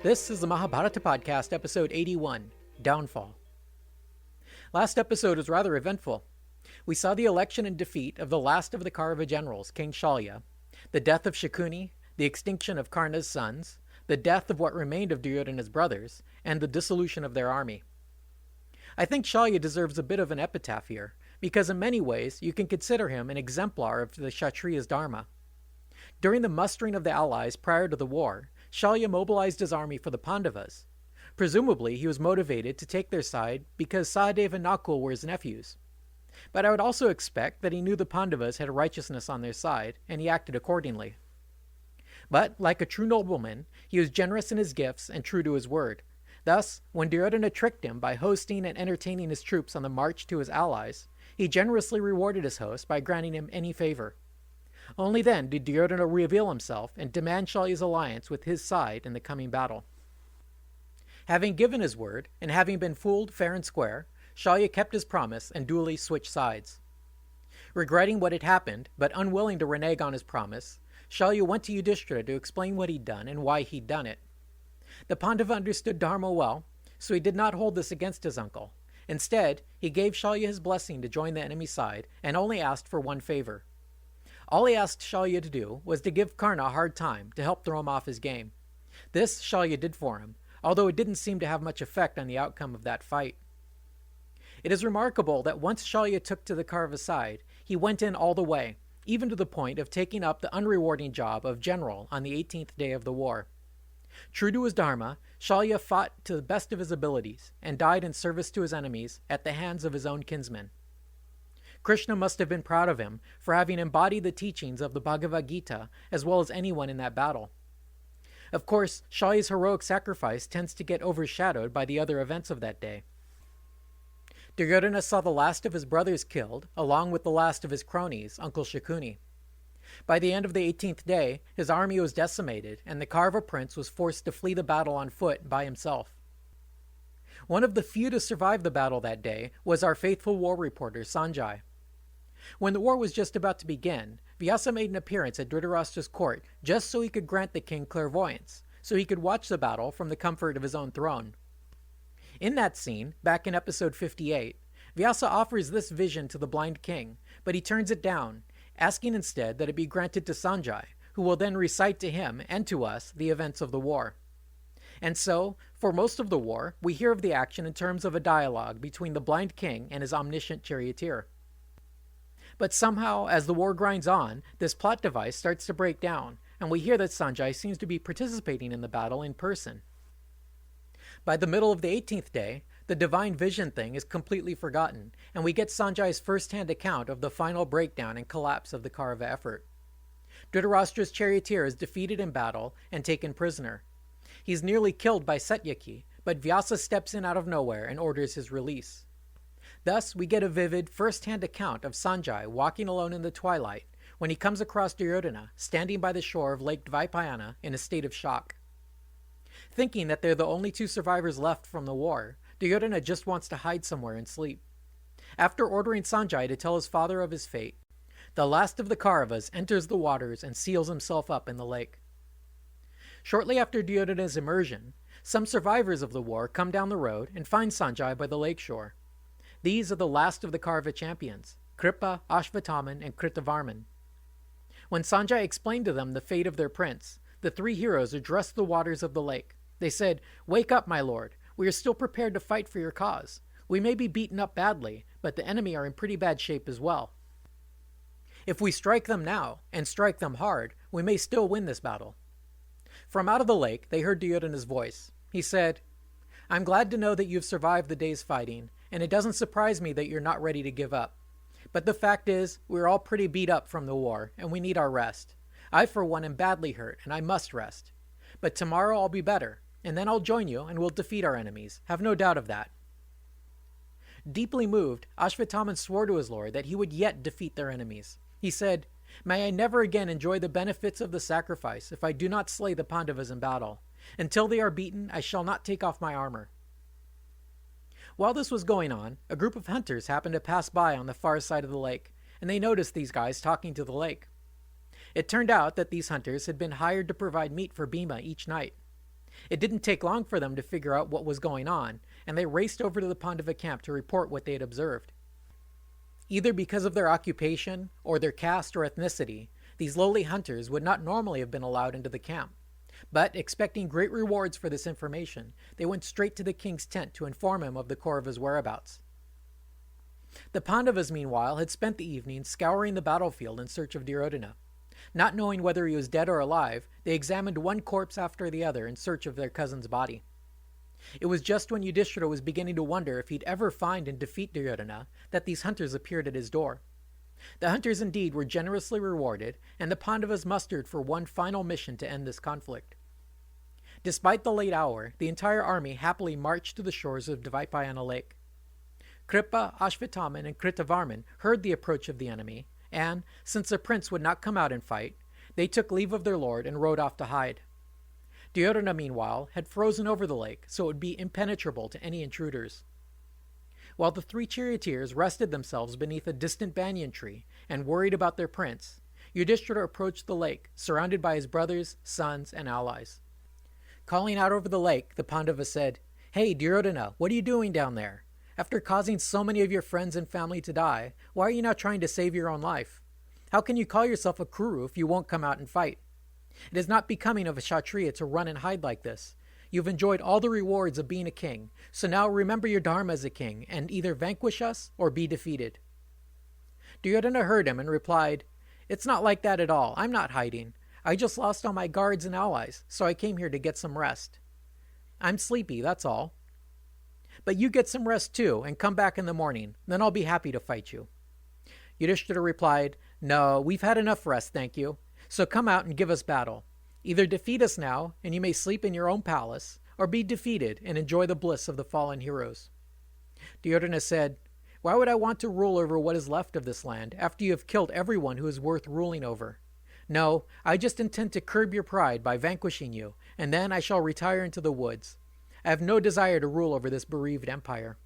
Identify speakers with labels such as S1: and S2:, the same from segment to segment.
S1: This is the Mahabharata Podcast, episode 81, Downfall. Last episode was rather eventful. We saw the election and defeat of the last of the Kaurava generals, King Shalya, the death of Shakuni, the extinction of Karna's sons, the death of what remained of Duryodhana's brothers, and the dissolution of their army. I think Shalya deserves a bit of an epitaph here, because in many ways you can consider him an exemplar of the Kshatriya's dharma. During the mustering of the allies prior to the war, Shalya mobilized his army for the Pandavas. Presumably, he was motivated to take their side because Sahadev and Nakul were his nephews. But I would also expect that he knew the Pandavas had righteousness on their side, and he acted accordingly. But, like a true nobleman, he was generous in his gifts and true to his word. Thus, when Duryodhana tricked him by hosting and entertaining his troops on the march to his allies, he generously rewarded his host by granting him any favor. Only then did Duryodhana reveal himself and demand Shalya's alliance with his side in the coming battle. Having given his word, and having been fooled fair and square, Shalya kept his promise and duly switched sides. Regretting what had happened, but unwilling to renege on his promise, Shalya went to Yudhishthira to explain what he'd done and why he'd done it. The Pandava understood Dharma well, so he did not hold this against his uncle. Instead, he gave Shalya his blessing to join the enemy side and only asked for one favor. All he asked Shalya to do was to give Karna a hard time to help throw him off his game. This Shalya did for him, although it didn't seem to have much effect on the outcome of that fight. It is remarkable that once Shalya took to the Kaurava side, he went in all the way, even to the point of taking up the unrewarding job of general on the 18th day of the war. True to his dharma, Shalya fought to the best of his abilities and died in service to his enemies at the hands of his own kinsmen. Krishna must have been proud of him for having embodied the teachings of the Bhagavad Gita as well as anyone in that battle. Of course, Shalya's heroic sacrifice tends to get overshadowed by the other events of that day. Duryodhana saw the last of his brothers killed, along with the last of his cronies, Uncle Shakuni. By the end of the 18th day, his army was decimated, and the Kaurava prince was forced to flee the battle on foot by himself. One of the few to survive the battle that day was our faithful war reporter, Sanjay. When the war was just about to begin, Vyasa made an appearance at Dhritarashtra's court just so he could grant the king clairvoyance, so he could watch the battle from the comfort of his own throne. In that scene, back in episode 58, Vyasa offers this vision to the blind king, but he turns it down, asking instead that it be granted to Sanjay, who will then recite to him and to us the events of the war. And so, for most of the war, we hear of the action in terms of a dialogue between the blind king and his omniscient charioteer. But somehow, as the war grinds on, this plot device starts to break down, and we hear that Sanjay seems to be participating in the battle in person. By the middle of the 18th day, the divine vision thing is completely forgotten, and we get Sanjay's first-hand account of the final breakdown and collapse of the Kaurava effort. Dhritarashtra's charioteer is defeated in battle and taken prisoner. He's nearly killed by Satyaki, but Vyasa steps in out of nowhere and orders his release. Thus, we get a vivid, first-hand account of Sanjay walking alone in the twilight when he comes across Duryodhana standing by the shore of Lake Dvaipayana in a state of shock. Thinking that they're the only two survivors left from the war, Duryodhana just wants to hide somewhere and sleep. After ordering Sanjay to tell his father of his fate, the last of the Kauravas enters the waters and seals himself up in the lake. Shortly after Duryodhana's immersion, some survivors of the war come down the road and find Sanjay by the lake shore. These are the last of the Kaurava champions, Kripa, Ashvatthama, and Kritavarman. When Sanjay explained to them the fate of their prince, the three heroes addressed the waters of the lake. They said, "Wake up, my lord. We are still prepared to fight for your cause. We may be beaten up badly, but the enemy are in pretty bad shape as well. If we strike them now, and strike them hard, we may still win this battle." From out of the lake, they heard Duryodhana's voice. He said, "I'm glad to know that you've survived the day's fighting, and it doesn't surprise me that you're not ready to give up. But the fact is, we're all pretty beat up from the war, and we need our rest. I, for one, am badly hurt, and I must rest. But tomorrow I'll be better, and then I'll join you, and we'll defeat our enemies. Have no doubt of that." Deeply moved, Ashvatthama swore to his lord that he would yet defeat their enemies. He said, "May I never again enjoy the benefits of the sacrifice if I do not slay the Pandavas in battle. Until they are beaten, I shall not take off my armor." While this was going on, a group of hunters happened to pass by on the far side of the lake, and they noticed these guys talking to the lake. It turned out that these hunters had been hired to provide meat for Bhima each night. It didn't take long for them to figure out what was going on, and they raced over to the Pandava camp to report what they had observed. Either because of their occupation or their caste or ethnicity, these lowly hunters would not normally have been allowed into the camp. But, expecting great rewards for this information, they went straight to the king's tent to inform him of the Kaurava's whereabouts. The Pandavas, meanwhile, had spent the evening scouring the battlefield in search of Duryodhana. Not knowing whether he was dead or alive, they examined one corpse after the other in search of their cousin's body. It was just when Yudhishthira was beginning to wonder if he'd ever find and defeat Duryodhana that these hunters appeared at his door. The hunters indeed were generously rewarded, and the Pandavas mustered for one final mission to end this conflict. Despite the late hour, the entire army happily marched to the shores of Dvaipayana Lake. Kripa, Ashvatthama, and Kritavarman heard the approach of the enemy, and, since the prince would not come out and fight, they took leave of their lord and rode off to hide. Duryodhana, meanwhile, had frozen over the lake, so it would be impenetrable to any intruders. While the three charioteers rested themselves beneath a distant banyan tree and worried about their prince, Yudhishthira approached the lake, surrounded by his brothers, sons, and allies. Calling out over the lake, the Pandava said, "Hey, Duryodhana, what are you doing down there? After causing so many of your friends and family to die, why are you not trying to save your own life? How can you call yourself a Kuru if you won't come out and fight? It is not becoming of a Kshatriya to run and hide like this. You've enjoyed all the rewards of being a king, so now remember your dharma as a king and either vanquish us or be defeated." Duryodhana heard him and replied, "It's not like that at all. I'm not hiding. I just lost all my guards and allies, so I came here to get some rest. I'm sleepy, that's all. But you get some rest too and come back in the morning, then I'll be happy to fight you." Yudhishthira replied, "No, we've had enough rest, thank you. So come out and give us battle. Either defeat us now, and you may sleep in your own palace, or be defeated and enjoy the bliss of the fallen heroes." Duryodhana said, "Why would I want to rule over what is left of this land after you have killed everyone who is worth ruling over? No, I just intend to curb your pride by vanquishing you, and then I shall retire into the woods. I have no desire to rule over this bereaved empire."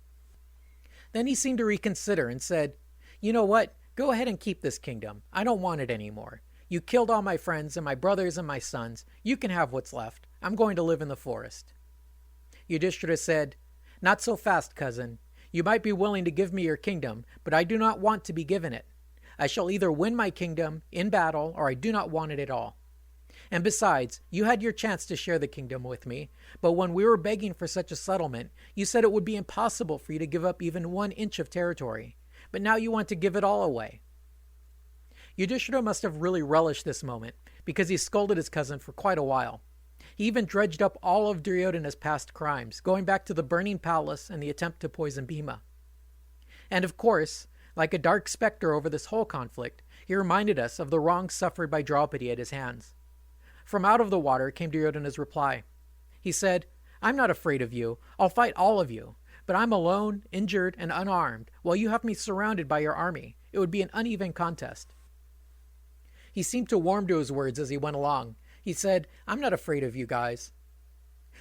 S1: Then he seemed to reconsider and said, "You know what? Go ahead and keep this kingdom. I don't want it anymore. You killed all my friends and my brothers and my sons. You can have what's left. I'm going to live in the forest." Yudhishthira said, "Not so fast, cousin. You might be willing to give me your kingdom, but I do not want to be given it. I shall either win my kingdom in battle, or I do not want it at all. And besides, you had your chance to share the kingdom with me, but when we were begging for such a settlement, you said it would be impossible for you to give up even 1 inch of territory. But now you want to give it all away." Yudhishthira must have really relished this moment, because he scolded his cousin for quite a while. He even dredged up all of Duryodhana's past crimes, going back to the burning palace and the attempt to poison Bhima. And of course, like a dark specter over this whole conflict, he reminded us of the wrongs suffered by Draupadi at his hands. From out of the water came Duryodhana's reply. He said, "I'm not afraid of you. I'll fight all of you. But I'm alone, injured, and unarmed, while you have me surrounded by your army. It would be an uneven contest." He seemed to warm to his words as he went along. He said, "I'm not afraid of you guys.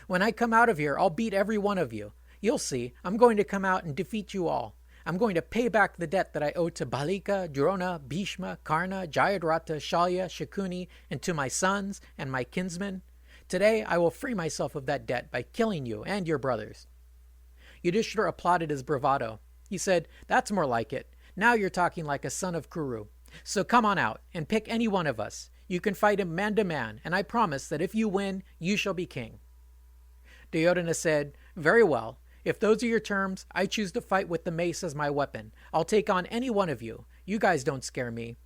S1: When I come out of here, I'll beat every one of you. You'll see, I'm going to come out and defeat you all. I'm going to pay back the debt that I owe to Balika, Drona, Bhishma, Karna, Jayadratha, Shalya, Shakuni, and to my sons and my kinsmen. Today I will free myself of that debt by killing you and your brothers." Yudhishthira applauded his bravado. He said, "That's more like it. Now you're talking like a son of Kuru. So come on out and pick any one of us. You can fight him man to man, and I promise that if you win, you shall be king." Duryodhana said, "Very well. If those are your terms, I choose to fight with the mace as my weapon. I'll take on any one of you. You guys don't scare me."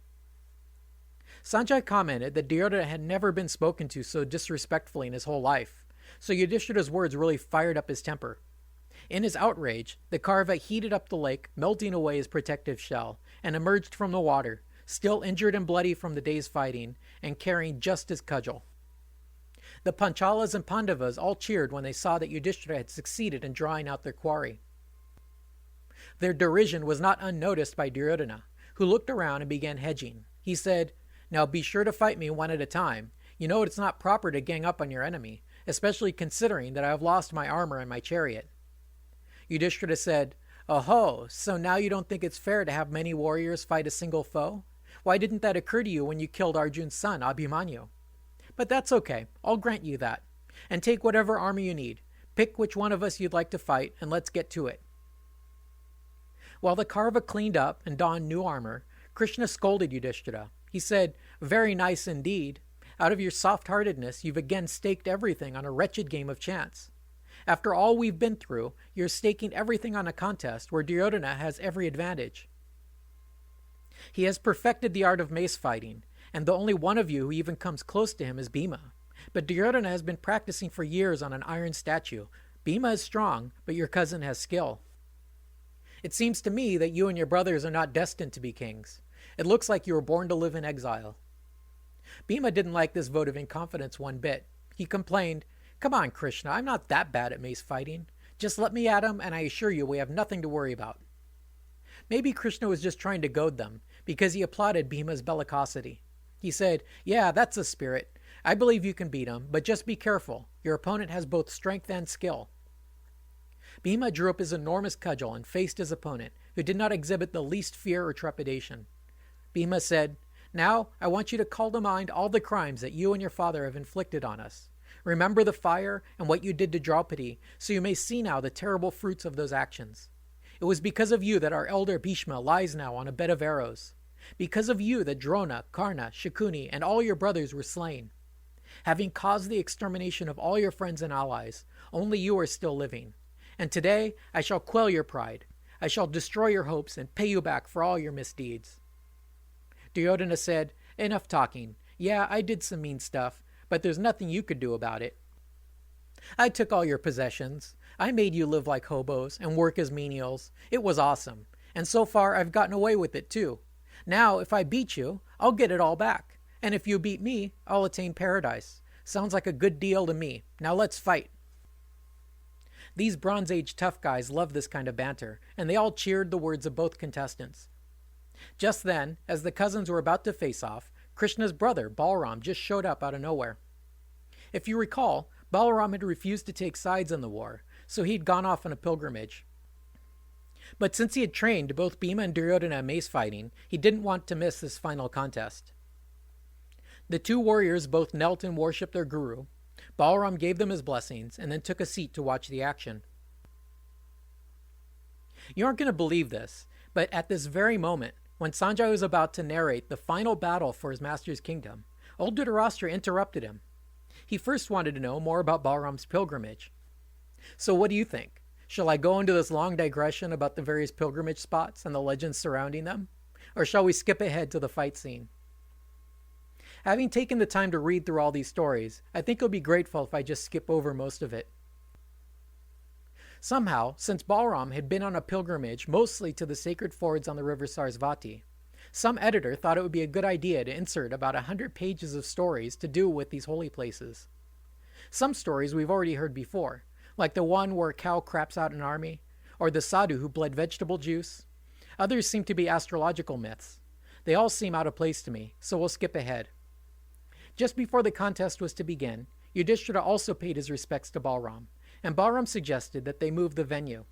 S1: Sanjay commented that Duryodhana had never been spoken to so disrespectfully in his whole life, so Yudhishthira's words really fired up his temper. In his outrage, the Kaurava heated up the lake, melting away his protective shell, and emerged from the water, still injured and bloody from the day's fighting, and carrying just his cudgel. The Panchalas and Pandavas all cheered when they saw that Yudhishthira had succeeded in drawing out their quarry. Their derision was not unnoticed by Duryodhana, who looked around and began hedging. He said, "Now be sure to fight me one at a time. You know it's not proper to gang up on your enemy, especially considering that I have lost my armor and my chariot." Yudhishthira said, "Oh, so now you don't think it's fair to have many warriors fight a single foe? Why didn't that occur to you when you killed Arjun's son, Abhimanyu? But that's okay, I'll grant you that. And take whatever armor you need. Pick which one of us you'd like to fight, and let's get to it." While the Karva cleaned up and donned new armor, Krishna scolded Yudhishthira. He said, "Very nice indeed. Out of your soft-heartedness, you've again staked everything on a wretched game of chance. After all we've been through, you're staking everything on a contest where Duryodhana has every advantage. He has perfected the art of mace fighting, and the only one of you who even comes close to him is Bhima. But Duryodhana has been practicing for years on an iron statue. Bhima is strong, but your cousin has skill. It seems to me that you and your brothers are not destined to be kings. It looks like you were born to live in exile." Bhima didn't like this vote of inconfidence one bit. He complained, "Come on, Krishna, I'm not that bad at mace fighting. Just let me at him, and I assure you we have nothing to worry about." Maybe Krishna was just trying to goad them, because he applauded Bhima's bellicosity. He said, "Yeah, that's the spirit. I believe you can beat him, but just be careful. Your opponent has both strength and skill." Bhima drew up his enormous cudgel and faced his opponent, who did not exhibit the least fear or trepidation. Bhima said, "Now I want you to call to mind all the crimes that you and your father have inflicted on us. Remember the fire and what you did to Draupadi, so you may see now the terrible fruits of those actions. It was because of you that our elder Bhishma lies now on a bed of arrows. Because of you that Drona, Karna, Shakuni, and all your brothers were slain. Having caused the extermination of all your friends and allies, only you are still living. And today I shall quell your pride. I shall destroy your hopes and pay you back for all your misdeeds." Duryodhana said, "Enough talking. Yeah, I did some mean stuff, but there's nothing you could do about it. I took all your possessions. I made you live like hobos and work as menials. It was awesome. And so far I've gotten away with it too. Now, if I beat you, I'll get it all back. And if you beat me, I'll attain paradise. Sounds like a good deal to me. Now let's fight." These Bronze Age tough guys loved this kind of banter, and they all cheered the words of both contestants. Just then, as the cousins were about to face off, Krishna's brother, Balaram, just showed up out of nowhere. If you recall, Balaram had refused to take sides in the war, so he'd gone off on a pilgrimage. But since he had trained both Bhima and Duryodhana in mace fighting, he didn't want to miss this final contest. The two warriors both knelt and worshipped their guru. Balaram gave them his blessings and then took a seat to watch the action. You aren't going to believe this, but at this very moment, when Sanjay was about to narrate the final battle for his master's kingdom, old Dhritarashtra interrupted him. He first wanted to know more about Balaram's pilgrimage. So what do you think? Shall I go into this long digression about the various pilgrimage spots and the legends surrounding them? Or shall we skip ahead to the fight scene? Having taken the time to read through all these stories, I think you'll be grateful if I just skip over most of it. Somehow, since Balaram had been on a pilgrimage mostly to the sacred fords on the river Sarasvati, some editor thought it would be a good idea to insert about 100 pages of stories to do with these holy places. Some stories we've already heard before, like the one where a cow craps out an army, or the sadhu who bled vegetable juice. Others seem to be astrological myths. They all seem out of place to me, so we'll skip ahead. Just before the contest was to begin, Yudhishthira also paid his respects to Balaram, and Balaram suggested that they move the venue.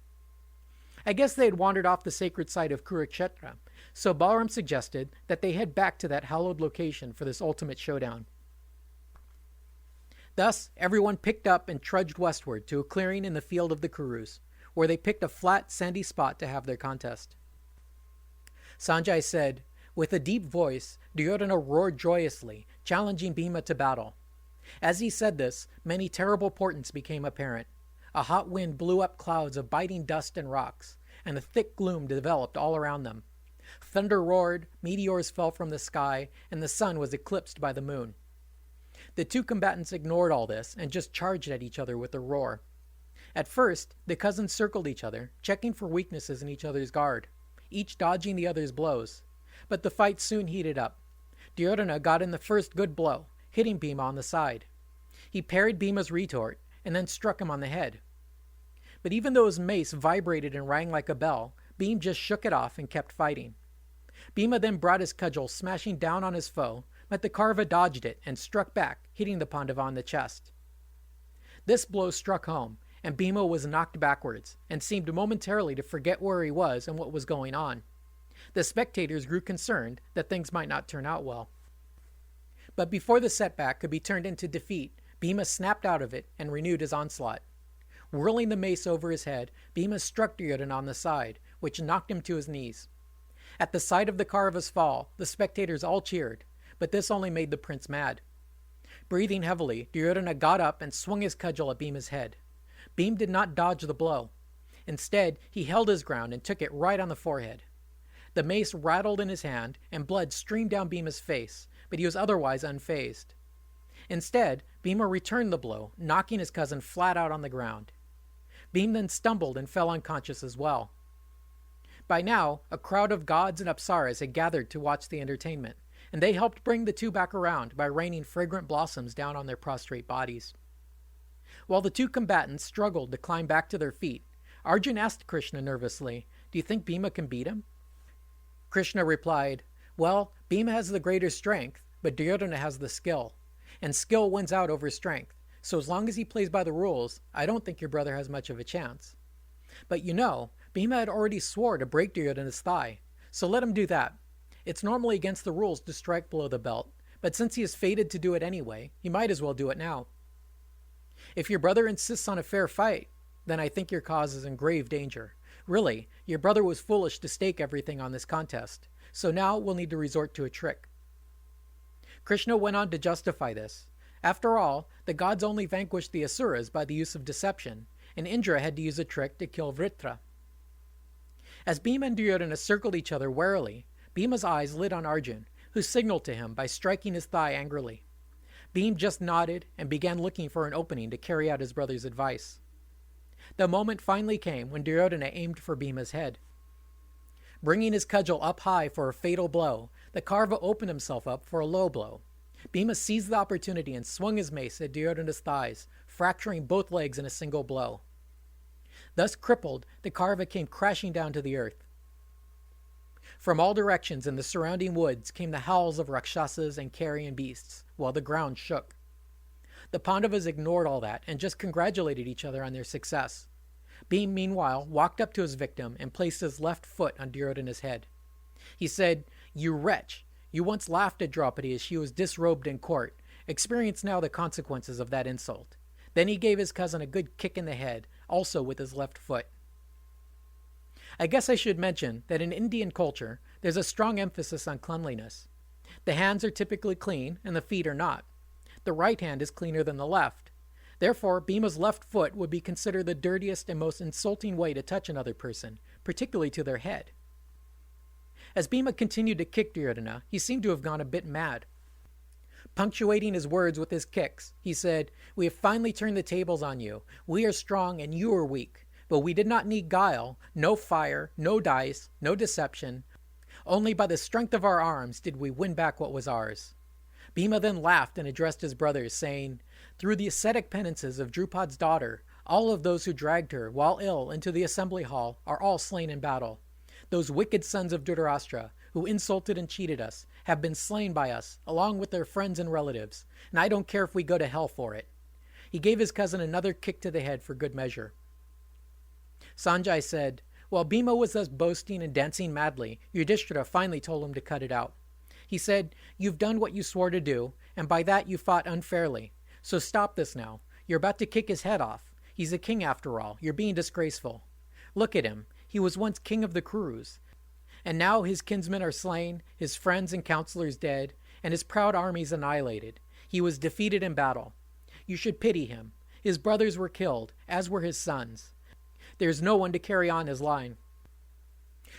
S1: I guess they had wandered off the sacred site of Kurukshetra, so Balaram suggested that they head back to that hallowed location for this ultimate showdown. Thus, everyone picked up and trudged westward to a clearing in the field of the Kurus, where they picked a flat, sandy spot to have their contest. Sanjay said, with a deep voice, Duryodhana roared joyously, challenging Bhima to battle. As he said this, many terrible portents became apparent. A hot wind blew up clouds of biting dust and rocks, and a thick gloom developed all around them. Thunder roared, meteors fell from the sky, and the sun was eclipsed by the moon. The two combatants ignored all this and just charged at each other with a roar. At first, the cousins circled each other, checking for weaknesses in each other's guard, each dodging the other's blows. But the fight soon heated up. Duryodhana got in the first good blow, hitting Bhima on the side. He parried Bhima's retort and then struck him on the head. But even though his mace vibrated and rang like a bell, Bhima just shook it off and kept fighting. Bhima then brought his cudgel smashing down on his foe, but the Karva dodged it and struck back, hitting the Pandava on the chest. This blow struck home, and Bhima was knocked backwards and seemed momentarily to forget where he was and what was going on. The spectators grew concerned that things might not turn out well. But before the setback could be turned into defeat, Bhima snapped out of it and renewed his onslaught. Whirling the mace over his head, Bhima struck Duryodhana on the side, which knocked him to his knees. At the sight of the Kaurava's fall, the spectators all cheered, but this only made the prince mad. Breathing heavily, Duryodhana got up and swung his cudgel at Bhima's head. Bhima did not dodge the blow. Instead, he held his ground and took it right on the forehead. The mace rattled in his hand, and blood streamed down Bhima's face, but he was otherwise unfazed. Instead, Bhima returned the blow, knocking his cousin flat out on the ground. Bhima then stumbled and fell unconscious as well. By now, a crowd of gods and apsaras had gathered to watch the entertainment, and they helped bring the two back around by raining fragrant blossoms down on their prostrate bodies. While the two combatants struggled to climb back to their feet, Arjun asked Krishna nervously, "Do you think Bhima can beat him?" Krishna replied, "Well, Bhima has the greater strength, but Duryodhana has the skill, and skill wins out over strength, so as long as he plays by the rules, I don't think your brother has much of a chance. But you know, Bhima had already swore to break Duryodhana's thigh, so let him do that. It's normally against the rules to strike below the belt, but since he is fated to do it anyway, he might as well do it now. If your brother insists on a fair fight, then I think your cause is in grave danger. Really, your brother was foolish to stake everything on this contest, so now we'll need to resort to a trick." Krishna went on to justify this. After all, the gods only vanquished the asuras by the use of deception, and Indra had to use a trick to kill Vritra. As Bhima and Duryodhana circled each other warily, Bhima's eyes lit on Arjun, who signaled to him by striking his thigh angrily. Bhima just nodded and began looking for an opening to carry out his brother's advice. The moment finally came when Duryodhana aimed for Bhima's head. Bringing his cudgel up high for a fatal blow, the Kaurava opened himself up for a low blow. Bhima seized the opportunity and swung his mace at Duryodhana's thighs, fracturing both legs in a single blow. Thus crippled, the Kaurava came crashing down to the earth. From all directions in the surrounding woods came the howls of Rakshasas and carrion beasts, while the ground shook. The Pandavas ignored all that and just congratulated each other on their success. Bhima, meanwhile, walked up to his victim and placed his left foot on Duryodhana's head. He said, "You wretch, you once laughed at Draupadi as she was disrobed in court. Experience now the consequences of that insult." Then he gave his cousin a good kick in the head, also with his left foot. I guess I should mention that in Indian culture, there's a strong emphasis on cleanliness. The hands are typically clean and the feet are not. The right hand is cleaner than the left. Therefore, Bhima's left foot would be considered the dirtiest and most insulting way to touch another person, particularly to their head. As Bhima continued to kick Duryodhana, he seemed to have gone a bit mad. Punctuating his words with his kicks, he said, "We have finally turned the tables on you. We are strong and you are weak. But we did not need guile, no fire, no dice, no deception. Only by the strength of our arms did we win back what was ours." Bhima then laughed and addressed his brothers, saying, "Through the ascetic penances of Drupad's daughter, all of those who dragged her, while ill, into the assembly hall are all slain in battle. Those wicked sons of Dhritarashtra, who insulted and cheated us, have been slain by us, along with their friends and relatives, and I don't care if we go to hell for it." He gave his cousin another kick to the head for good measure. Sanjay said, "While Bhima was thus boasting and dancing madly, Yudhishthira finally told him to cut it out. He said, 'You've done what you swore to do, and by that you fought unfairly. So stop this now. You're about to kick his head off. He's a king after all. You're being disgraceful. Look at him. He was once king of the Kurus. And now his kinsmen are slain, his friends and counselors dead, and his proud armies annihilated. He was defeated in battle. You should pity him. His brothers were killed, as were his sons. There's no one to carry on his line."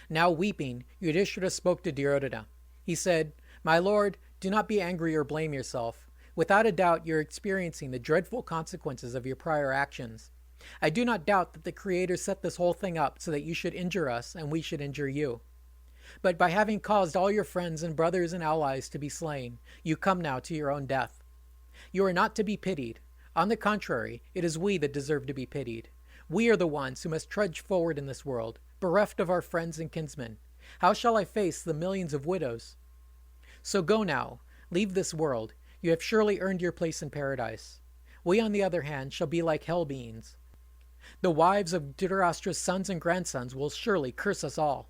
S1: Now weeping, Yudhishthira spoke to Duryodhana. He said, "My lord, do not be angry or blame yourself. Without a doubt, you're experiencing the dreadful consequences of your prior actions. I do not doubt that the Creator set this whole thing up so that you should injure us and we should injure you. But by having caused all your friends and brothers and allies to be slain, you come now to your own death. You are not to be pitied. On the contrary, it is we that deserve to be pitied. We are the ones who must trudge forward in this world, bereft of our friends and kinsmen. How shall I face the millions of widows? So go now, leave this world. You have surely earned your place in paradise. We, on the other hand, shall be like hell beings. The wives of Dhritarashtra's sons and grandsons will surely curse us all."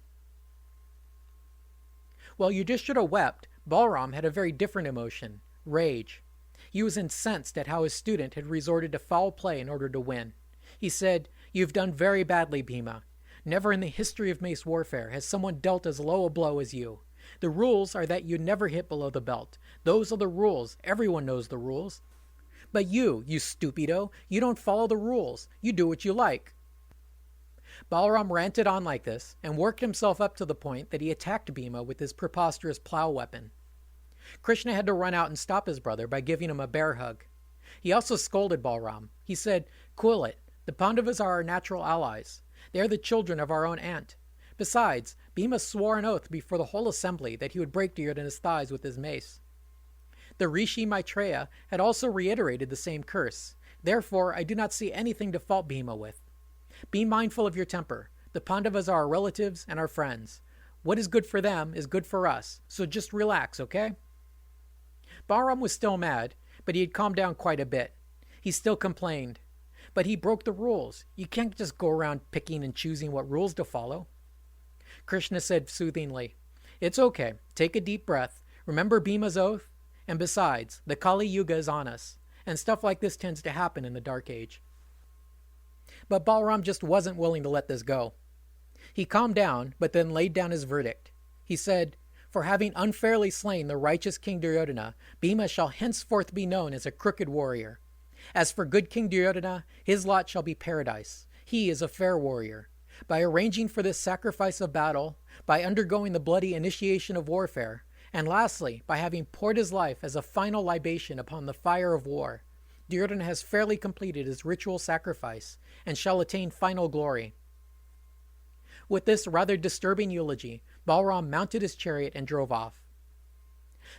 S1: While Yudhishthira wept, Balram had a very different emotion, rage. He was incensed at how his student had resorted to foul play in order to win. He said, "You've done very badly, Bhima. Never in the history of mace warfare has someone dealt as low a blow as you. The rules are that you never hit below the belt. Those are the rules. Everyone knows the rules. But you stupido, you don't follow the rules. You do what you like." Balaram ranted on like this and worked himself up to the point that he attacked Bhima with his preposterous plow weapon. Krishna had to run out and stop his brother by giving him a bear hug. He also scolded Balaram. He said, "Cool it. The Pandavas are our natural allies. They are the children of our own aunt. Besides, Bhima swore an oath before the whole assembly that he would break Duryodhana's thighs with his mace." The Rishi Maitreya had also reiterated the same curse. Therefore, I do not see anything to fault Bhima with. Be mindful of your temper. The Pandavas are our relatives and our friends. What is good for them is good for us, so just relax, okay? Balaram was still mad, but he had calmed down quite a bit. He still complained. But he broke the rules. You can't just go around picking and choosing what rules to follow. Krishna said soothingly, "It's okay. Take a deep breath. Remember Bhima's oath? And besides, the Kali Yuga is on us, and stuff like this tends to happen in the Dark Age." But Balaram just wasn't willing to let this go. He calmed down, but then laid down his verdict. He said, "For having unfairly slain the righteous King Duryodhana, Bhima shall henceforth be known as a crooked warrior. As for good King Duryodhana, his lot shall be paradise. He is a fair warrior. By arranging for this sacrifice of battle, by undergoing the bloody initiation of warfare, and lastly, by having poured his life as a final libation upon the fire of war, Duryodhana has fairly completed his ritual sacrifice and shall attain final glory." With this rather disturbing eulogy, Balaram mounted his chariot and drove off.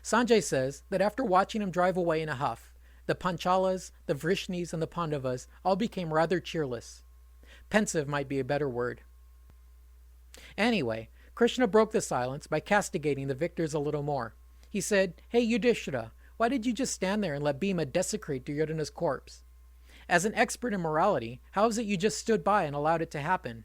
S1: Sanjay says that after watching him drive away in a huff, the Panchalas, the Vrishnis, and the Pandavas all became rather cheerless. Pensive might be a better word. Anyway, Krishna broke the silence by castigating the victors a little more. He said, "Hey Yudhishthira, why did you just stand there and let Bhima desecrate Duryodhana's corpse? As an expert in morality, how is it you just stood by and allowed it to happen?"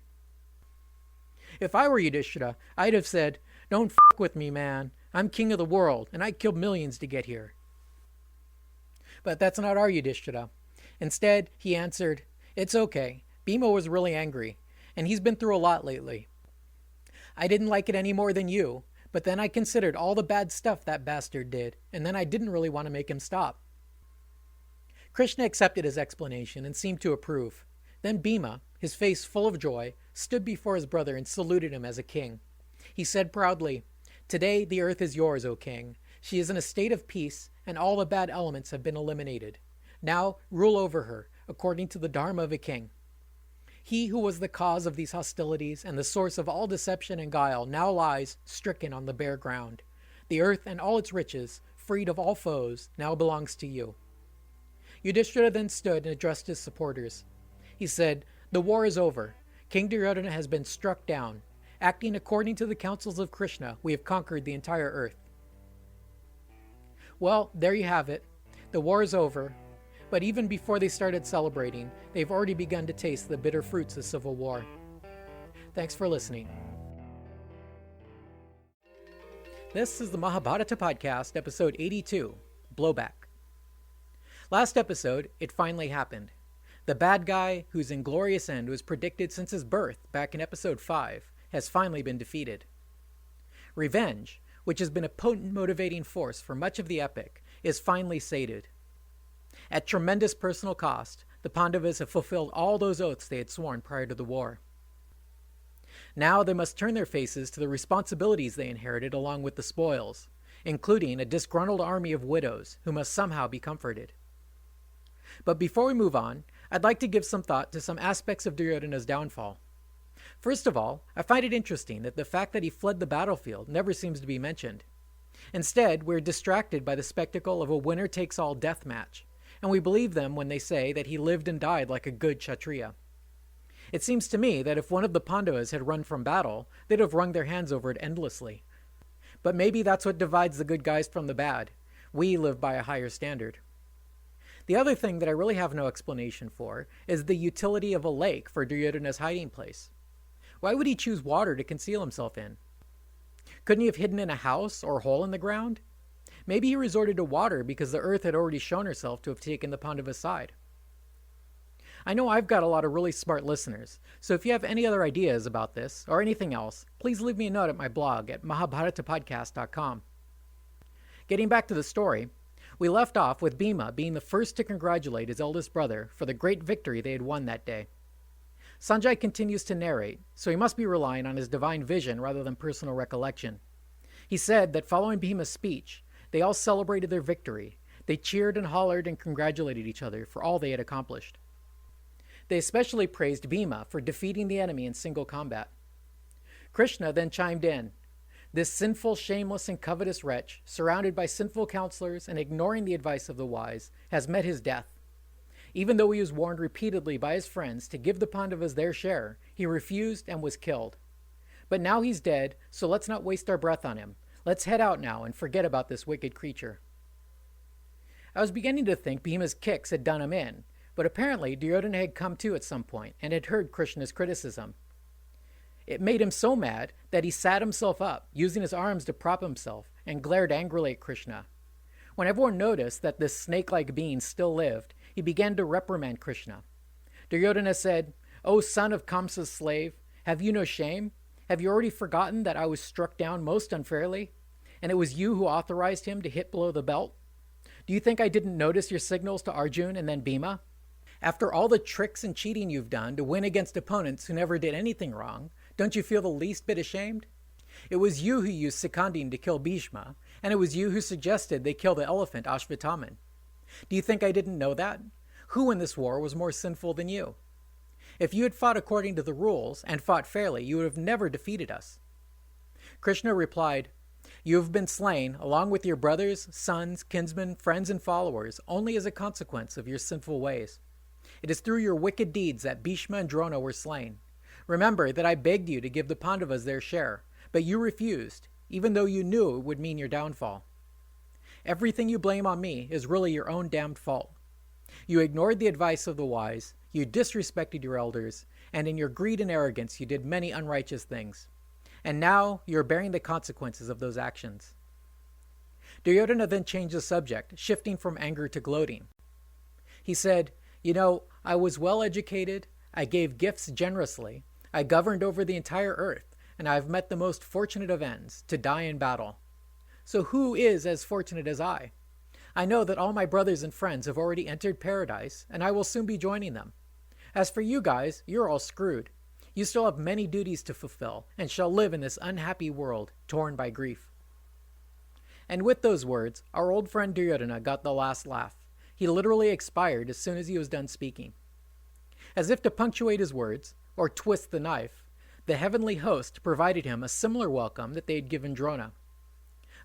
S1: If I were Yudhishthira, I'd have said, "Don't fuck with me, man. I'm king of the world, and I killed millions to get here." But that's not our Yudhishthira. Instead, he answered, "It's okay. Bhima was really angry, and he's been through a lot lately. I didn't like it any more than you, but then I considered all the bad stuff that bastard did, and then I didn't really want to make him stop." Krishna accepted his explanation and seemed to approve. Then Bhima, his face full of joy, stood before his brother and saluted him as a king. He said proudly, "Today the earth is yours, O king. She is in a state of peace, and all the bad elements have been eliminated. Now rule over her, according to the dharma of a king." He who was the cause of these hostilities and the source of all deception and guile now lies stricken on the bare ground. The earth and all its riches, freed of all foes, now belongs to you. Yudhishthira then stood and addressed his supporters. He said, "The war is over. King Duryodhana has been struck down. Acting according to the counsels of Krishna, we have conquered the entire earth." Well, there you have it. The war is over. But even before they started celebrating, they've already begun to taste the bitter fruits of civil war. Thanks for listening. This is the Mahabharata Podcast, episode 82, Blowback. Last episode, it finally happened. The bad guy, whose inglorious end was predicted since his birth back in episode 5, has finally been defeated. Revenge, which has been a potent motivating force for much of the epic, is finally sated. At tremendous personal cost, the Pandavas have fulfilled all those oaths they had sworn prior to the war. Now they must turn their faces to the responsibilities they inherited along with the spoils, including a disgruntled army of widows who must somehow be comforted. But before we move on, I'd like to give some thought to some aspects of Duryodhana's downfall. First of all, I find it interesting that the fact that he fled the battlefield never seems to be mentioned. Instead, we're distracted by the spectacle of a winner-takes-all death match, and we believe them when they say that he lived and died like a good Kshatriya. It seems to me that if one of the Pandavas had run from battle, they'd have wrung their hands over it endlessly. But maybe that's what divides the good guys from the bad. We live by a higher standard. The other thing that I really have no explanation for is the utility of a lake for Duryodhana's hiding place. Why would he choose water to conceal himself in? Couldn't he have hidden in a house or hole in the ground? Maybe he resorted to water because the earth had already shown herself to have taken the Pandava's side. I know I've got a lot of really smart listeners, so if you have any other ideas about this or anything else, please leave me a note at my blog at mahabharatapodcast.com. Getting back to the story, we left off with Bhima being the first to congratulate his eldest brother for the great victory they had won that day. Sanjay continues to narrate, so he must be relying on his divine vision rather than personal recollection. He said that following Bhima's speech, they all celebrated their victory. They cheered and hollered and congratulated each other for all they had accomplished. They especially praised Bhima for defeating the enemy in single combat. Krishna then chimed in, "This sinful, shameless, and covetous wretch, surrounded by sinful counselors and ignoring the advice of the wise, has met his death. Even though he was warned repeatedly by his friends to give the Pandavas their share, he refused and was killed. But now he's dead, so let's not waste our breath on him. Let's head out now and forget about this wicked creature." I was beginning to think Bhima's kicks had done him in, but apparently Duryodhana had come to at some point and had heard Krishna's criticism. It made him so mad that he sat himself up, using his arms to prop himself, and glared angrily at Krishna. When everyone noticed that this snake-like being still lived, he began to reprimand Krishna. Duryodhana said, "O son of Kamsa's slave, have you no shame? Have you already forgotten that I was struck down most unfairly? And it was you who authorized him to hit below the belt? Do you think I didn't notice your signals to Arjun and then Bhima? After all the tricks and cheating you've done to win against opponents who never did anything wrong, don't you feel the least bit ashamed? It was you who used Sikandin to kill Bhishma, and it was you who suggested they kill the elephant Ashvatthama. Do you think I didn't know that? Who in this war was more sinful than you? If you had fought according to the rules and fought fairly, you would have never defeated us." Krishna replied, "You have been slain, along with your brothers, sons, kinsmen, friends, and followers, only as a consequence of your sinful ways. It is through your wicked deeds that Bhishma and Drona were slain. Remember that I begged you to give the Pandavas their share, but you refused, even though you knew it would mean your downfall. Everything you blame on me is really your own damned fault. You ignored the advice of the wise, you disrespected your elders, and in your greed and arrogance you did many unrighteous things. And now you are bearing the consequences of those actions." Duryodhana then changed the subject, shifting from anger to gloating. He said, "You know, I was well educated, I gave gifts generously, I governed over the entire earth, and I have met the most fortunate of ends, to die in battle. So who is as fortunate as I? I know that all my brothers and friends have already entered paradise, and I will soon be joining them. As for you guys, you're all screwed. You still have many duties to fulfill, and shall live in this unhappy world, torn by grief." And with those words, our old friend Duryodhana got the last laugh. He literally expired as soon as he was done speaking. As if to punctuate his words, or twist the knife, the heavenly host provided him a similar welcome that they had given Drona.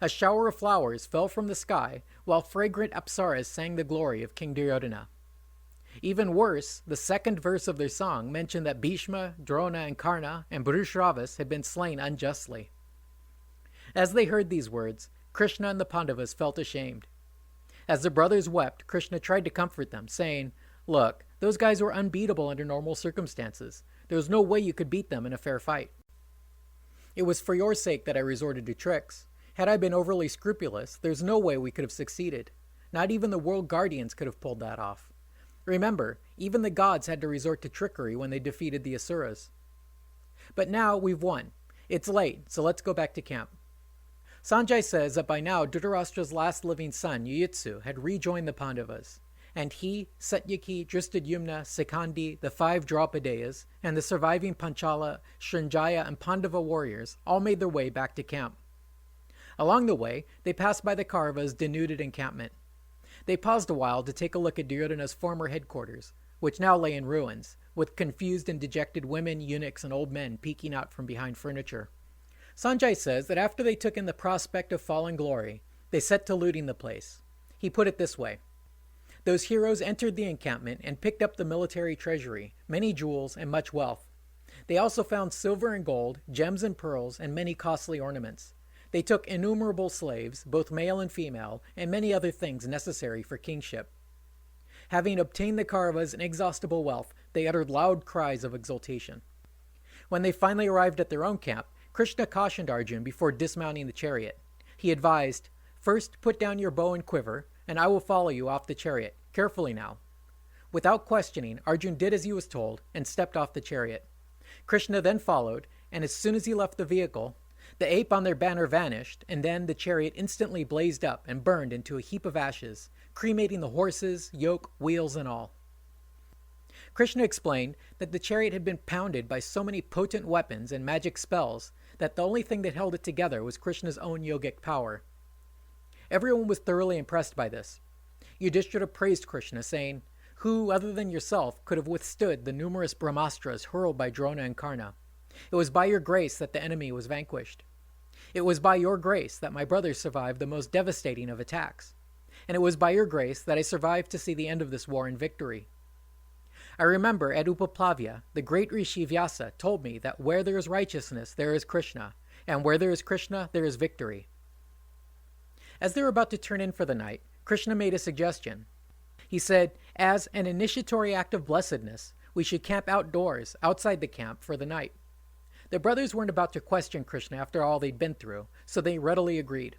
S1: A shower of flowers fell from the sky, while fragrant apsaras sang the glory of King Duryodhana. Even worse, the second verse of their song mentioned that Bhishma, Drona, and Karna, and Bharushravas had been slain unjustly. As they heard these words, Krishna and the Pandavas felt ashamed. As the brothers wept, Krishna tried to comfort them, saying, "Look, those guys were unbeatable under normal circumstances. There was no way you could beat them in a fair fight. It was for your sake that I resorted to tricks. Had I been overly scrupulous, there's no way we could have succeeded. Not even the world guardians could have pulled that off. Remember, even the gods had to resort to trickery when they defeated the Asuras. But now we've won. It's late, so let's go back to camp." Sanjay says that by now Dhritarashtra's last living son, Yuyitsu, had rejoined the Pandavas, and he, Satyaki, Drishtadyumna, Sikandi, the 5 Draupadayas, and the surviving Panchala, Srinjaya, and Pandava warriors all made their way back to camp. Along the way, they passed by the Kauravas' denuded encampment. They paused a while to take a look at Duryodhana's former headquarters, which now lay in ruins, with confused and dejected women, eunuchs, and old men peeking out from behind furniture. Sanjay says that after they took in the prospect of fallen glory, they set to looting the place. He put it this way: "Those heroes entered the encampment and picked up the military treasury, many jewels, and much wealth. They also found silver and gold, gems and pearls, and many costly ornaments. They took innumerable slaves, both male and female, and many other things necessary for kingship. Having obtained the Kauravas' inexhaustible wealth, they uttered loud cries of exultation. When they finally arrived at their own camp, Krishna cautioned Arjun before dismounting the chariot. He advised, First, put down your bow and quiver, and I will follow you off the chariot. Carefully now." Without questioning, Arjun did as he was told and stepped off the chariot. Krishna then followed, and as soon as he left the vehicle, the ape on their banner vanished, and then the chariot instantly blazed up and burned into a heap of ashes, cremating the horses, yoke, wheels, and all. Krishna explained that the chariot had been pounded by so many potent weapons and magic spells that the only thing that held it together was Krishna's own yogic power. Everyone was thoroughly impressed by this. Yudhishthira praised Krishna, saying, "Who, other than yourself, could have withstood the numerous brahmastras hurled by Drona and Karna? It was by your grace that the enemy was vanquished. It was by your grace that my brothers survived the most devastating of attacks. And it was by your grace that I survived to see the end of this war in victory. I remember at Upaplavya, the great Rishi Vyasa told me that where there is righteousness, there is Krishna, and where there is Krishna, there is victory." As they were about to turn in for the night, Krishna made a suggestion. He said, as an initiatory act of blessedness, we should camp outdoors, outside the camp, for the night. The brothers weren't about to question Krishna after all they'd been through, so they readily agreed.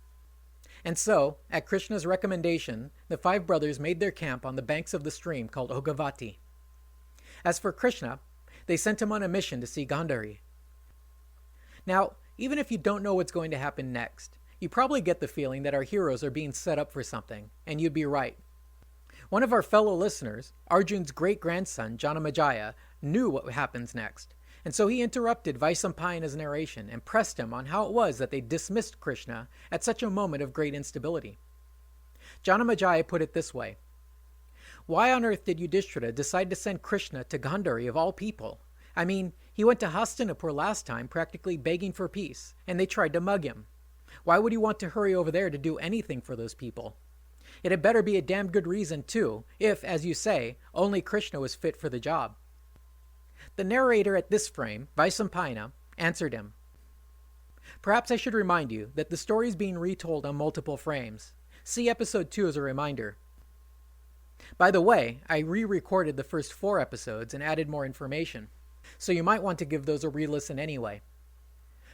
S1: And so, at Krishna's recommendation, the 5 brothers made their camp on the banks of the stream called Ogavati. As for Krishna, they sent him on a mission to see Gandhari. Now, even if you don't know what's going to happen next, you probably get the feeling that our heroes are being set up for something, and you'd be right. One of our fellow listeners, Arjun's great-grandson, Janamejaya, knew what happens next, and so he interrupted Vaisampayana's narration and pressed him on how it was that they dismissed Krishna at such a moment of great instability. Janamejaya put it this way: "Why on earth did Yudhishthira decide to send Krishna to Gandhari of all people? I mean, he went to Hastinapur last time practically begging for peace, and they tried to mug him. Why would he want to hurry over there to do anything for those people? It had better be a damn good reason, too, if, as you say, only Krishna was fit for the job." The narrator at this frame, Vaisampayana, answered him. Perhaps I should remind you that the story is being retold on multiple frames. See episode 2 as a reminder. By the way, I re-recorded the first 4 episodes and added more information, so you might want to give those a re-listen anyway.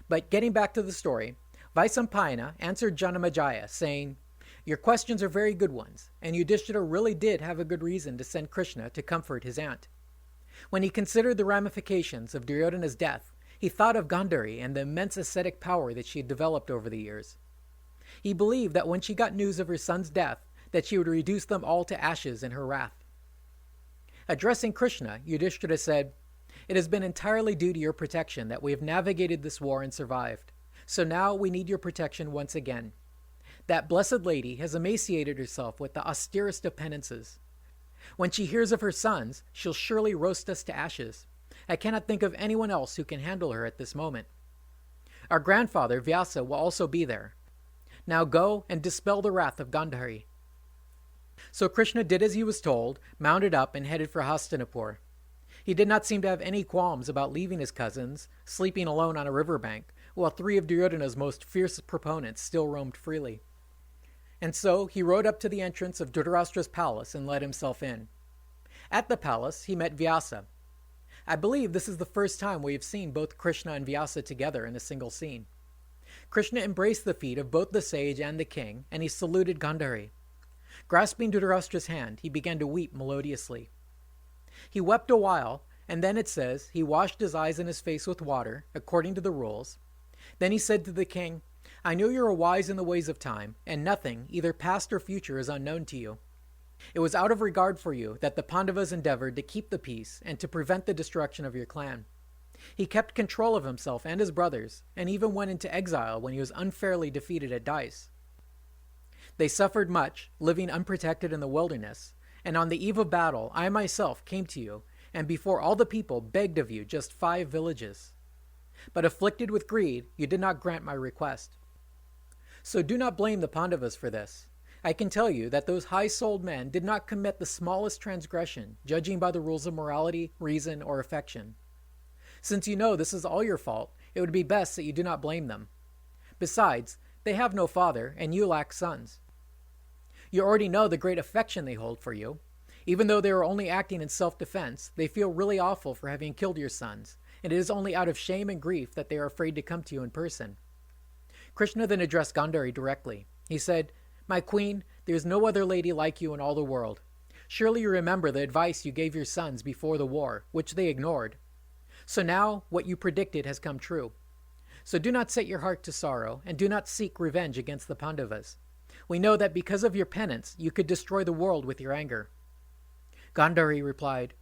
S1: But getting back to the story, Vaisampayana answered Janamejaya, saying, "Your questions are very good ones, and Yudhishthira really did have a good reason to send Krishna to comfort his aunt. When he considered the ramifications of Duryodhana's death, he thought of Gandhari and the immense ascetic power that she had developed over the years. He believed that when she got news of her son's death, that she would reduce them all to ashes in her wrath. Addressing Krishna, Yudhishthira said, "It has been entirely due to your protection that we have navigated this war and survived. So now we need your protection once again. That blessed lady has emaciated herself with the austerest of penances. When she hears of her sons, she'll surely roast us to ashes. I cannot think of anyone else who can handle her at this moment. Our grandfather, Vyasa, will also be there. Now go and dispel the wrath of Gandhari." So Krishna did as he was told, mounted up and headed for Hastinapur. He did not seem to have any qualms about leaving his cousins, sleeping alone on a riverbank, while 3 of Duryodhana's most fierce proponents still roamed freely. And so he rode up to the entrance of Dhritarashtra's palace and let himself in. At the palace, he met Vyasa. I believe this is the first time we have seen both Krishna and Vyasa together in a single scene. Krishna embraced the feet of both the sage and the king, and he saluted Gandhari. Grasping Dhritarashtra's hand, he began to weep melodiously. He wept a while, and then it says he washed his eyes and his face with water, according to the rules. Then he said to the king, "I know you are wise in the ways of time, and nothing, either past or future, is unknown to you. It was out of regard for you that the Pandavas endeavored to keep the peace and to prevent the destruction of your clan. He kept control of himself and his brothers, and even went into exile when he was unfairly defeated at dice. They suffered much, living unprotected in the wilderness, and on the eve of battle I myself came to you, and before all the people begged of you just 5 villages. But afflicted with greed, you did not grant my request. So do not blame the Pandavas for this. I can tell you that those high-souled men did not commit the smallest transgression, judging by the rules of morality, reason, or affection. Since you know this is all your fault, it would be best that you do not blame them. Besides, they have no father, and you lack sons. You already know the great affection they hold for you. Even though they are only acting in self-defense, they feel really awful for having killed your sons, and it is only out of shame and grief that they are afraid to come to you in person." Krishna then addressed Gandhari directly. He said, My queen, there is no other lady like you in all the world. Surely you remember the advice you gave your sons before the war, which they ignored. So now what you predicted has come true. So do not set your heart to sorrow, and do not seek revenge against the Pandavas. We know that because of your penance, you could destroy the world with your anger." Gandhari replied,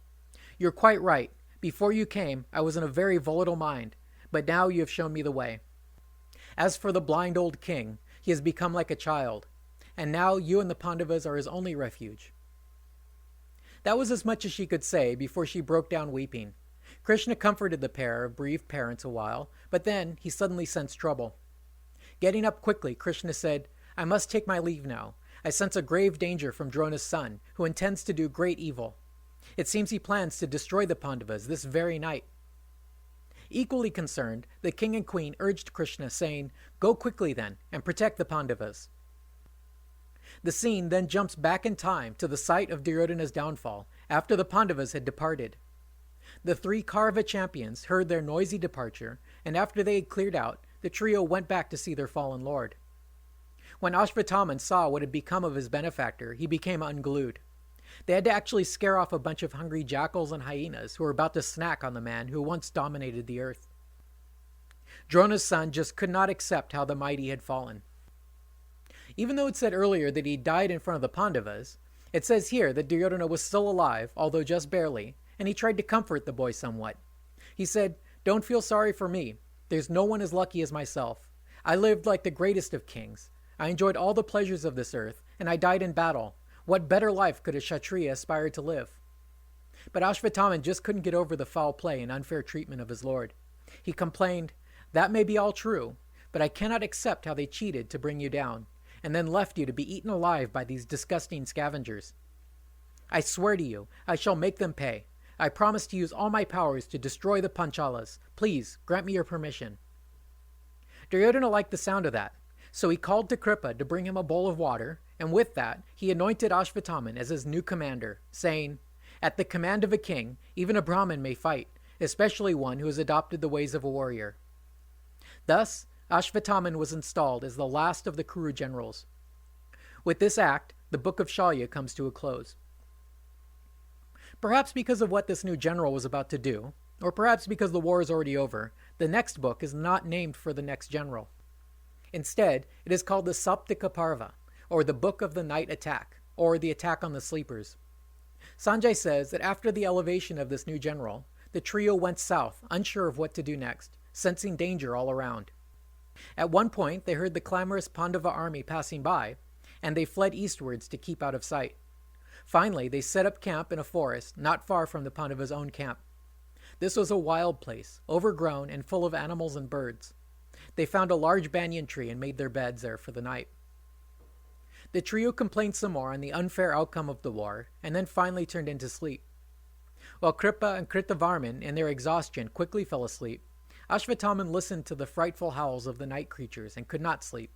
S1: "You're quite right. Before you came, I was in a very volatile mind, but now you have shown me the way. As for the blind old king, he has become like a child, and now you and the Pandavas are his only refuge." That was as much as she could say before she broke down weeping. Krishna comforted the pair of bereaved parents a while, but then he suddenly sensed trouble. Getting up quickly, Krishna said, "I must take my leave now. I sense a grave danger from Drona's son, who intends to do great evil. It seems he plans to destroy the Pandavas this very night." Equally concerned, the king and queen urged Krishna, saying, "Go quickly then, and protect the Pandavas." The scene then jumps back in time to the site of Duryodhana's downfall, after the Pandavas had departed. The three Kaurava champions heard their noisy departure, and after they had cleared out, the trio went back to see their fallen lord. When Ashvatthama saw what had become of his benefactor, he became unglued. They had to actually scare off a bunch of hungry jackals and hyenas who were about to snack on the man who once dominated the earth. Drona's son just could not accept how the mighty had fallen. Even though it said earlier that he died in front of the Pandavas, it says here that Duryodhana was still alive, although just barely, and he tried to comfort the boy somewhat. He said, "Don't feel sorry for me. There's no one as lucky as myself. I lived like the greatest of kings. I enjoyed all the pleasures of this earth, and I died in battle. What better life could a Kshatriya aspire to live?" But Ashvatthama just couldn't get over the foul play and unfair treatment of his lord. He complained, "That may be all true, but I cannot accept how they cheated to bring you down, and then left you to be eaten alive by these disgusting scavengers. I swear to you, I shall make them pay. I promise to use all my powers to destroy the Panchalas. Please, grant me your permission." Duryodhana liked the sound of that, so he called to Kripa to bring him a bowl of water, and with that, he anointed Ashvatthama as his new commander, saying, "At the command of a king, even a Brahmin may fight, especially one who has adopted the ways of a warrior." Thus, Ashvatthama was installed as the last of the Kuru generals. With this act, the Book of Shalya comes to a close. Perhaps because of what this new general was about to do, or perhaps because the war is already over, the next book is not named for the next general. Instead, it is called the Saptika Parva, or the Book of the Night Attack, or the Attack on the Sleepers. Sanjay says that after the elevation of this new general, the trio went south, unsure of what to do next, sensing danger all around. At one point, they heard the clamorous Pandava army passing by, and they fled eastwards to keep out of sight. Finally, they set up camp in a forest not far from the Pandavas' own camp. This was a wild place, overgrown and full of animals and birds. They found a large banyan tree and made their beds there for the night. The trio complained some more on the unfair outcome of the war, and then finally turned into sleep. While Kripa and Kritavarman, in their exhaustion, quickly fell asleep, Ashvatthama listened to the frightful howls of the night creatures and could not sleep.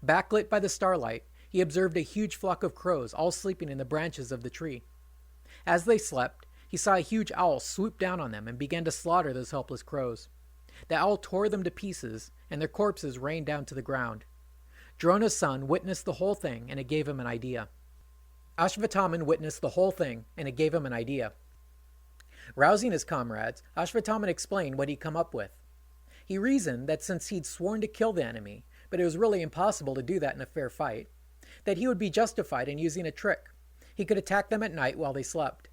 S1: Backlit by the starlight, he observed a huge flock of crows all sleeping in the branches of the tree. As they slept, he saw a huge owl swoop down on them and began to slaughter those helpless crows. The owl tore them to pieces, and their corpses rained down to the ground. Drona's son witnessed the whole thing, and it gave him an idea. Ashvatthama witnessed the whole thing, and it gave him an idea. Rousing his comrades, Ashvatthama explained what he'd come up with. He reasoned that since he'd sworn to kill the enemy, but it was really impossible to do that in a fair fight, that he would be justified in using a trick. He could attack them at night while they slept.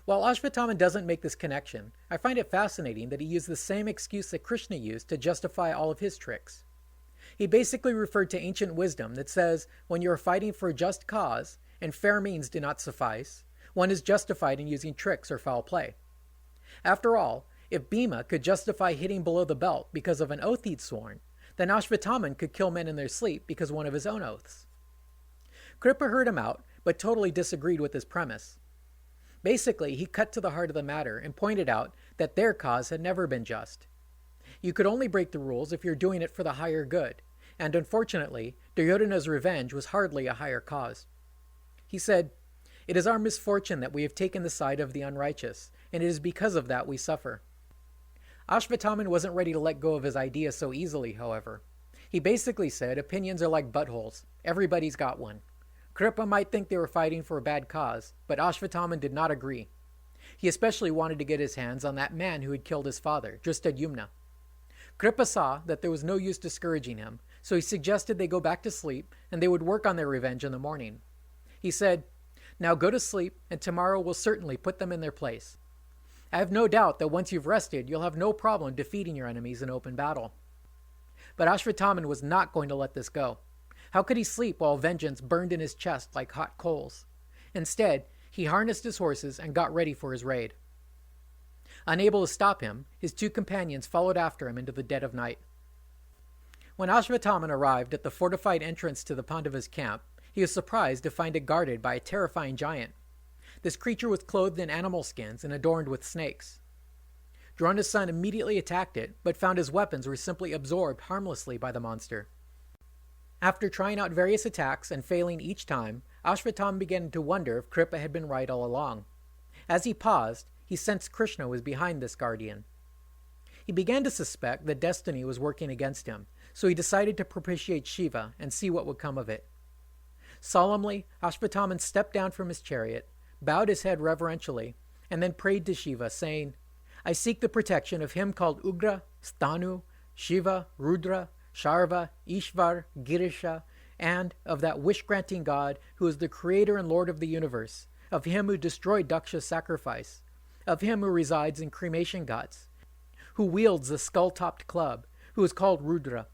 S1: While Ashvatthama doesn't make this connection, I find it fascinating that he used the same excuse that Krishna used to justify all of his tricks. He basically referred to ancient wisdom that says when you are fighting for a just cause and fair means do not suffice, one is justified in using tricks or foul play. After all, if Bhima could justify hitting below the belt because of an oath he'd sworn, then Ashvatthama could kill men in their sleep because of one of his own oaths. Kripa heard him out, but totally disagreed with his premise. Basically, he cut to the heart of the matter and pointed out that their cause had never been just. You could only break the rules if you're doing it for the higher good, and unfortunately, Duryodhana's revenge was hardly a higher cause. He said, "It is our misfortune that we have taken the side of the unrighteous, and it is because of that we suffer." Ashvatthama wasn't ready to let go of his idea so easily, however. He basically said opinions are like buttholes. Everybody's got one. Kripa might think they were fighting for a bad cause, but Ashvatthama did not agree. He especially wanted to get his hands on that man who had killed his father, Drishtadyumna. Kripa saw that there was no use discouraging him, so he suggested they go back to sleep and they would work on their revenge in the morning. He said, "Now go to sleep, and tomorrow will certainly put them in their place. I have no doubt that once you've rested, you'll have no problem defeating your enemies in open battle." But Ashvatthama was not going to let this go. How could he sleep while vengeance burned in his chest like hot coals? Instead, he harnessed his horses and got ready for his raid. Unable to stop him, his two companions followed after him into the dead of night. When Ashvatthama arrived at the fortified entrance to the Pandavas' camp, he was surprised to find it guarded by a terrifying giant. This creature was clothed in animal skins and adorned with snakes. Drona's son immediately attacked it, but found his weapons were simply absorbed harmlessly by the monster. After trying out various attacks and failing each time, Ashvatthama began to wonder if Kripa had been right all along. As he paused, he sensed Krishna was behind this guardian. He began to suspect that destiny was working against him, so he decided to propitiate Shiva and see what would come of it. Solemnly, Ashvatthama stepped down from his chariot, bowed his head reverentially, and then prayed to Shiva, saying, "I seek the protection of him called Ugra, Stanu, Shiva, Rudra, Sharva, Ishvar, Girisha, and of that wish-granting God who is the creator and lord of the universe, of him who destroyed Daksha's sacrifice, of him who resides in cremation ghats, who wields the skull-topped club, who is called Rudra.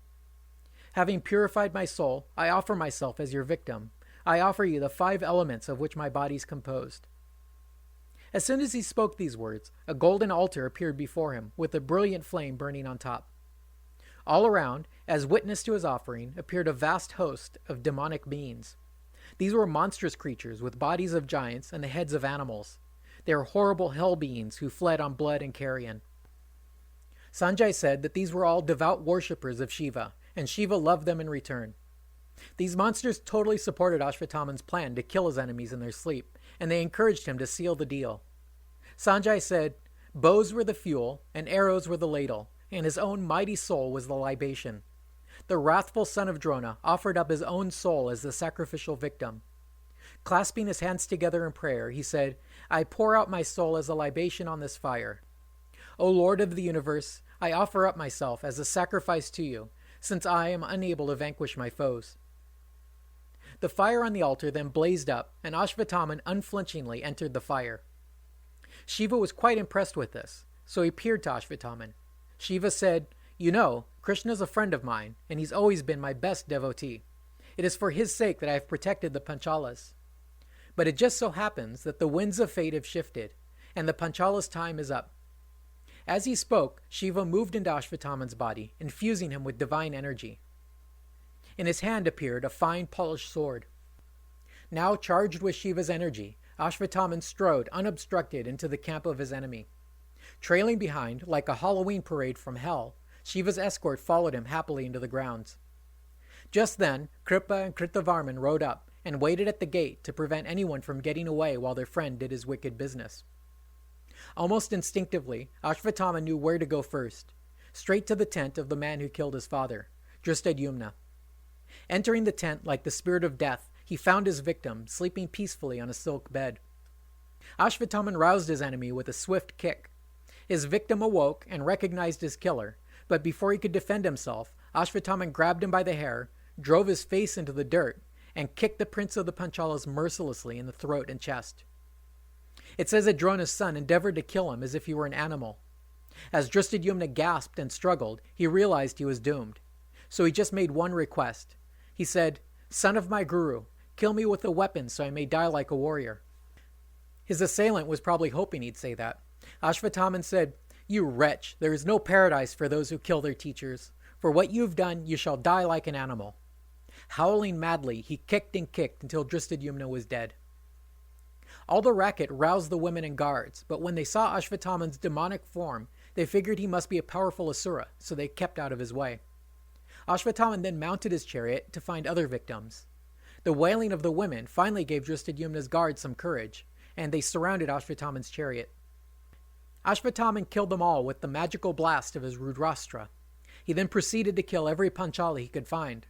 S1: Having purified my soul, I offer myself as your victim. I offer you the 5 elements of which my body is composed." As soon as he spoke these words, a golden altar appeared before him, with a brilliant flame burning on top. All around, as witness to his offering, appeared a vast host of demonic beings. These were monstrous creatures with bodies of giants and the heads of animals. They were horrible hell beings who fled on blood and carrion. Sanjay said that these were all devout worshippers of Shiva, and Shiva loved them in return. These monsters totally supported Ashvatthama's plan to kill his enemies in their sleep, and they encouraged him to seal the deal. Sanjay said, "Bows were the fuel, and arrows were the ladle, and his own mighty soul was the libation." The wrathful son of Drona offered up his own soul as the sacrificial victim. Clasping his hands together in prayer, he said, "I pour out my soul as a libation on this fire. O Lord of the universe, I offer up myself as a sacrifice to you, since I am unable to vanquish my foes." The fire on the altar then blazed up, and Ashvatthama unflinchingly entered the fire. Shiva was quite impressed with this, so he appeared to Ashvatthama. Shiva said, "You know, Krishna is a friend of mine, and he's always been my best devotee. It is for his sake that I have protected the Panchalas. But it just so happens that the winds of fate have shifted, and the Panchalas' time is up." As he spoke, Shiva moved into Ashvatthama's body, infusing him with divine energy. In his hand appeared a fine polished sword. Now charged with Shiva's energy, Ashvatthama strode unobstructed into the camp of his enemy. Trailing behind, like a Halloween parade from hell, Shiva's escort followed him happily into the grounds. Just then, Kripa and Kritavarman rode up and waited at the gate to prevent anyone from getting away while their friend did his wicked business. Almost instinctively, Ashvatthama knew where to go first, straight to the tent of the man who killed his father, Drishtadyumna. Entering the tent like the spirit of death, he found his victim sleeping peacefully on a silk bed. Ashvatthama roused his enemy with a swift kick. His victim awoke and recognized his killer, but before he could defend himself, Ashvatthama grabbed him by the hair, drove his face into the dirt, and kicked the prince of the Panchalas mercilessly in the throat and chest. It says that Drona's son endeavored to kill him as if he were an animal. As Drishtadyumna gasped and struggled, he realized he was doomed. So he just made one request. He said, "Son of my guru, kill me with a weapon so I may die like a warrior." His assailant was probably hoping he'd say that. Ashvatthama said, "You wretch, there is no paradise for those who kill their teachers. For what you've done, you shall die like an animal." Howling madly, he kicked and kicked until Drishtadyumna was dead. All the racket roused the women and guards, but when they saw Ashvatthama's demonic form, they figured he must be a powerful asura, so they kept out of his way. Ashvatthama then mounted his chariot to find other victims. The wailing of the women finally gave Drishtadyumna's guards some courage, and they surrounded Ashvatthama's chariot. Ashvatthama killed them all with the magical blast of his Rudrastra. He then proceeded to kill every Panchala he could find.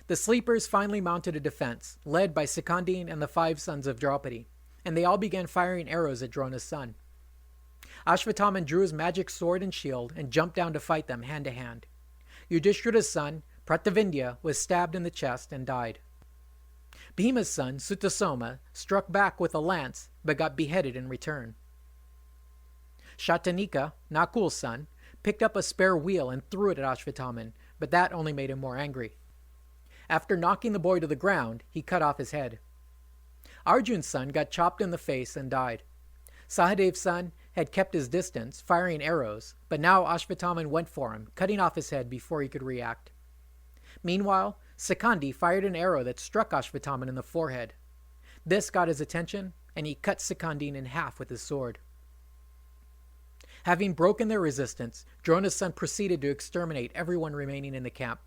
S1: The sleepers finally mounted a defense, led by Sikandin and the 5 sons of Draupadi, and they all began firing arrows at Drona's son. Ashvatthama drew his magic sword and shield and jumped down to fight them hand to hand. Yudhishthira's son, Pratavindya, was stabbed in the chest and died. Bhima's son, Sutasoma, struck back with a lance but got beheaded in return. Shatanika, Nakul's son, picked up a spare wheel and threw it at Ashvatthama, but that only made him more angry. After knocking the boy to the ground, he cut off his head. Arjun's son got chopped in the face and died. Sahadev's son had kept his distance, firing arrows, but now Ashvatthama went for him, cutting off his head before he could react. Meanwhile, Sikandi fired an arrow that struck Ashvatthama in the forehead. This got his attention, and he cut Sikandin in half with his sword. Having broken their resistance, Drona's son proceeded to exterminate everyone remaining in the camp.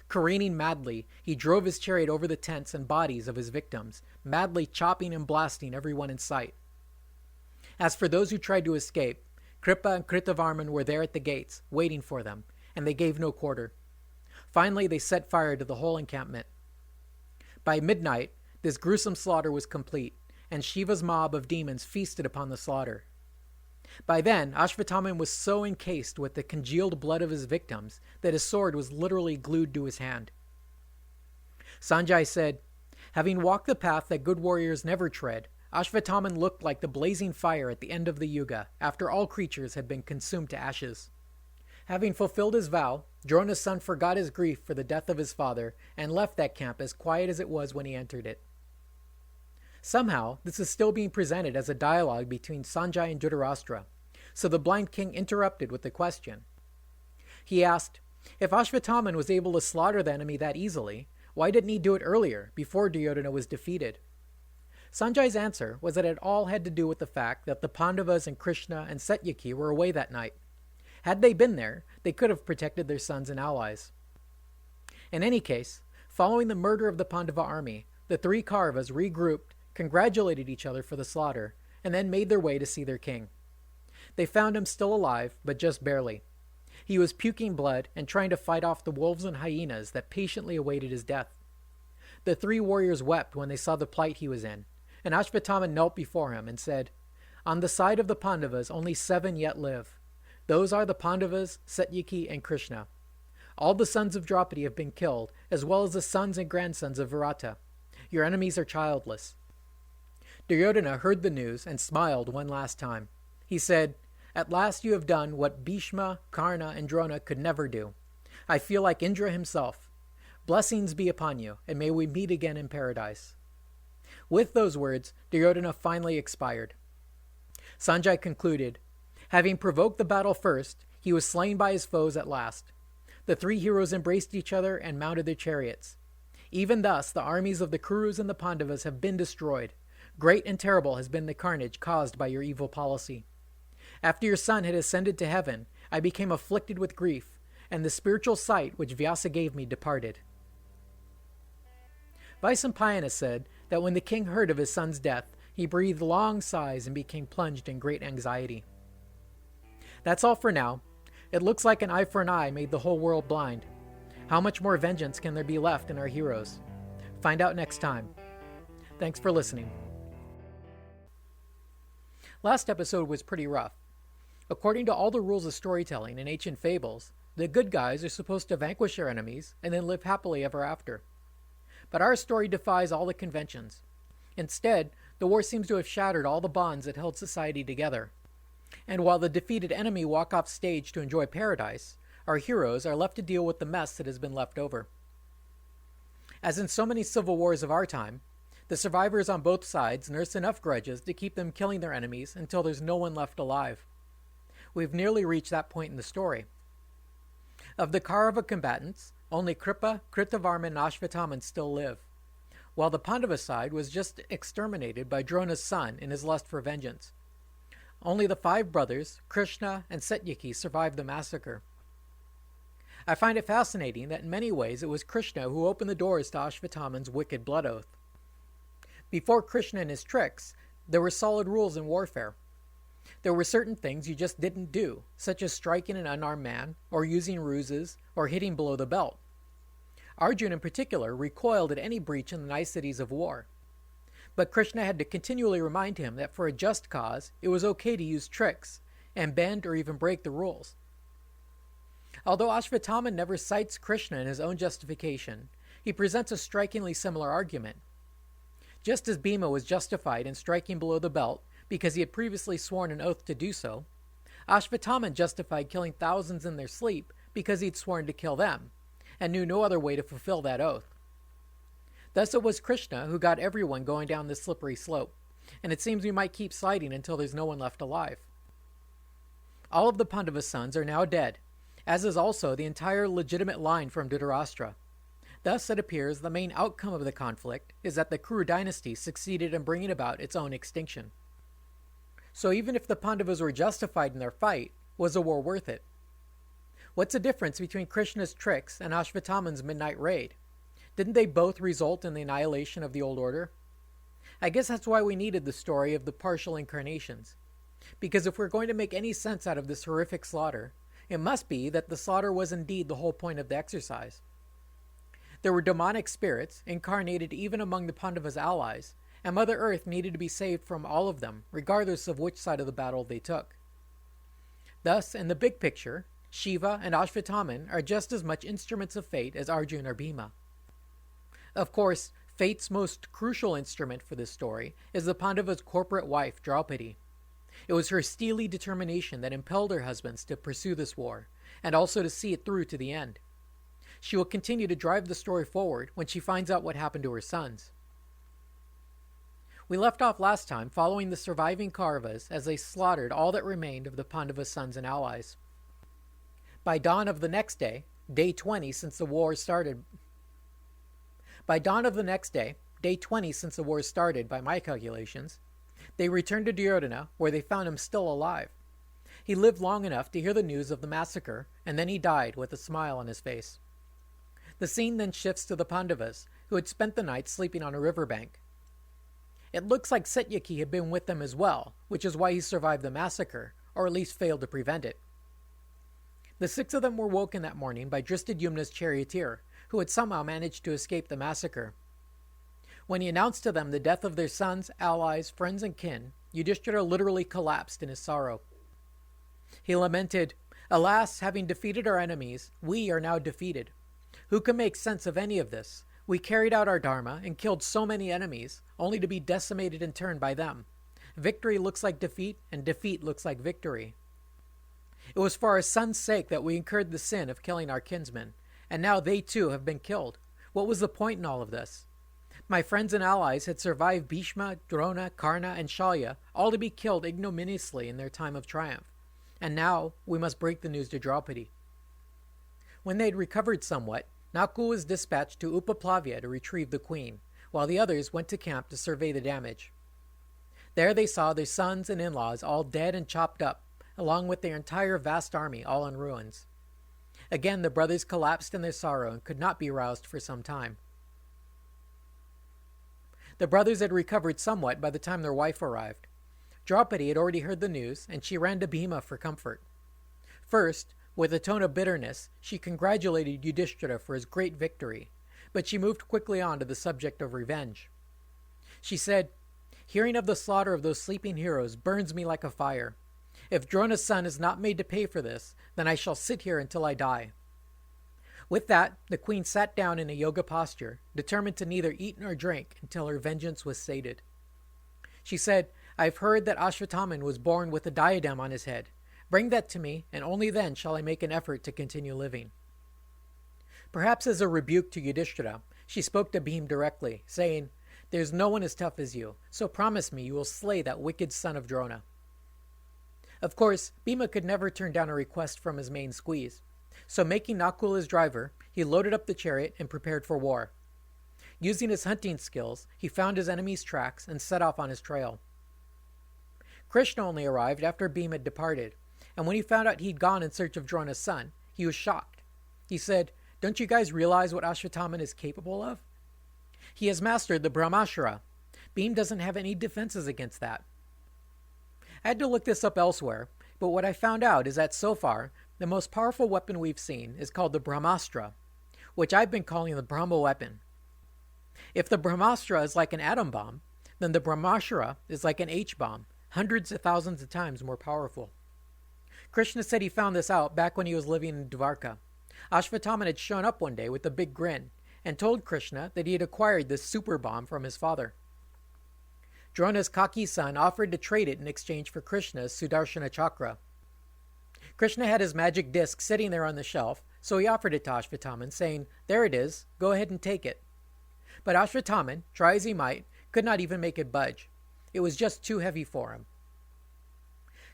S1: Careening madly, he drove his chariot over the tents and bodies of his victims, madly chopping and blasting everyone in sight. As for those who tried to escape, Kripa and Kritavarman were there at the gates, waiting for them, and they gave no quarter. Finally, they set fire to the whole encampment. By midnight, this gruesome slaughter was complete, and Shiva's mob of demons feasted upon the slaughter. By then, Ashvatthama was so encased with the congealed blood of his victims that his sword was literally glued to his hand. Sanjay said, "Having walked the path that good warriors never tread, Ashvatthama looked like the blazing fire at the end of the Yuga, after all creatures had been consumed to ashes." Having fulfilled his vow, Drona's son forgot his grief for the death of his father and left that camp as quiet as it was when he entered it. Somehow, this is still being presented as a dialogue between Sanjay and Dhritarashtra, so the blind king interrupted with a question. He asked, if Ashvatthama was able to slaughter the enemy that easily, why didn't he do it earlier, before Duryodhana was defeated? Sanjay's answer was that it all had to do with the fact that the Pandavas and Krishna and Satyaki were away that night. Had they been there, they could have protected their sons and allies. In any case, following the murder of the Pandava army, the 3 Kauravas regrouped, congratulated each other for the slaughter, and then made their way to see their king. They found him still alive, but just barely. He was puking blood and trying to fight off the wolves and hyenas that patiently awaited his death. The 3 warriors wept when they saw the plight he was in, and Ashvatthama knelt before him and said, "On the side of the Pandavas, only 7 yet live. Those are the Pandavas, Satyaki, and Krishna. All the sons of Draupadi have been killed, as well as the sons and grandsons of Virata. Your enemies are childless." Duryodhana heard the news and smiled one last time. He said, "At last you have done what Bhishma, Karna, and Drona could never do. I feel like Indra himself. Blessings be upon you, and may we meet again in paradise." With those words, Duryodhana finally expired. Sanjay concluded, having provoked the battle first, he was slain by his foes at last. The 3 heroes embraced each other and mounted their chariots. Even thus, the armies of the Kurus and the Pandavas have been destroyed. Great and terrible has been the carnage caused by your evil policy. After your son had ascended to heaven, I became afflicted with grief, and the spiritual sight which Vyasa gave me departed. Vaisampayana said that when the king heard of his son's death, he breathed long sighs and became plunged in great anxiety. That's all for now. It looks like an eye for an eye made the whole world blind. How much more vengeance can there be left in our heroes? Find out next time. Thanks for listening. Last episode was pretty rough. According to all the rules of storytelling in ancient fables, the good guys are supposed to vanquish their enemies and then live happily ever after. But our story defies all the conventions. Instead, the war seems to have shattered all the bonds that held society together. And while the defeated enemy walk off stage to enjoy paradise, our heroes are left to deal with the mess that has been left over. As in so many civil wars of our time, the survivors on both sides nurse enough grudges to keep them killing their enemies until there's no one left alive. We've nearly reached that point in the story. Of the Kaurava combatants, only Kripa, Kritavarman, and Ashvatthama still live, while the Pandava side was just exterminated by Drona's son in his lust for vengeance. Only the 5 brothers, Krishna and Satyaki, survived the massacre. I find it fascinating that in many ways it was Krishna who opened the doors to Ashvatthama's wicked blood oath. Before Krishna and his tricks, there were solid rules in warfare. There were certain things you just didn't do, such as striking an unarmed man, or using ruses, or hitting below the belt. Arjuna in particular recoiled at any breach in the niceties of war. But Krishna had to continually remind him that for a just cause, it was okay to use tricks, and bend or even break the rules. Although Ashvatthama never cites Krishna in his own justification, he presents a strikingly similar argument. Just as Bhima was justified in striking below the belt because he had previously sworn an oath to do so, Ashvatthama justified killing thousands in their sleep because he'd sworn to kill them, and knew no other way to fulfill that oath. Thus it was Krishna who got everyone going down this slippery slope, and it seems we might keep sliding until there's no one left alive. All of the Pandava sons are now dead, as is also the entire legitimate line from Dhritarashtra. Thus, it appears the main outcome of the conflict is that the Kuru dynasty succeeded in bringing about its own extinction. So even if the Pandavas were justified in their fight, was the war worth it? What's the difference between Krishna's tricks and Ashvatthama's midnight raid? Didn't they both result in the annihilation of the old order? I guess that's why we needed the story of the partial incarnations. Because if we're going to make any sense out of this horrific slaughter, it must be that the slaughter was indeed the whole point of the exercise. There were demonic spirits incarnated even among the Pandavas' allies, and Mother Earth needed to be saved from all of them, regardless of which side of the battle they took. Thus, in the big picture, Shiva and Ashvatthama are just as much instruments of fate as Arjuna or Bhima. Of course, fate's most crucial instrument for this story is the Pandavas' corporate wife, Draupadi. It was her steely determination that impelled her husbands to pursue this war, and also to see it through to the end. She will continue to drive the story forward when she finds out what happened to her sons. We left off last time following the surviving Kauravas as they slaughtered all that remained of the Pandava sons and allies. By dawn of the next day, day 20 since the war started by my calculations, they returned to Duryodhana, where they found him still alive. He lived long enough to hear the news of the massacre, and then he died with a smile on his face. The scene then shifts to the Pandavas, who had spent the night sleeping on a riverbank. It looks like Satyaki had been with them as well, which is why he survived the massacre, or at least failed to prevent it. The 6 of them were woken that morning by Dhristadyumna's charioteer, who had somehow managed to escape the massacre. When he announced to them the death of their sons, allies, friends, and kin, Yudhishthira literally collapsed in his sorrow. He lamented, "Alas, having defeated our enemies, we are now defeated. Who can make sense of any of this? We carried out our dharma and killed so many enemies, only to be decimated in turn by them. Victory looks like defeat, and defeat looks like victory. It was for our sons' sake that we incurred the sin of killing our kinsmen, and now they too have been killed. What was the point in all of this? My friends and allies had survived Bhishma, Drona, Karna, and Shalya, all to be killed ignominiously in their time of triumph. And now we must break the news to Draupadi." When they had recovered somewhat, Nakul was dispatched to Upaplavya to retrieve the queen, while the others went to camp to survey the damage. There they saw their sons and in-laws all dead and chopped up, along with their entire vast army all in ruins. Again the brothers collapsed in their sorrow and could not be roused for some time. The brothers had recovered somewhat by the time their wife arrived. Draupadi had already heard the news, and she ran to Bhima for comfort. First, with a tone of bitterness, she congratulated Yudhishthira for his great victory, but she moved quickly on to the subject of revenge. She said, "Hearing of the slaughter of those sleeping heroes burns me like a fire. If Drona's son is not made to pay for this, then I shall sit here until I die." With that, the queen sat down in a yoga posture, determined to neither eat nor drink until her vengeance was sated. She said, "I've heard that Ashvatthama was born with a diadem on his head. Bring that to me, and only then shall I make an effort to continue living." Perhaps as a rebuke to Yudhishthira, she spoke to Bhima directly, saying, "There's no one as tough as you, so promise me you will slay that wicked son of Drona." Of course, Bhima could never turn down a request from his main squeeze. So making Nakul his driver, he loaded up the chariot and prepared for war. Using his hunting skills, he found his enemy's tracks and set off on his trail. Krishna only arrived after Bhima had departed, and when he found out he'd gone in search of Drona's son, he was shocked. He said, "Don't you guys realize what Ashvatthama is capable of? He has mastered the Brahmashtra. Bhima doesn't have any defenses against that." I had to look this up elsewhere, but what I found out is that so far, the most powerful weapon we've seen is called the Brahmastra, which I've been calling the Brahma weapon. If the Brahmastra is like an atom bomb, then the Brahmashtra is like an H-bomb, hundreds of thousands of times more powerful. Krishna said he found this out back when he was living in Dvarka. Ashvatthama had shown up one day with a big grin and told Krishna that he had acquired this super bomb from his father. Drona's cocky son offered to trade it in exchange for Krishna's Sudarshana Chakra. Krishna had his magic disc sitting there on the shelf, so he offered it to Ashvatthama, saying, "There it is, go ahead and take it." But Ashvatthama, try as he might, could not even make it budge. It was just too heavy for him.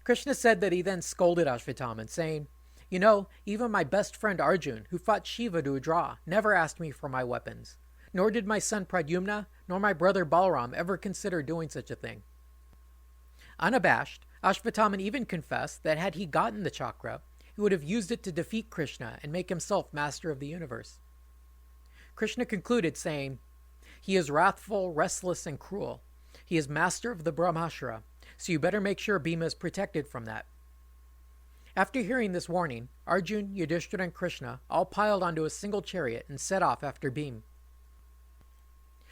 S1: Krishna said that he then scolded Ashvatthama, saying, "You know, even my best friend Arjun, who fought Shiva to a draw, never asked me for my weapons. Nor did my son Pradyumna, nor my brother Balaram ever consider doing such a thing." Unabashed, Ashvatthama even confessed that had he gotten the chakra, he would have used it to defeat Krishna and make himself master of the universe. Krishna concluded saying, "He is wrathful, restless, and cruel. He is master of the Brahmashtra, so you better make sure Bhima is protected from that." After hearing this warning, Arjun, Yudhishthira, and Krishna all piled onto a single chariot and set off after Bhima.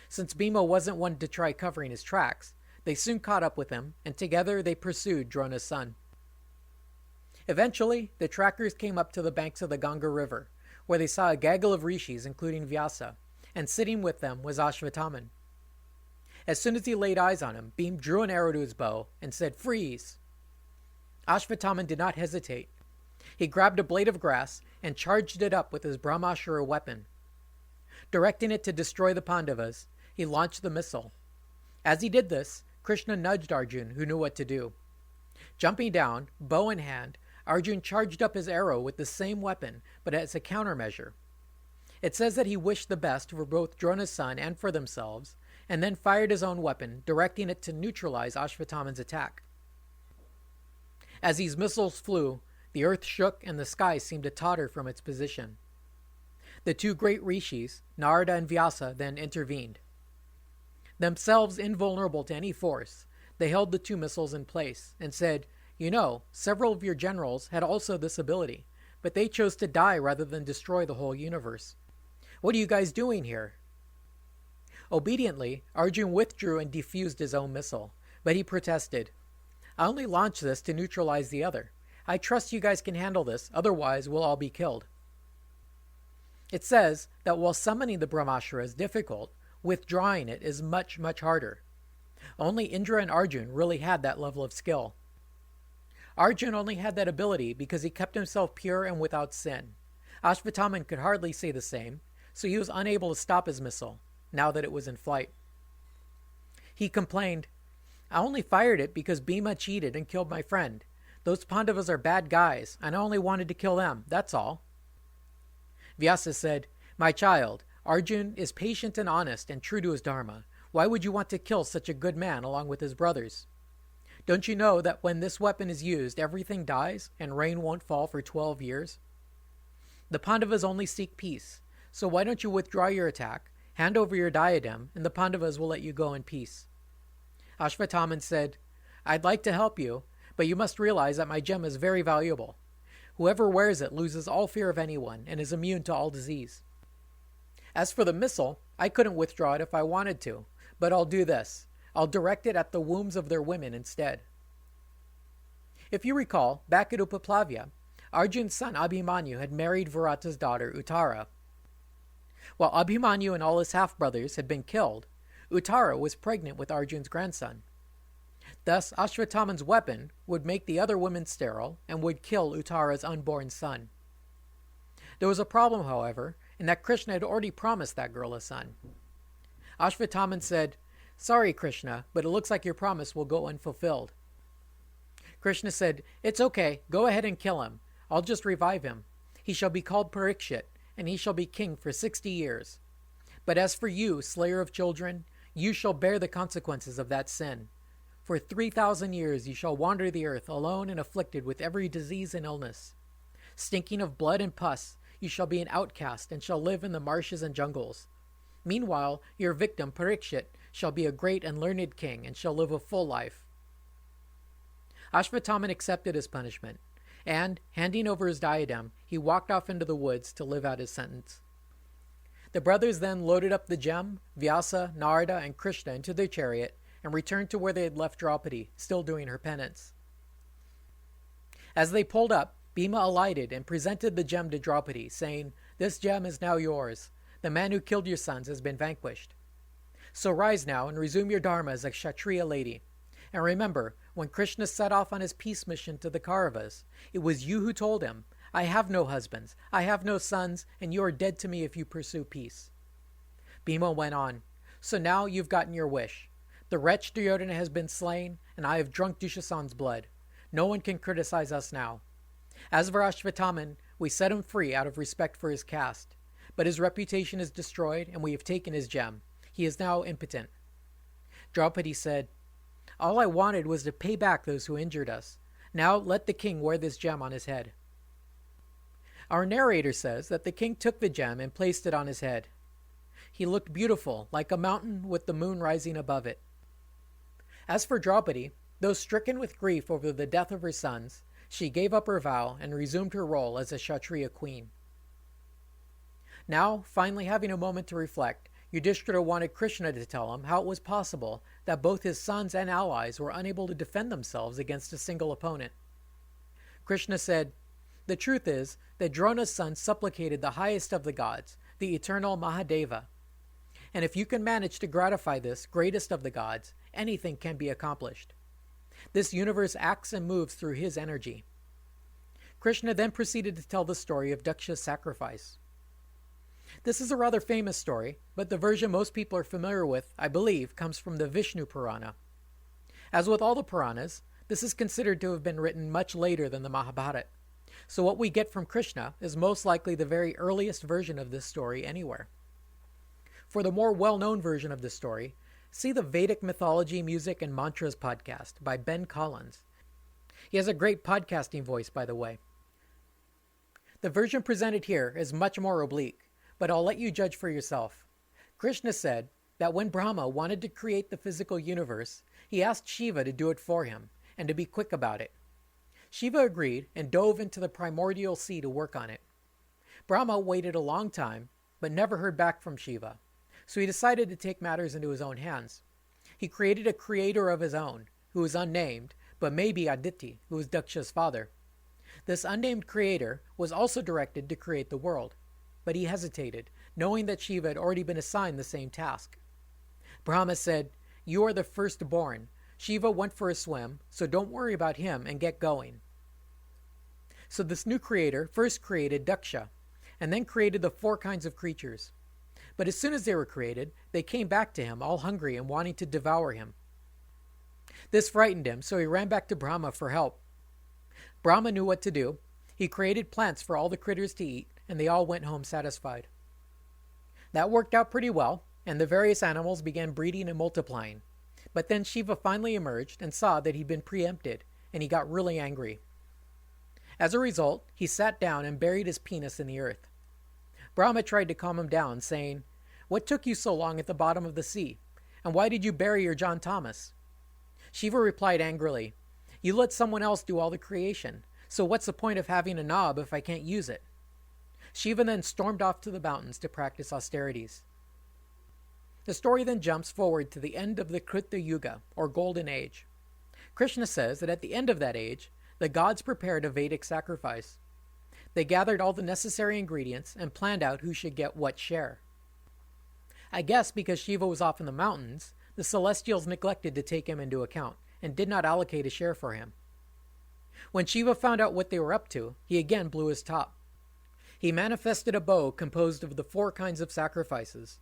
S1: Since Bhima wasn't one to try covering his tracks, they soon caught up with him, and together they pursued Drona's son. Eventually, the trackers came up to the banks of the Ganga River, where they saw a gaggle of rishis, including Vyasa, and sitting with them was Ashvatthama. As soon as he laid eyes on him, Bhima drew an arrow to his bow and said, "Freeze!" Ashvatthama did not hesitate. He grabbed a blade of grass and charged it up with his Brahmashtra weapon. Directing it to destroy the Pandavas, he launched the missile. As he did this, Krishna nudged Arjun, who knew what to do. Jumping down, bow in hand, Arjun charged up his arrow with the same weapon, but as a countermeasure. It says that he wished the best for both Drona's son and for themselves, and then fired his own weapon, directing it to neutralize Ashvatthama's attack. As these missiles flew, the earth shook and the sky seemed to totter from its position. The two great rishis, Narada and Vyasa, then intervened. Themselves invulnerable to any force, they held the two missiles in place and said, "You know, several of your generals had also this ability, but they chose to die rather than destroy the whole universe. What are you guys doing here?" Obediently, Arjun withdrew and defused his own missile, but he protested, "I only launched this to neutralize the other. I trust you guys can handle this, otherwise we'll all be killed." It says that while summoning the Brahmashtra is difficult, withdrawing it is much, much harder. Only Indra and Arjun really had that level of skill. Arjun only had that ability because he kept himself pure and without sin. Ashvatthama could hardly say the same, so he was unable to stop his missile, now that it was in flight. He complained, "I only fired it because Bhima cheated and killed my friend. Those Pandavas are bad guys, and I only wanted to kill them, that's all." Vyasa said, "My child, Arjun is patient and honest and true to his dharma. Why would you want to kill such a good man along with his brothers? Don't you know that when this weapon is used, everything dies and rain won't fall for 12 years? The Pandavas only seek peace, so why don't you withdraw your attack, hand over your diadem, and the Pandavas will let you go in peace." Ashvatthama said, "I'd like to help you, but you must realize that my gem is very valuable. Whoever wears it loses all fear of anyone and is immune to all disease. As for the missile, I couldn't withdraw it if I wanted to, but I'll do this. I'll direct it at the wombs of their women instead." If you recall, back at Upaplavya, Arjun's son Abhimanyu had married Virata's daughter Uttara. While Abhimanyu and all his half-brothers had been killed, Uttara was pregnant with Arjun's grandson. Thus, Ashvatthama's weapon would make the other women sterile and would kill Uttara's unborn son. There was a problem, however, in that Krishna had already promised that girl a son. Ashvatthama said, "Sorry, Krishna, but it looks like your promise will go unfulfilled." Krishna said, "It's okay, go ahead and kill him. I'll just revive him. He shall be called Parikshit, and he shall be king for 60 years. But as for you, slayer of children, you shall bear the consequences of that sin. For 3,000 years you shall wander the earth alone and afflicted with every disease and illness. Stinking of blood and pus, you shall be an outcast and shall live in the marshes and jungles. Meanwhile, your victim, Parikshit, shall be a great and learned king and shall live a full life." Ashvatthama accepted his punishment, and, handing over his diadem, he walked off into the woods to live out his sentence. The brothers then loaded up the gem, Vyasa, Narada, and Krishna into their chariot and returned to where they had left Draupadi, still doing her penance. As they pulled up, Bhima alighted and presented the gem to Draupadi, saying, "This gem is now yours. The man who killed your sons has been vanquished. So rise now and resume your dharma as a Kshatriya lady. And remember, when Krishna set off on his peace mission to the Kauravas, it was you who told him, 'I have no husbands, I have no sons, and you are dead to me if you pursue peace.'" Bhima went on, "So now you've gotten your wish. The wretch Duryodhana has been slain, and I have drunk Dushasan's blood. No one can criticize us now. As for Ashvatthama, we set him free out of respect for his caste. But his reputation is destroyed, and we have taken his gem. He is now impotent." Draupadi said, "All I wanted was to pay back those who injured us. Now let the king wear this gem on his head." Our narrator says that the king took the gem and placed it on his head. He looked beautiful, like a mountain with the moon rising above it. As for Draupadi, though stricken with grief over the death of her sons, she gave up her vow and resumed her role as a Kshatriya queen. Now, finally having a moment to reflect, Yudhishthira wanted Krishna to tell him how it was possible that both his sons and allies were unable to defend themselves against a single opponent. Krishna said, "The truth is that Drona's son supplicated the highest of the gods, the eternal Mahadeva. And if you can manage to gratify this greatest of the gods, anything can be accomplished. This universe acts and moves through his energy." Krishna then proceeded to tell the story of Daksha's sacrifice. This is a rather famous story, but the version most people are familiar with, I believe, comes from the Vishnu Purana. As with all the Puranas, this is considered to have been written much later than the Mahabharata, so what we get from Krishna is most likely the very earliest version of this story anywhere. For the more well-known version of this story, see the Vedic Mythology, Music, and Mantras podcast by Ben Collins. He has a great podcasting voice, by the way. The version presented here is much more oblique, but I'll let you judge for yourself. Krishna said that when Brahma wanted to create the physical universe, he asked Shiva to do it for him, and to be quick about it. Shiva agreed and dove into the primordial sea to work on it. Brahma waited a long time, but never heard back from Shiva, so he decided to take matters into his own hands. He created a creator of his own, who was unnamed, but maybe Aditi, who was Daksha's father. This unnamed creator was also directed to create the world, but he hesitated, knowing that Shiva had already been assigned the same task. Brahma said, "You are the firstborn. Shiva went for a swim, so don't worry about him and get going." So this new creator first created Daksha, and then created the 4 kinds of creatures. But as soon as they were created, they came back to him, all hungry and wanting to devour him. This frightened him, so he ran back to Brahma for help. Brahma knew what to do. He created plants for all the critters to eat, and they all went home satisfied. That worked out pretty well, and the various animals began breeding and multiplying. But then Shiva finally emerged and saw that he'd been preempted, and he got really angry. As a result, he sat down and buried his penis in the earth. Brahma tried to calm him down, saying, "What took you so long at the bottom of the sea? And why did you bury your John Thomas?" Shiva replied angrily, "You let someone else do all the creation, so what's the point of having a knob if I can't use it?" Shiva then stormed off to the mountains to practice austerities. The story then jumps forward to the end of the Krita Yuga, or Golden Age. Krishna says that at the end of that age, the gods prepared a Vedic sacrifice. They gathered all the necessary ingredients and planned out who should get what share. I guess because Shiva was off in the mountains, the celestials neglected to take him into account and did not allocate a share for him. When Shiva found out what they were up to, he again blew his top. He manifested a bow composed of the 4 kinds of sacrifices,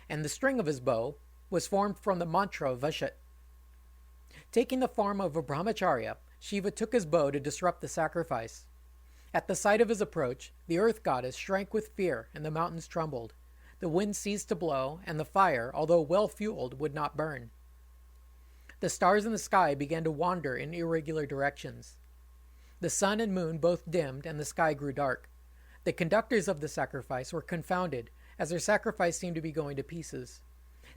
S1: and the string of his bow was formed from the mantra Vashat. Taking the form of a brahmacharya, Shiva took his bow to disrupt the sacrifice. At the sight of his approach, the earth goddess shrank with fear and the mountains trembled. The wind ceased to blow, and the fire, although well fueled, would not burn. The stars in the sky began to wander in irregular directions. The sun and moon both dimmed, and the sky grew dark. The conductors of the sacrifice were confounded, as their sacrifice seemed to be going to pieces.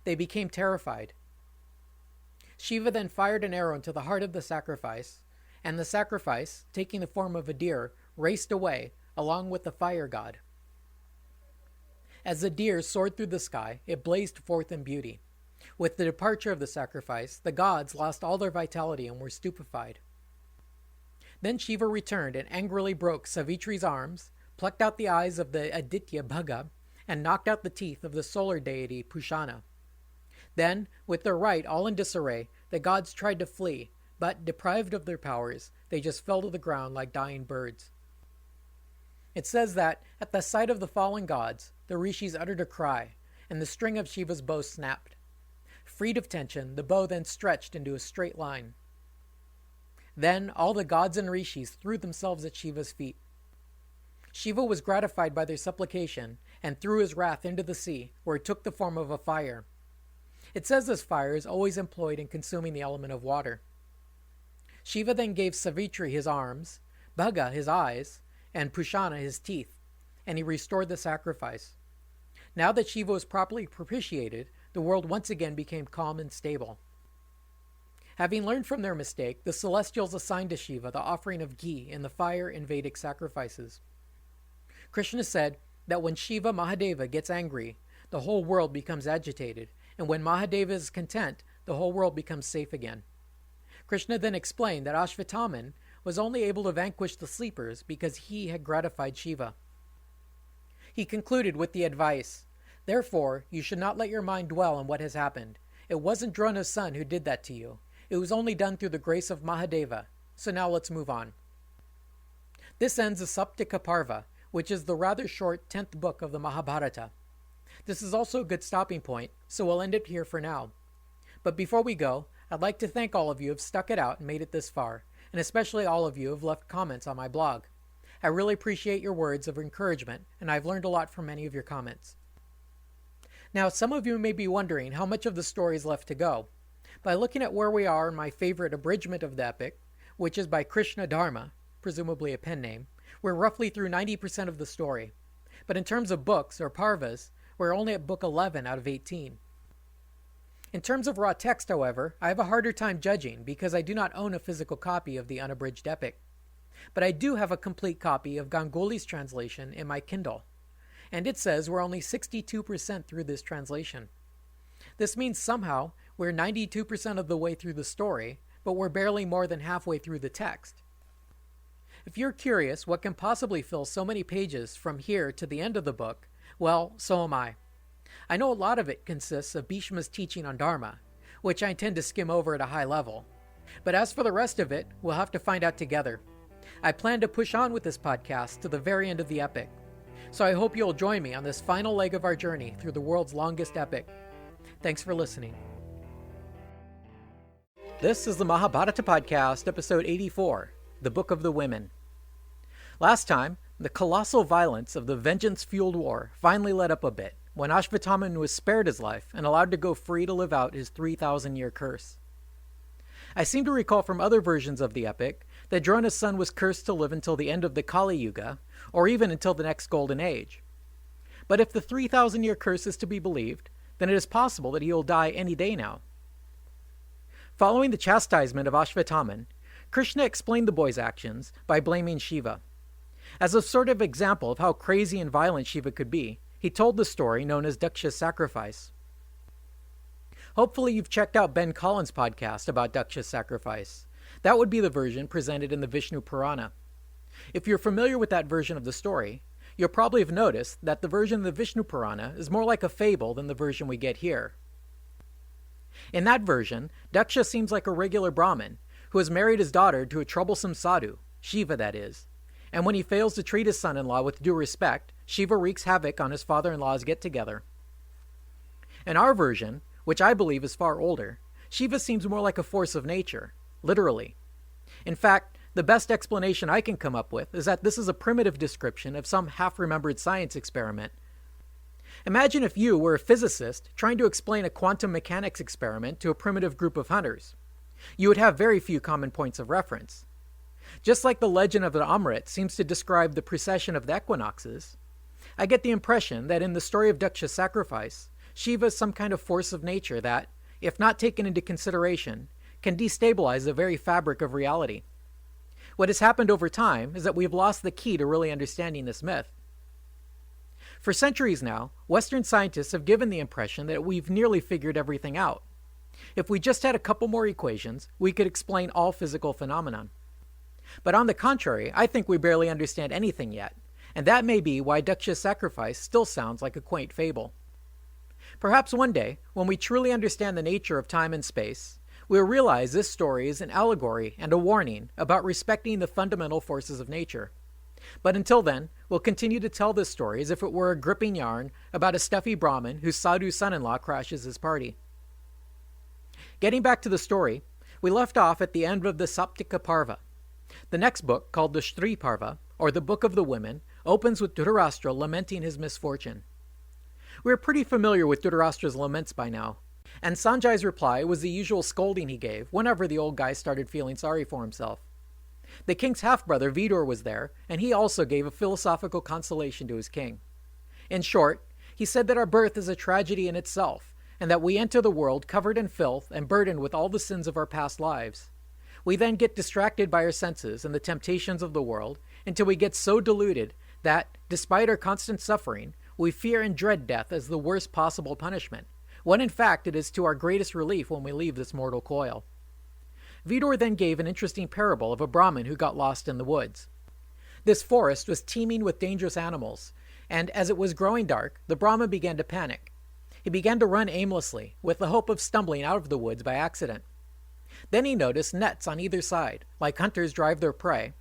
S1: They became terrified. Shiva then fired an arrow into the heart of the sacrifice, and the sacrifice, taking the form of a deer, raced away along with the fire god. As the deer soared through the sky, it blazed forth in beauty. With the departure of the sacrifice, the gods lost all their vitality and were stupefied. Then Shiva returned and angrily broke Savitri's arms, plucked out the eyes of the Aditya Bhaga, and knocked out the teeth of the solar deity Pushana. Then, with their right all in disarray, the gods tried to flee, but, deprived of their powers, they just fell to the ground like dying birds. It says that, at the sight of the fallen gods, the rishis uttered a cry, and the string of Shiva's bow snapped. Freed of tension, the bow then stretched into a straight line. Then all the gods and rishis threw themselves at Shiva's feet. Shiva was gratified by their supplication and threw his wrath into the sea, where it took the form of a fire. It says this fire is always employed in consuming the element of water. Shiva then gave Savitri his arms, Bhaga his eyes, and Pushana his teeth, and he restored the sacrifice. Now that Shiva was properly propitiated, the world once again became calm and stable. Having learned from their mistake, the celestials assigned to Shiva the offering of ghee in the fire and Vedic sacrifices. Krishna said that when Shiva Mahadeva gets angry, the whole world becomes agitated, and when Mahadeva is content, the whole world becomes safe again. Krishna then explained that Ashvatthama was only able to vanquish the sleepers because he had gratified Shiva. He concluded with the advice, "Therefore, you should not let your mind dwell on what has happened. It wasn't Drona's son who did that to you. It was only done through the grace of Mahadeva. So now let's move on." This ends the Saptika Parva, which is the rather short 10th book of the Mahabharata. This is also a good stopping point, so we'll end it here for now. But before we go, I'd like to thank all of you who have stuck it out and made it this far, and especially all of you who have left comments on my blog. I really appreciate your words of encouragement, and I've learned a lot from many of your comments. Now, some of you may be wondering how much of the story is left to go. By looking at where we are in my favorite abridgment of the epic, which is by Krishna Dharma, presumably a pen name, we're roughly through 90% of the story. But in terms of books, or parvas, we're only at book 11 out of 18. In terms of raw text, however, I have a harder time judging because I do not own a physical copy of the unabridged epic. But I do have a complete copy of Ganguly's translation in my Kindle, and it says we're only 62% through this translation. This means somehow we're 92% of the way through the story, but we're barely more than halfway through the text. If you're curious what can possibly fill so many pages from here to the end of the book, well, so am I. I know a lot of it consists of Bhishma's teaching on Dharma, which I intend to skim over at a high level. But as for the rest of it, we'll have to find out together. I plan to push on with this podcast to the very end of the epic, so I hope you'll join me on this final leg of our journey through the world's longest epic. Thanks for listening. This is the Mahabharata Podcast, episode 84, The Book of the Women. Last time, the colossal violence of the vengeance-fueled war finally let up a bit when Ashvatthama was spared his life and allowed to go free to live out his 3,000-year curse. I seem to recall from other versions of the epic that Drona's son was cursed to live until the end of the Kali Yuga, or even until the next Golden Age. But if the 3,000-year curse is to be believed, then it is possible that he will die any day now. Following the chastisement of Ashvatthama, Krishna explained the boy's actions by blaming Shiva. As a sort of example of how crazy and violent Shiva could be, he told the story known as Daksha's sacrifice. Hopefully you've checked out Ben Collins' podcast about Daksha's sacrifice. That would be the version presented in the Vishnu Purana. If you're familiar with that version of the story, you'll probably have noticed that the version of the Vishnu Purana is more like a fable than the version we get here. In that version, Daksha seems like a regular Brahmin who has married his daughter to a troublesome sadhu, Shiva that is, and when he fails to treat his son-in-law with due respect, Shiva wreaks havoc on his father-in-law's get-together. In our version, which I believe is far older, Shiva seems more like a force of nature, literally. In fact, the best explanation I can come up with is that this is a primitive description of some half-remembered science experiment. Imagine if you were a physicist trying to explain a quantum mechanics experiment to a primitive group of hunters. You would have very few common points of reference. Just like the legend of the Amrit seems to describe the precession of the equinoxes, I get the impression that in the story of Daksha's sacrifice, Shiva is some kind of force of nature that, if not taken into consideration, can destabilize the very fabric of reality. What has happened over time is that we've lost the key to really understanding this myth. For centuries now, Western scientists have given the impression that we've nearly figured everything out. If we just had a couple more equations, we could explain all physical phenomena. But on the contrary, I think we barely understand anything yet, and that may be why Daksha's sacrifice still sounds like a quaint fable. Perhaps one day, when we truly understand the nature of time and space, we'll realize this story is an allegory and a warning about respecting the fundamental forces of nature. But until then, we'll continue to tell this story as if it were a gripping yarn about a stuffy Brahmin whose sadhu son-in-law crashes his party. Getting back to the story, we left off at the end of the Saptika Parva. The next book, called the Shri Parva, or the Book of the Women, opens with Dhritarashtra lamenting his misfortune. We're pretty familiar with Dhritarashtra's laments by now, and Sanjay's reply was the usual scolding he gave whenever the old guy started feeling sorry for himself. The king's half-brother Vidura was there, and he also gave a philosophical consolation to his king. In short, he said that our birth is a tragedy in itself, and that we enter the world covered in filth and burdened with all the sins of our past lives. We then get distracted by our senses and the temptations of the world until we get so deluded that, despite our constant suffering, we fear and dread death as the worst possible punishment, when in fact it is to our greatest relief when we leave this mortal coil. Vidura then gave an interesting parable of a Brahmin who got lost in the woods. This forest was teeming with dangerous animals, and as it was growing dark, the Brahmin began to panic. He began to run aimlessly, with the hope of stumbling out of the woods by accident. Then he noticed nets on either side, like hunters drive their prey,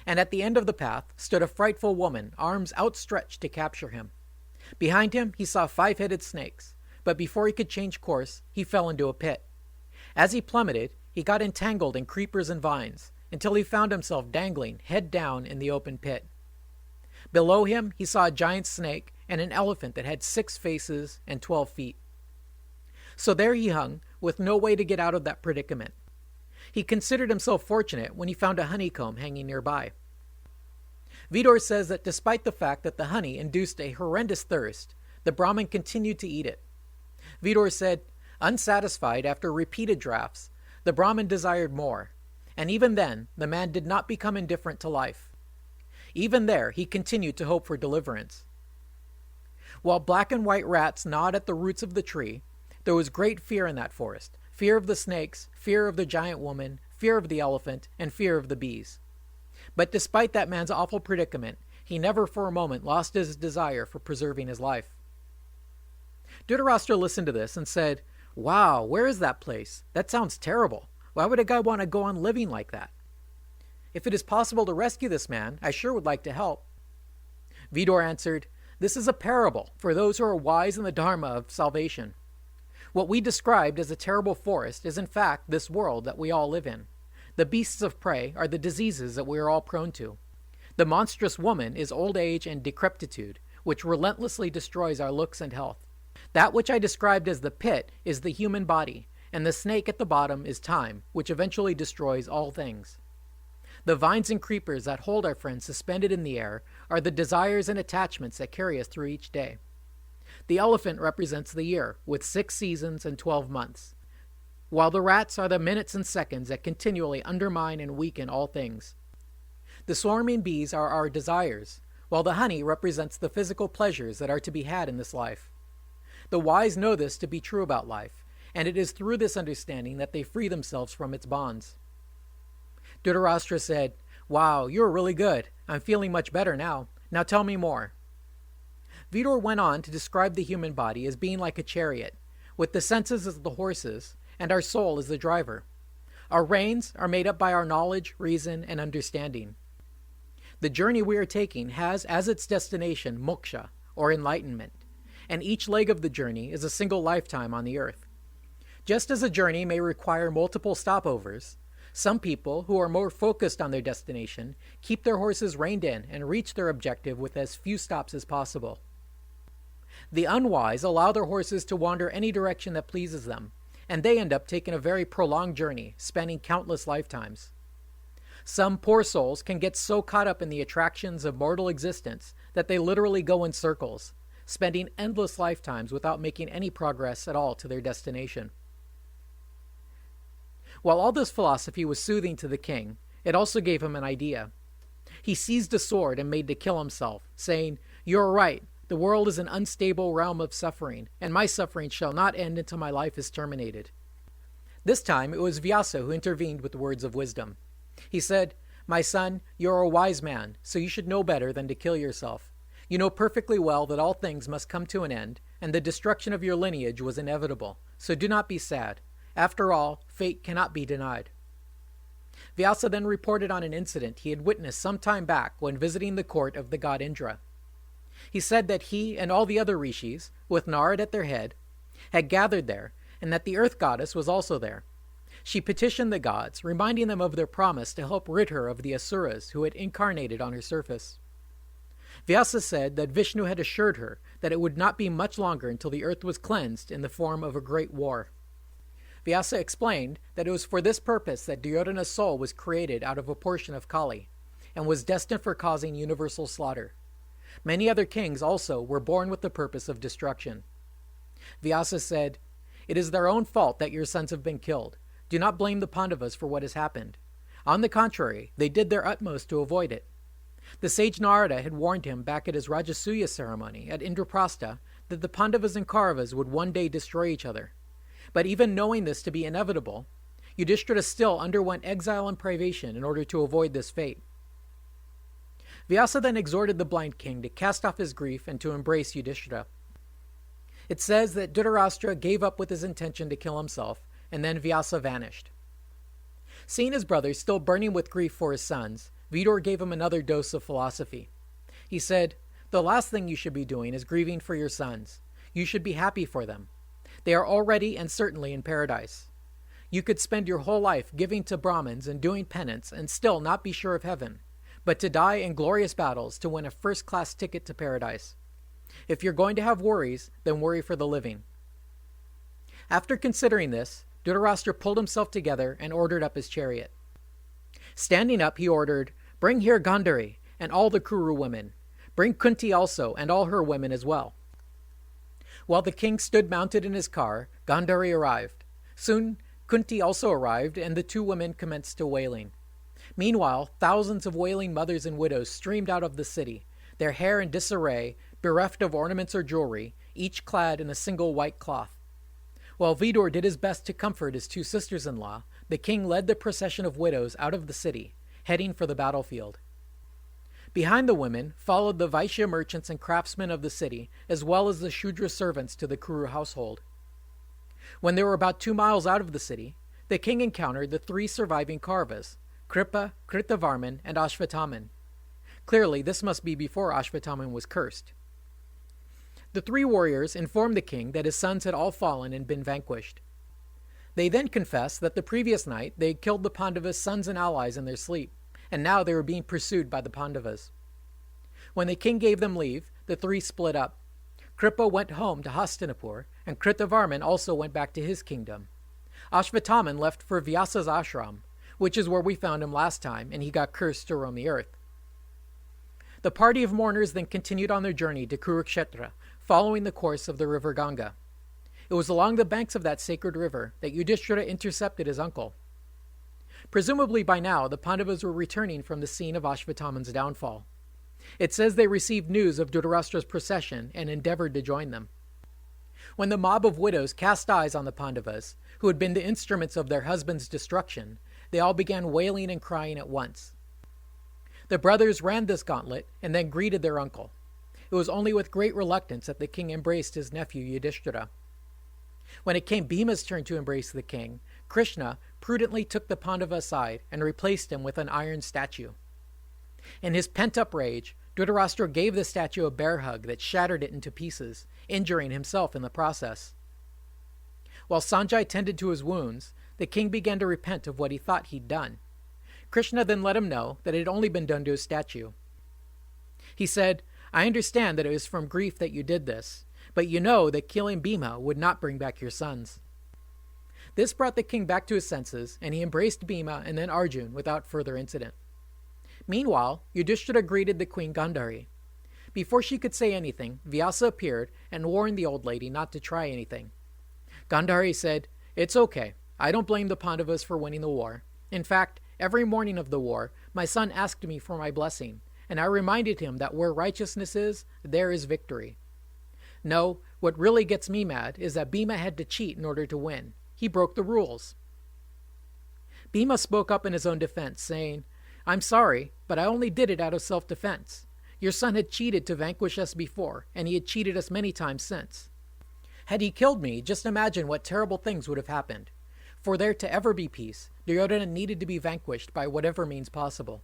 S1: and at the end of the path stood a frightful woman, arms outstretched to capture him. Behind him he saw 5-headed snakes, but before he could change course, he fell into a pit. As he plummeted, he got entangled in creepers and vines, until he found himself dangling head down in the open pit. Below him he saw a giant snake and an elephant that had 6 faces and 12 feet. So there he hung, with no way to get out of that predicament. He considered himself fortunate when he found a honeycomb hanging nearby. Vidura says that despite the fact that the honey induced a horrendous thirst, the Brahmin continued to eat it. Vidura said, unsatisfied after repeated draughts, the Brahmin desired more, and even then the man did not become indifferent to life. Even there he continued to hope for deliverance. While black and white rats gnawed at the roots of the tree, there was great fear in that forest. Fear of the snakes, fear of the giant woman, fear of the elephant, and fear of the bees. But despite that man's awful predicament, he never for a moment lost his desire for preserving his life. Dhritarashtra listened to this and said, "Wow, where is that place? That sounds terrible. Why would a guy want to go on living like that? If it is possible to rescue this man, I sure would like to help." Vidura answered, "This is a parable for those who are wise in the dharma of salvation. What we described as a terrible forest is in fact this world that we all live in. The beasts of prey are the diseases that we are all prone to. The monstrous woman is old age and decrepitude, which relentlessly destroys our looks and health. That which I described as the pit is the human body, and the snake at the bottom is time, which eventually destroys all things. The vines and creepers that hold our friends suspended in the air are the desires and attachments that carry us through each day. The elephant represents the year, with 6 seasons and 12 months, while the rats are the minutes and seconds that continually undermine and weaken all things. The swarming bees are our desires, while the honey represents the physical pleasures that are to be had in this life. The wise know this to be true about life, and it is through this understanding that they free themselves from its bonds." Dhritarashtra said, "Wow, you're really good. I'm feeling much better now. Now tell me more." Vidura went on to describe the human body as being like a chariot, with the senses as the horses, and our soul as the driver. Our reins are made up by our knowledge, reason, and understanding. The journey we are taking has as its destination moksha, or enlightenment, and each leg of the journey is a single lifetime on the earth. Just as a journey may require multiple stopovers, some people who are more focused on their destination keep their horses reined in and reach their objective with as few stops as possible. The unwise allow their horses to wander any direction that pleases them, and they end up taking a very prolonged journey, spanning countless lifetimes. Some poor souls can get so caught up in the attractions of mortal existence that they literally go in circles, spending endless lifetimes without making any progress at all to their destination. While all this philosophy was soothing to the king, it also gave him an idea. He seized a sword and made to kill himself, saying, "You are right. The world is an unstable realm of suffering, and my suffering shall not end until my life is terminated." This time it was Vyasa who intervened with words of wisdom. He said, "My son, you are a wise man, so you should know better than to kill yourself. You know perfectly well that all things must come to an end, and the destruction of your lineage was inevitable, so do not be sad. After all, fate cannot be denied." Vyasa then reported on an incident he had witnessed some time back when visiting the court of the god Indra. He said that he and all the other rishis, with Narad at their head, had gathered there, and that the earth goddess was also there. She petitioned the gods, reminding them of their promise to help rid her of the asuras who had incarnated on her surface. Vyasa said that Vishnu had assured her that it would not be much longer until the earth was cleansed in the form of a great war. Vyasa explained that it was for this purpose that Duryodhana's soul was created out of a portion of Kali, and was destined for causing universal slaughter. Many other kings also were born with the purpose of destruction. Vyasa said, "It is their own fault that your sons have been killed. Do not blame the Pandavas for what has happened. On the contrary, they did their utmost to avoid it. The sage Narada had warned him back at his Rajasuya ceremony at Indraprastha that the Pandavas and Kauravas would one day destroy each other. But even knowing this to be inevitable, Yudhishthira still underwent exile and privation in order to avoid this fate." Vyasa then exhorted the blind king to cast off his grief and to embrace Yudhishthira. It says that Dhritarashtra gave up with his intention to kill himself, and then Vyasa vanished. Seeing his brother still burning with grief for his sons, Vidura gave him another dose of philosophy. He said, "The last thing you should be doing is grieving for your sons. You should be happy for them. They are already and certainly in paradise. You could spend your whole life giving to Brahmins and doing penance and still not be sure of heaven, but to die in glorious battles to win a first-class ticket to paradise. If you're going to have worries, then worry for the living." After considering this, Dhritarashtra pulled himself together and ordered up his chariot. Standing up, he ordered, "Bring here Gandhari and all the Kuru women. Bring Kunti also and all her women as well." While the king stood mounted in his car, Gandhari arrived. Soon, Kunti also arrived, and the two women commenced to wailing. Meanwhile, thousands of wailing mothers and widows streamed out of the city, their hair in disarray, bereft of ornaments or jewelry, each clad in a single white cloth. While Vidura did his best to comfort his two sisters-in-law, the king led the procession of widows out of the city, heading for the battlefield. Behind the women followed the Vaishya merchants and craftsmen of the city, as well as the Shudra servants to the Kuru household. When they were about 2 miles out of the city, the king encountered the 3 surviving Kauravas, Kripa, Kritavarman, and Ashvataman. Clearly, this must be before Ashvataman was cursed. The 3 warriors informed the king that his sons had all fallen and been vanquished. They then confessed that the previous night they had killed the Pandavas' sons and allies in their sleep, and now they were being pursued by the Pandavas. When the king gave them leave, the 3 split up. Kripa went home to Hastinapur, and Kritavarman also went back to his kingdom. Ashvataman left for Vyasa's ashram, which is where we found him last time, and he got cursed to roam the earth. The party of mourners then continued on their journey to Kurukshetra, following the course of the river Ganga. It was along the banks of that sacred river that Yudhishthira intercepted his uncle. Presumably by now, the Pandavas were returning from the scene of Ashvataman's downfall. It says they received news of Dhritarashtra's procession and endeavored to join them. When the mob of widows cast eyes on the Pandavas, who had been the instruments of their husbands' destruction, they all began wailing and crying at once. The brothers ran this gauntlet and then greeted their uncle. It was only with great reluctance that the king embraced his nephew Yudhishthira. When it came Bhima's turn to embrace the king, Krishna prudently took the Pandava aside and replaced him with an iron statue. In his pent-up rage, Dhritarashtra gave the statue a bear hug that shattered it into pieces, injuring himself in the process. While Sanjay tended to his wounds, the king began to repent of what he thought he'd done. Krishna then let him know that it had only been done to his statue. He said, "I understand that it was from grief that you did this, but you know that killing Bhima would not bring back your sons." This brought the king back to his senses, and he embraced Bhima and then Arjun without further incident. Meanwhile, Yudhishthira greeted the queen Gandhari. Before she could say anything, Vyasa appeared and warned the old lady not to try anything. Gandhari said, "It's okay. I don't blame the Pandavas for winning the war. In fact, Every morning of the war, my son asked me for my blessing, and I reminded him that where righteousness is, there is victory. No, what really gets me mad is that Bhima had to cheat in order to win. He broke the rules. Bhima spoke up in his own defense, saying, I'm sorry, but I only did it out of self-defense. Your son had cheated to vanquish us before, and he had cheated us many times since. Had he killed me, just imagine what terrible things would have happened. For there to ever be peace, Duryodhana needed to be vanquished by whatever means possible.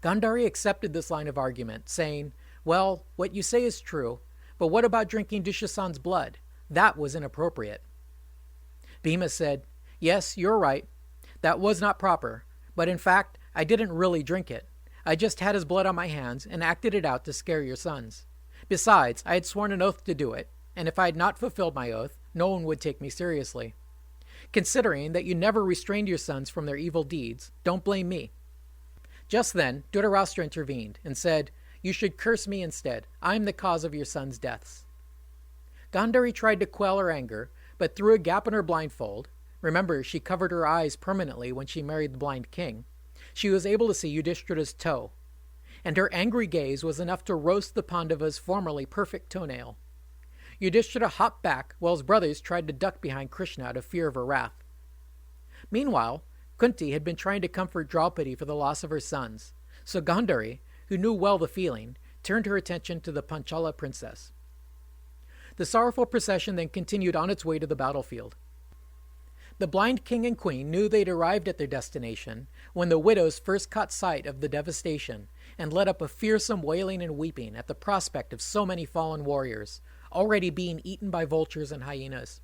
S1: Gandhari accepted this line of argument, saying, Well, what you say is true, but what about drinking Dushasan's blood? That was inappropriate. Bhima said, Yes, you're right. That was not proper, but in fact, I didn't really drink it. I just had his blood on my hands and acted it out to scare your sons. Besides, I had sworn an oath to do it, and if I had not fulfilled my oath, no one would take me seriously. Considering that you never restrained your sons from their evil deeds, don't blame me. Just then, Dhritarashtra intervened and said, You should curse me instead. I am the cause of your sons' deaths. Gandhari tried to quell her anger, but through a gap in her blindfold, remember she covered her eyes permanently when she married the blind king, she was able to see Yudhishthira's toe, and her angry gaze was enough to roast the Pandava's formerly perfect toenail. Yudhishthira hopped back while his brothers tried to duck behind Krishna out of fear of her wrath. Meanwhile, Kunti had been trying to comfort Draupadi for the loss of her sons, so Gandhari, who knew well the feeling, turned her attention to the Panchala princess. The sorrowful procession then continued on its way to the battlefield. The blind king and queen knew they'd arrived at their destination when the widows first caught sight of the devastation and let up a fearsome wailing and weeping at the prospect of so many fallen warriors, already being eaten by vultures and hyenas.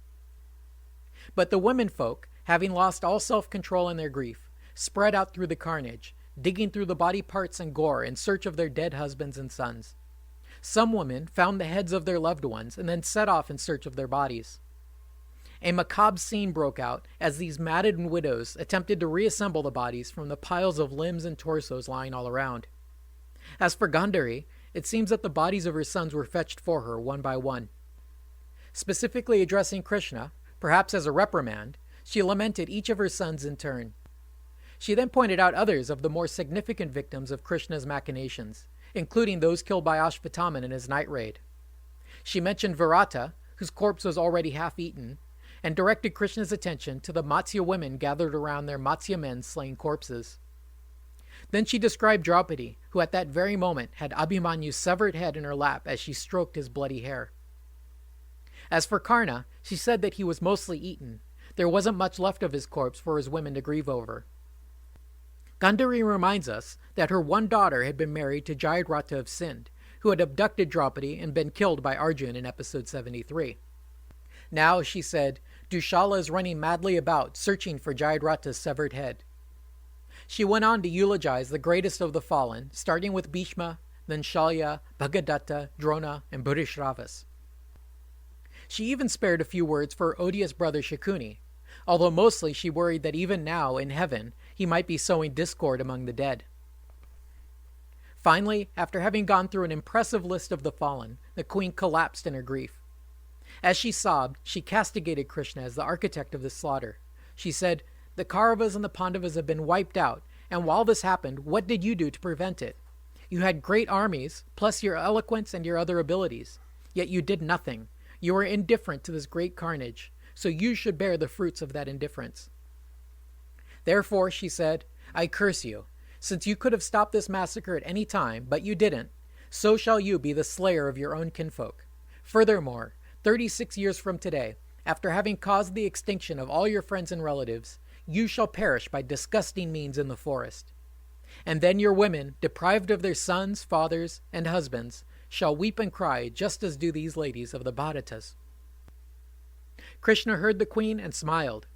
S1: But the womenfolk, having lost all self-control in their grief, spread out through the carnage, digging through the body parts and gore in search of their dead husbands and sons. Some women found the heads of their loved ones and then set off in search of their bodies. A macabre scene broke out as these maddened widows attempted to reassemble the bodies from the piles of limbs and torsos lying all around. As for Gandhari, it seems that the bodies of her sons were fetched for her one by one. Specifically addressing Krishna, perhaps as a reprimand, she lamented each of her sons in turn. She then pointed out others of the more significant victims of Krishna's machinations, including those killed by Ashvatthama in his night raid. She mentioned Virata, whose corpse was already half-eaten, and directed Krishna's attention to the Matsya women gathered around their Matsya men slain corpses. Then she described Draupadi, who at that very moment had Abhimanyu's severed head in her lap as she stroked his bloody hair. As for Karna, she said that he was mostly eaten. There wasn't much left of his corpse for his women to grieve over. Gandhari reminds us that her one daughter had been married to Jayadratha of Sind, who had abducted Draupadi and been killed by Arjun in episode 73. Now, she said, Dushala is running madly about, searching for Jayadratha's severed head. She went on to eulogize the greatest of the fallen, starting with Bhishma, then Shalya, Bhagadatta, Drona, and Bhurisravas. She even spared a few words for her odious brother Shakuni, although mostly she worried that even now, in heaven, he might be sowing discord among the dead. Finally, after having gone through an impressive list of the fallen, the queen collapsed in her grief. As she sobbed, she castigated Krishna as the architect of this slaughter. She said, The Kauravas and the Pandavas have been wiped out, and while this happened, what did you do to prevent it? You had great armies, plus your eloquence and your other abilities. Yet you did nothing. You were indifferent to this great carnage, so you should bear the fruits of that indifference. Therefore, she said, I curse you. Since you could have stopped this massacre at any time, but you didn't, so shall you be the slayer of your own kinfolk. Furthermore, 36 years from today, after having caused the extinction of all your friends and relatives, you shall perish by disgusting means in the forest. And then your women, deprived of their sons, fathers, and husbands, shall weep and cry just as do these ladies of the Bharatas. Krishna heard the queen and smiled.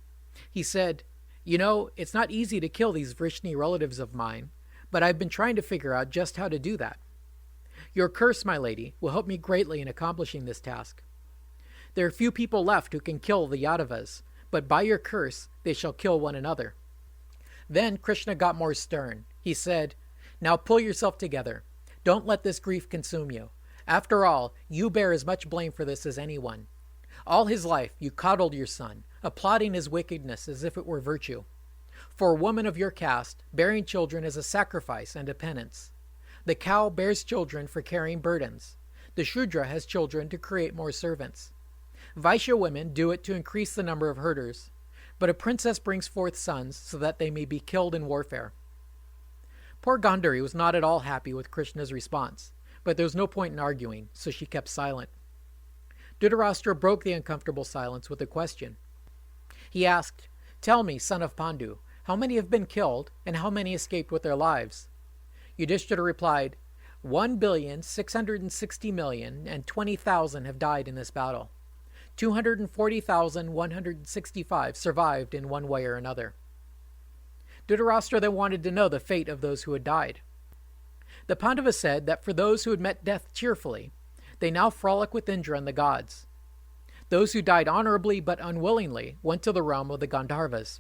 S1: He said, You know, it's not easy to kill these Vrishni relatives of mine, but I've been trying to figure out just how to do that. Your curse, my lady, will help me greatly in accomplishing this task. There are few people left who can kill the Yadavas, but by your curse they shall kill one another. Then Krishna got more stern. He said, Now pull yourself together. Don't let this grief consume you. After all, you bear as much blame for this as anyone. All his life you coddled your son, applauding his wickedness as if it were virtue. For a woman of your caste, bearing children is a sacrifice and a penance. The cow bears children for carrying burdens. The Shudra has children to create more servants. Vaishya women do it to increase the number of herders, but a princess brings forth sons so that they may be killed in warfare. Poor Gandhari was not at all happy with Krishna's response, but there was no point in arguing, so she kept silent. Dhritarashtra broke the uncomfortable silence with a question. He asked, "Tell me, son of Pandu, how many have been killed, and how many escaped with their lives?" Yudhishthira replied, 1,660,020,000 have died in this battle. 240,165 survived in one way or another. Dhritarashtra then wanted to know the fate of those who had died. The Pandavas said that for those who had met death cheerfully, they now frolic with Indra and the gods. Those who died honorably but unwillingly went to the realm of the Gandharvas.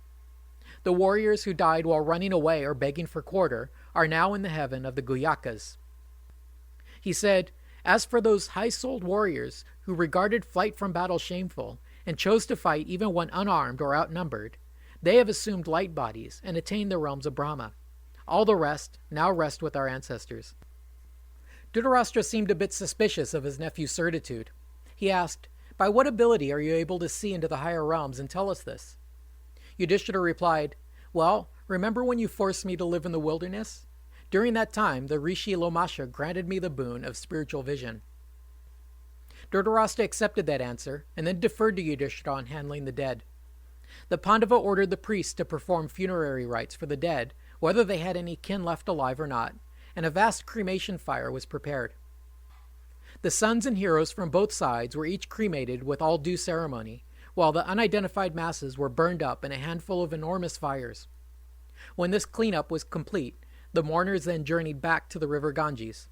S1: The warriors who died while running away or begging for quarter are now in the heaven of the Guyakas. He said, as for those high-souled warriors who regarded flight from battle shameful and chose to fight even when unarmed or outnumbered, they have assumed light bodies and attained the realms of Brahma. All the rest now rest with our ancestors. Dhritarashtra seemed a bit suspicious of his nephew's certitude. He asked, "By what ability are you able to see into the higher realms and tell us this?" Yudhishthira replied, "Well, remember when you forced me to live in the wilderness? During that time, the Rishi Lomasha granted me the boon of spiritual vision." Dhritarashtra accepted that answer and then deferred to Yudhishthira on handling the dead. The Pandava ordered the priests to perform funerary rites for the dead, whether they had any kin left alive or not, and a vast cremation fire was prepared. The sons and heroes from both sides were each cremated with all due ceremony, while the unidentified masses were burned up in a handful of enormous fires. When this cleanup was complete, the mourners then journeyed back to the river Ganges.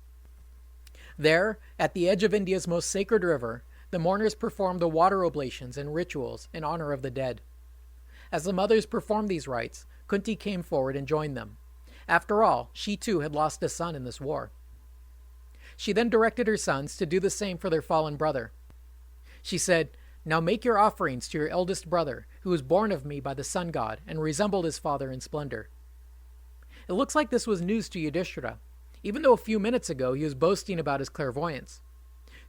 S1: There, at the edge of India's most sacred river, the mourners performed the water oblations and rituals in honor of the dead. As the mothers performed these rites, Kunti came forward and joined them. After all, she too had lost a son in this war. She then directed her sons to do the same for their fallen brother. She said, "Now make your offerings to your eldest brother, who was born of me by the sun god and resembled his father in splendor." It looks like this was news to Yudhishthira, even though a few minutes ago he was boasting about his clairvoyance.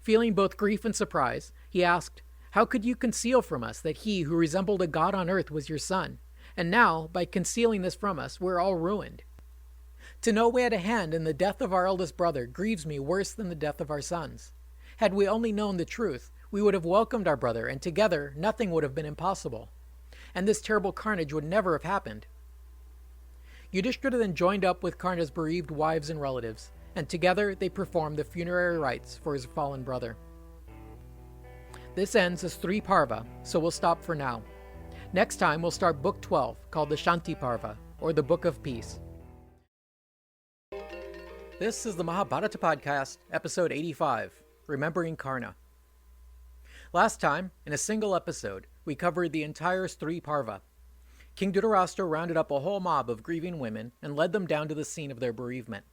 S1: Feeling both grief and surprise, he asked, "How could you conceal from us that he who resembled a god on earth was your son? And now, by concealing this from us, we're all ruined. To know we had a hand in the death of our eldest brother grieves me worse than the death of our sons. Had we only known the truth, we would have welcomed our brother, and together nothing would have been impossible. And this terrible carnage would never have happened." Yudhishthira then joined up with Karna's bereaved wives and relatives, and together they performed the funerary rites for his fallen brother. This ends as 3 Parva, so we'll stop for now. Next time we'll start Book 12, called the Shanti Parva, or the Book of Peace. This is the Mahabharata Podcast, Episode 85, Remembering Karna. Last time, in a single episode, we covered the entire 3 Parva. King Dhritarashtra rounded up a whole mob of grieving women and led them down to the scene of their bereavement.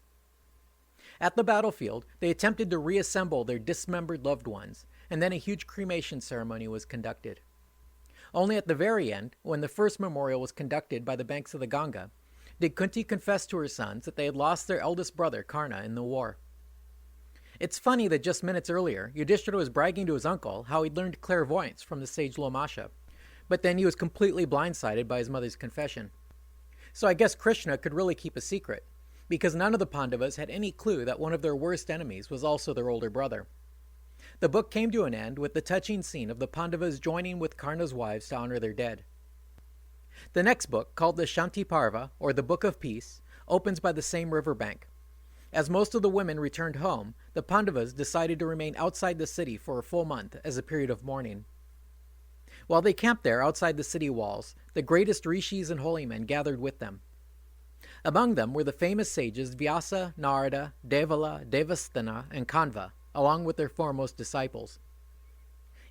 S1: At the battlefield, they attempted to reassemble their dismembered loved ones, and then a huge cremation ceremony was conducted. Only at the very end, when the first memorial was conducted by the banks of the Ganga, did Kunti confess to her sons that they had lost their eldest brother, Karna, in the war. It's funny that just minutes earlier, Yudhishthira was bragging to his uncle how he'd learned clairvoyance from the sage Lomasha, but then he was completely blindsided by his mother's confession. So I guess Krishna could really keep a secret, because none of the Pandavas had any clue that one of their worst enemies was also their older brother. The book came to an end with the touching scene of the Pandavas joining with Karna's wives to honor their dead. The next book, called the Shanti Parva, or the Book of Peace, opens by the same riverbank. As most of the women returned home, the Pandavas decided to remain outside the city for a full month as a period of mourning. While they camped there outside the city walls, the greatest rishis and holy men gathered with them. Among them were the famous sages Vyasa, Narada, Devala, Devasthana, and Kanva, along with their foremost disciples.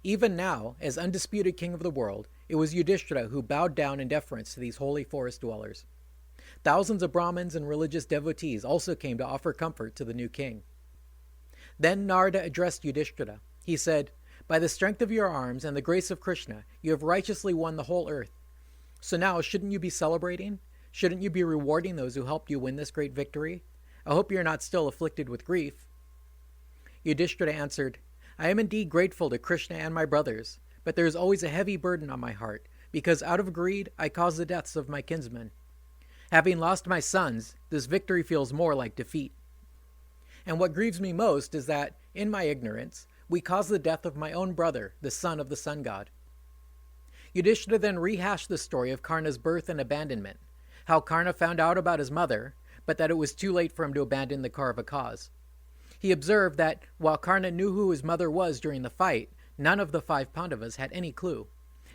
S1: Even now, as undisputed king of the world, it was Yudhishthira who bowed down in deference to these holy forest dwellers. Thousands of Brahmins and religious devotees also came to offer comfort to the new king. Then Narada addressed Yudhishthira. He said, "By the strength of your arms and the grace of Krishna, you have righteously won the whole earth. So now shouldn't you be celebrating? Shouldn't you be rewarding those who helped you win this great victory? I hope you are not still afflicted with grief." Yudhishthira answered, "I am indeed grateful to Krishna and my brothers, but there is always a heavy burden on my heart, because out of greed I caused the deaths of my kinsmen. Having lost my sons, this victory feels more like defeat. And what grieves me most is that, in my ignorance, we caused the death of my own brother, the son of the sun god." Yudhishthira then rehashed the story of Karna's birth and abandonment, how Karna found out about his mother, but that it was too late for him to abandon the Kaurava cause. He observed that, while Karna knew who his mother was during the fight, none of the 5 Pandavas had any clue,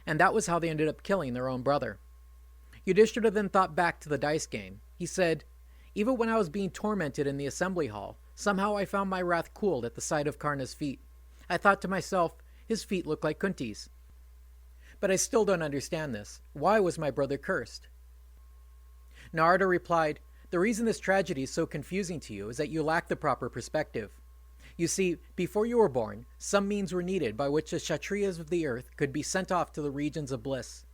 S1: and that was how they ended up killing their own brother. Yudhishthira then thought back to the dice game. He said, "Even when I was being tormented in the assembly hall, somehow I found my wrath cooled at the sight of Karna's feet. I thought to myself, his feet look like Kunti's. But I still don't understand this. Why was my brother cursed?" Narada replied, "The reason this tragedy is so confusing to you is that you lack the proper perspective. You see, before you were born, some means were needed by which the Kshatriyas of the earth could be sent off to the regions of bliss.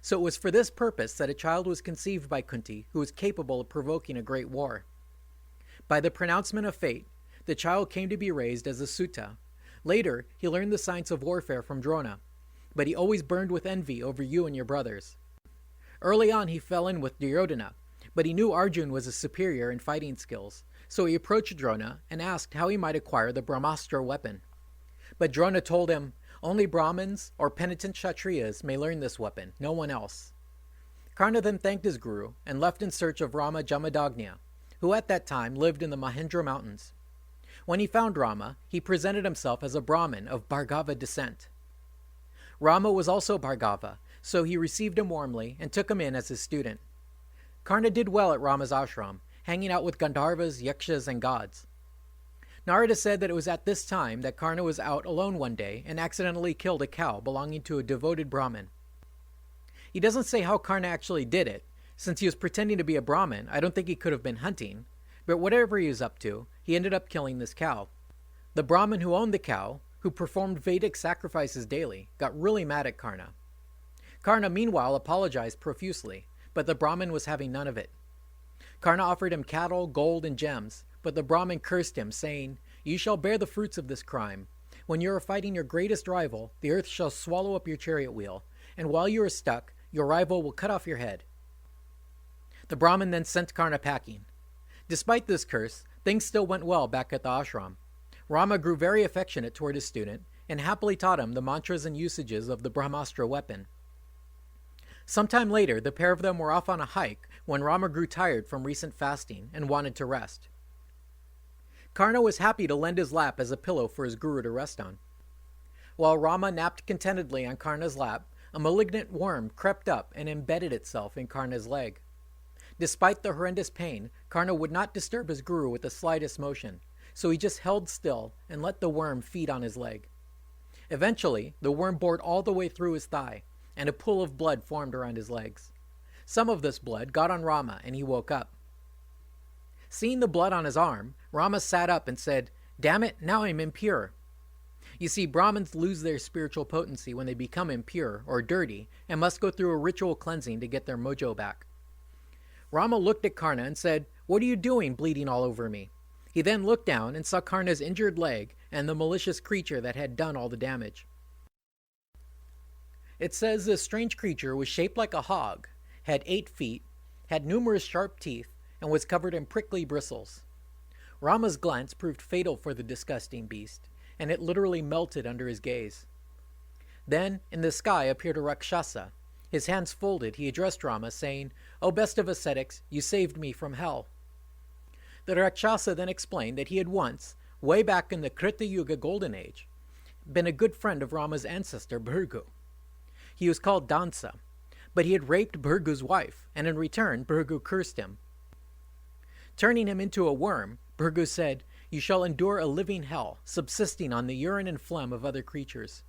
S1: So it was for this purpose that a child was conceived by Kunti who was capable of provoking a great war. By the pronouncement of fate, the child came to be raised as a Sutta. Later, he learned the science of warfare from Drona, but he always burned with envy over you and your brothers. Early on, he fell in with Duryodhana, but he knew Arjun was his superior in fighting skills, so he approached Drona and asked how he might acquire the Brahmastra weapon. But Drona told him, only Brahmins or penitent Kshatriyas may learn this weapon, no one else. Karna then thanked his guru and left in search of Rama Jamadagnya, who at that time lived in the Mahendra mountains. When he found Rama, he presented himself as a Brahmin of Bhargava descent. Rama was also Bhargava, so he received him warmly and took him in as his student. Karna did well at Rama's ashram, hanging out with Gandharvas, Yakshas, and gods. Narada said that it was at this time that Karna was out alone one day and accidentally killed a cow belonging to a devoted Brahmin. He doesn't say how Karna actually did it. Since he was pretending to be a Brahmin, I don't think he could have been hunting, but whatever he was up to, he ended up killing this cow. The Brahmin who owned the cow, who performed Vedic sacrifices daily, got really mad at Karna. Karna, meanwhile, apologized profusely, but the Brahmin was having none of it. Karna offered him cattle, gold, and gems, but the Brahmin cursed him, saying, "You shall bear the fruits of this crime. When you are fighting your greatest rival, the earth shall swallow up your chariot wheel, and while you are stuck, your rival will cut off your head." The Brahmin then sent Karna packing. Despite this curse, things still went well back at the ashram. Rama grew very affectionate toward his student, and happily taught him the mantras and usages of the Brahmastra weapon. Sometime later, the pair of them were off on a hike when Rama grew tired from recent fasting and wanted to rest. Karna was happy to lend his lap as a pillow for his guru to rest on. While Rama napped contentedly on Karna's lap, a malignant worm crept up and embedded itself in Karna's leg. Despite the horrendous pain, Karna would not disturb his guru with the slightest motion, so he just held still and let the worm feed on his leg. Eventually, the worm bored all the way through his thigh, and a pool of blood formed around his legs. Some of this blood got on Rama, and he woke up. Seeing the blood on his arm, Rama sat up and said, "Damn it, now I'm impure." You see, Brahmins lose their spiritual potency when they become impure or dirty and must go through a ritual cleansing to get their mojo back. Rama looked at Karna and said, "What are you doing, bleeding all over me?" He then looked down and saw Karna's injured leg and the malicious creature that had done all the damage. It says this strange creature was shaped like a hog, had 8 feet, had numerous sharp teeth, and was covered in prickly bristles. Rama's glance proved fatal for the disgusting beast, and it literally melted under his gaze. Then, in the sky appeared a Rakshasa. His hands folded, he addressed Rama, saying, "O best of ascetics, you saved me from hell." The Rakshasa then explained that he had once, way back in the Krita Yuga Golden Age, been a good friend of Rama's ancestor Bhrigu. He was called Dansa, but he had raped Bhrigu's wife, and in return Bhrigu cursed him. Turning him into a worm, Bhrigu said, "You shall endure a living hell, subsisting on the urine and phlegm of other creatures."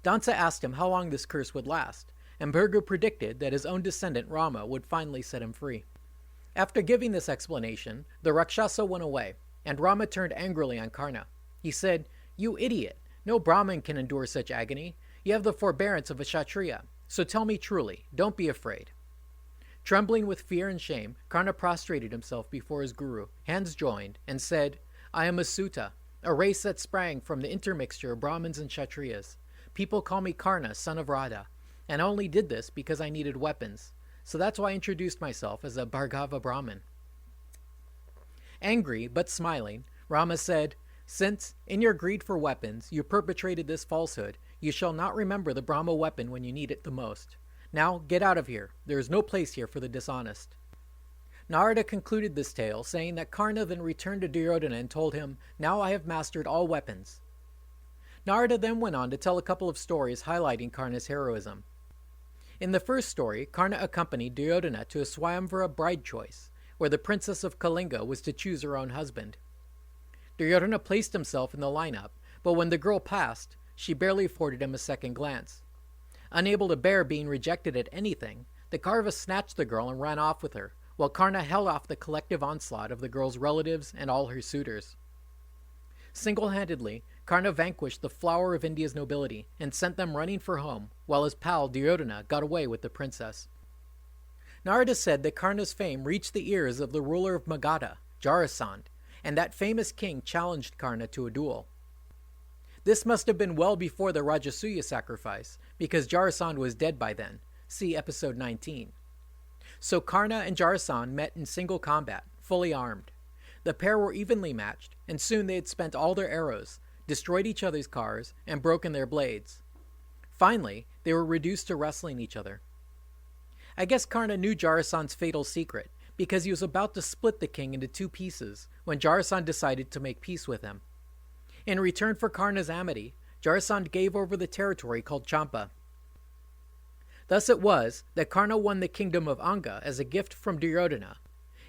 S1: Dansa asked him how long this curse would last, and Bhrigu predicted that his own descendant Rama would finally set him free. After giving this explanation, the Rakshasa went away, and Rama turned angrily on Karna. He said, "You idiot! No Brahmin can endure such agony. You have the forbearance of a Kshatriya, so tell me truly, don't be afraid." Trembling with fear and shame, Karna prostrated himself before his guru, hands joined, and said, "I am a Sutta, a race that sprang from the intermixture of Brahmins and Kshatriyas. People call me Karna, son of Radha, and I only did this because I needed weapons. So that's why I introduced myself as a Bhargava Brahmin." Angry, but smiling, Rama said, "Since, in your greed for weapons, you perpetrated this falsehood, you shall not remember the Brahma weapon when you need it the most. Now, get out of here. There is no place here for the dishonest." Narada concluded this tale, saying that Karna then returned to Duryodhana and told him, "Now I have mastered all weapons." Narada then went on to tell a couple of stories highlighting Karna's heroism. In the first story, Karna accompanied Duryodhana to a Swayamvara bride choice, where the princess of Kalinga was to choose her own husband. Duryodhana placed himself in the lineup, but when the girl passed, she barely afforded him a second glance. Unable to bear being rejected at anything, the Kaurava snatched the girl and ran off with her, while Karna held off the collective onslaught of the girl's relatives and all her suitors. Single-handedly, Karna vanquished the flower of India's nobility and sent them running for home, while his pal Duryodhana got away with the princess. Narada said that Karna's fame reached the ears of the ruler of Magadha, Jarasandh, and that famous king challenged Karna to a duel. This must have been well before the Rajasuya sacrifice, because Jarasandh was dead by then. See episode 19. So Karna and Jarasandh met in single combat, fully armed. The pair were evenly matched, and soon they had spent all their arrows, destroyed each other's cars, and broken their blades. Finally, they were reduced to wrestling each other. I guess Karna knew Jarasandh's fatal secret, because he was about to split the king into two pieces when Jarasandh decided to make peace with him. In return for Karna's amity, Jarasandh gave over the territory called Champa. Thus it was that Karna won the kingdom of Anga as a gift from Duryodhana,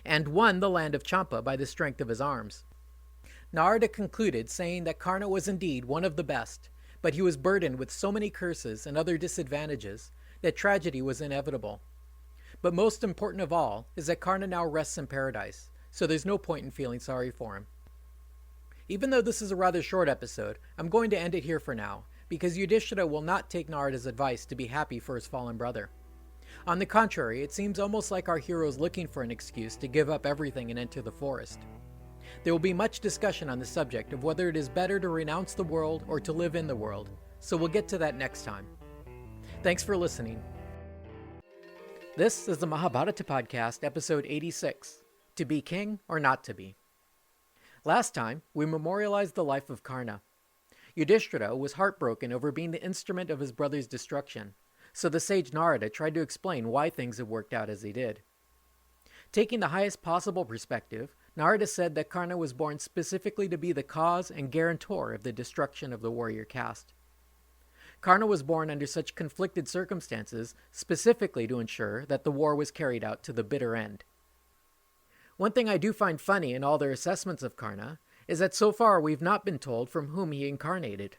S1: and won the land of Champa by the strength of his arms. Narada concluded saying that Karna was indeed one of the best, but he was burdened with so many curses and other disadvantages that tragedy was inevitable. But most important of all is that Karna now rests in paradise, so there's no point in feeling sorry for him. Even though this is a rather short episode, I'm going to end it here for now, because Yudhishthira will not take Narada's advice to be happy for his fallen brother. On the contrary, it seems almost like our hero is looking for an excuse to give up everything and enter the forest. There will be much discussion on the subject of whether it is better to renounce the world or to live in the world, so we'll get to that next time. Thanks for listening. This is the Mahabharata Podcast, episode 86, To Be King or Not to Be. Last time, we memorialized the life of Karna. Yudhishthira was heartbroken over being the instrument of his brother's destruction, so the sage Narada tried to explain why things had worked out as they did. Taking the highest possible perspective, Narada said that Karna was born specifically to be the cause and guarantor of the destruction of the warrior caste. Karna was born under such conflicted circumstances specifically to ensure that the war was carried out to the bitter end. One thing I do find funny in all their assessments of Karna is that so far we've not been told from whom he incarnated.